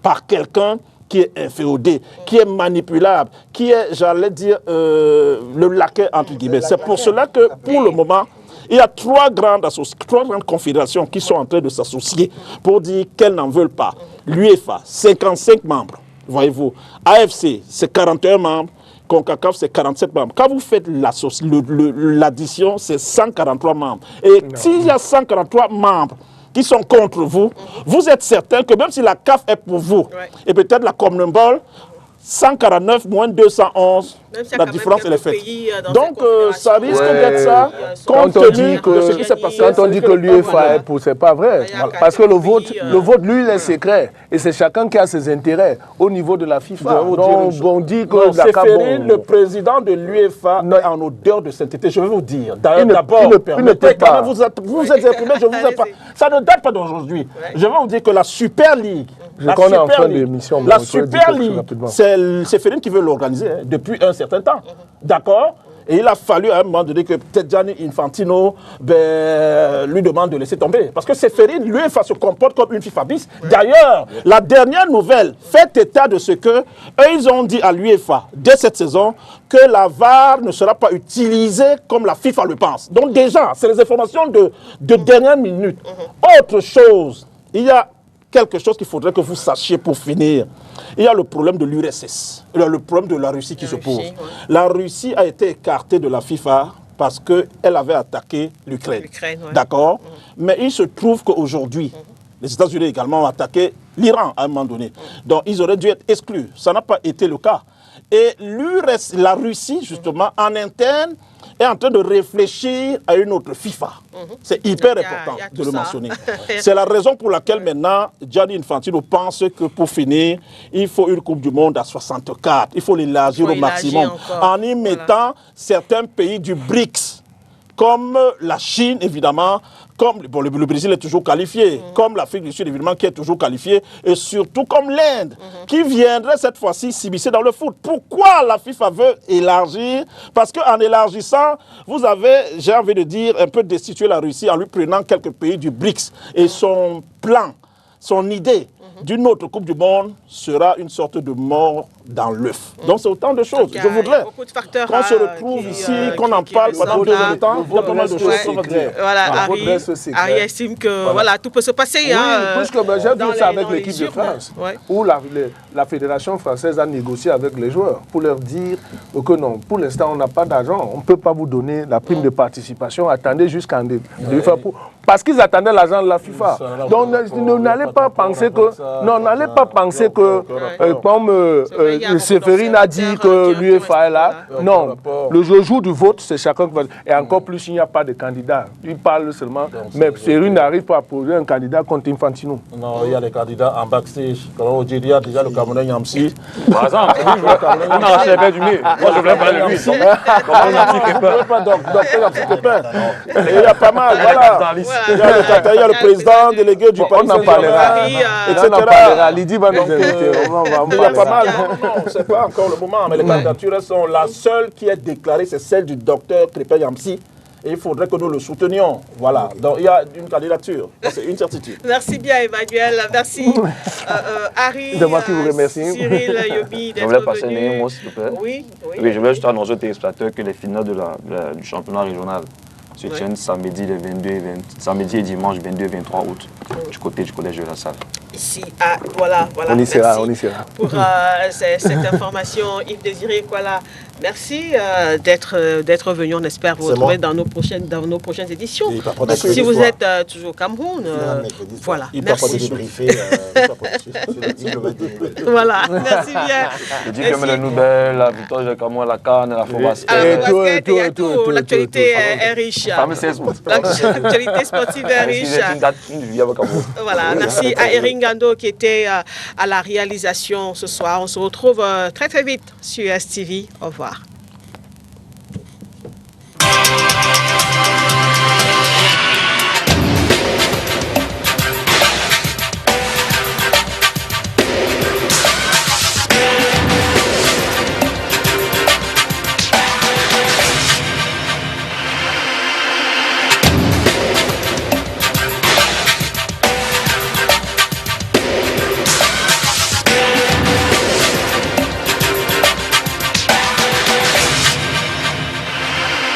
par quelqu'un qui est inféodé, qui est manipulable, qui est, j'allais dire, le laquais, entre guillemets. C'est pour cela que, pour le moment, il y a trois grandes confédérations qui sont en train de s'associer pour dire qu'elles n'en veulent pas. L'UEFA, 55 membres, voyez-vous. AFC, c'est 41 membres. CONCACAF, c'est 47 membres. Quand vous faites l'addition, c'est 143 membres. Et s'il y a 143 membres qui sont contre vous, vous êtes certain que même si la CAF est pour vous, et peut-être la CONMEBOL, 149 moins 211, la différence elle est faite. Donc ça risque d'être ça, compte tenu de ce qui s'est passé. Quand on dit que l'UEFA est pour, c'est pas vrai. Parce que le vote, lui, il est secret. Et c'est chacun qui a ses intérêts au niveau de la FIFA. Donc on dit que Séphérine, le président de l'UEFA, est en odeur de sainteté. Je vais vous dire. D'abord, permettez quand même vous êtes exprimé, je vous ai pas. Ça ne date pas d'aujourd'hui. Je vais vous dire que la Super League, la Super League, c'est Séphérine qui veut l'organiser depuis un certain temps. D'accord? Et il a fallu à un moment donné que peut-être Gianni Infantino lui demande de laisser tomber. Parce que Séphérine, l'UEFA se comporte comme une FIFA bis. D'ailleurs, la dernière nouvelle fait état de ce que ils ont dit à l'UEFA dès cette saison que la VAR ne sera pas utilisée comme la FIFA le pense. Donc déjà, c'est les informations de dernière minute. Autre chose, il y a quelque chose qu'il faudrait que vous sachiez pour finir. Il y a le problème de l'URSS. Il y a le problème de la Russie qui se pose. Ouais. La Russie a été écartée de la FIFA parce qu'elle avait attaqué l'Ukraine. Ouais. D'accord? Mais il se trouve qu'aujourd'hui, les États-Unis également ont attaqué l'Iran à un moment donné. Donc ils auraient dû être exclus. Ça n'a pas été le cas. Et la Russie, justement, en interne, est en train de réfléchir à une autre FIFA. C'est hyper important de le mentionner. C'est la raison pour laquelle maintenant, Gianni Infantino pense que pour finir, il faut une Coupe du Monde à 64. Il faut l'élargir au maximum. En y mettant certains pays du BRICS, comme la Chine, évidemment, comme bon, le Brésil est toujours qualifié, comme l'Afrique du Sud, évidemment, qui est toujours qualifiée, et surtout comme l'Inde, qui viendrait cette fois-ci s'immiscer dans le foot. Pourquoi la FIFA veut élargir? Parce qu'en élargissant, vous avez, j'ai envie de dire, un peu destitué la Russie en lui prenant quelques pays du BRICS. Et son plan, son idée d'une autre Coupe du Monde sera une sorte de mort dans l'œuf. Donc c'est autant de choses. Je voudrais qu'on se retrouve ici, qu'on en parle pendant 2 heures de temps. Il y a pas mal de choses qui sont claires. Voilà, Harry estime que voilà, tout peut se passer. Oui, puisque j'ai vu ça avec l'équipe de France, où la Fédération française a négocié avec les joueurs pour leur dire que non, pour l'instant on n'a pas d'argent, on ne peut pas vous donner la prime de participation, attendez jusqu'en parce qu'ils attendaient l'argent de la FIFA. Donc n'allez pas penser que comme Séphérine a dit que l'UEFA est là. Non, le jour du vote, c'est chacun qui va. Et encore plus, il n'y a pas de candidat. Il parle seulement. Mais Séphérine n'arrive pas à poser un candidat contre Infantino. Non, il y a des candidats en backstage. Comme on dit, il y a déjà le Camerounais Yamsi. Par exemple, on a acheté du nez. Moi, je voulais pas de lui. Et il y a pas mal, voilà. Il y a le président délégué du Parti Saint-Germain, etc. Lydie va nous inviter. Il y a pas mal. Non, c'est pas encore le moment, mais les candidatures sont la seule qui est déclarée, c'est celle du docteur Krépin Yamsi. Et il faudrait que nous le soutenions. Voilà. Donc il y a une candidature. C'est une certitude. Merci bien, Emmanuel. Merci, Harry. C'est moi qui vous remercie. Cyril Yobi d'être venu. Je voulais passer un mot, s'il te plaît. Oui. Je voulais juste annoncer aux téléspectateurs que les finales du championnat régional se tiennent samedi et dimanche 22 et 23 août du côté du collège de la Salle. Ici, voilà. On y sera. Pour cette information, Yves Désiré, voilà. Merci d'être venu. On espère vous retrouver dans nos prochaines éditions. Si vous êtes toujours au Cameroun, voilà. Merci. Voilà, merci bien. Je dis que les nouvelles, la victoire du Cameroun, la canne, la formation. Tout, l'actualité est riche. L'actualité sportive est riche. Voilà, merci à Erin Gando qui était à la réalisation ce soir. On se retrouve très très vite sur STV. Au revoir.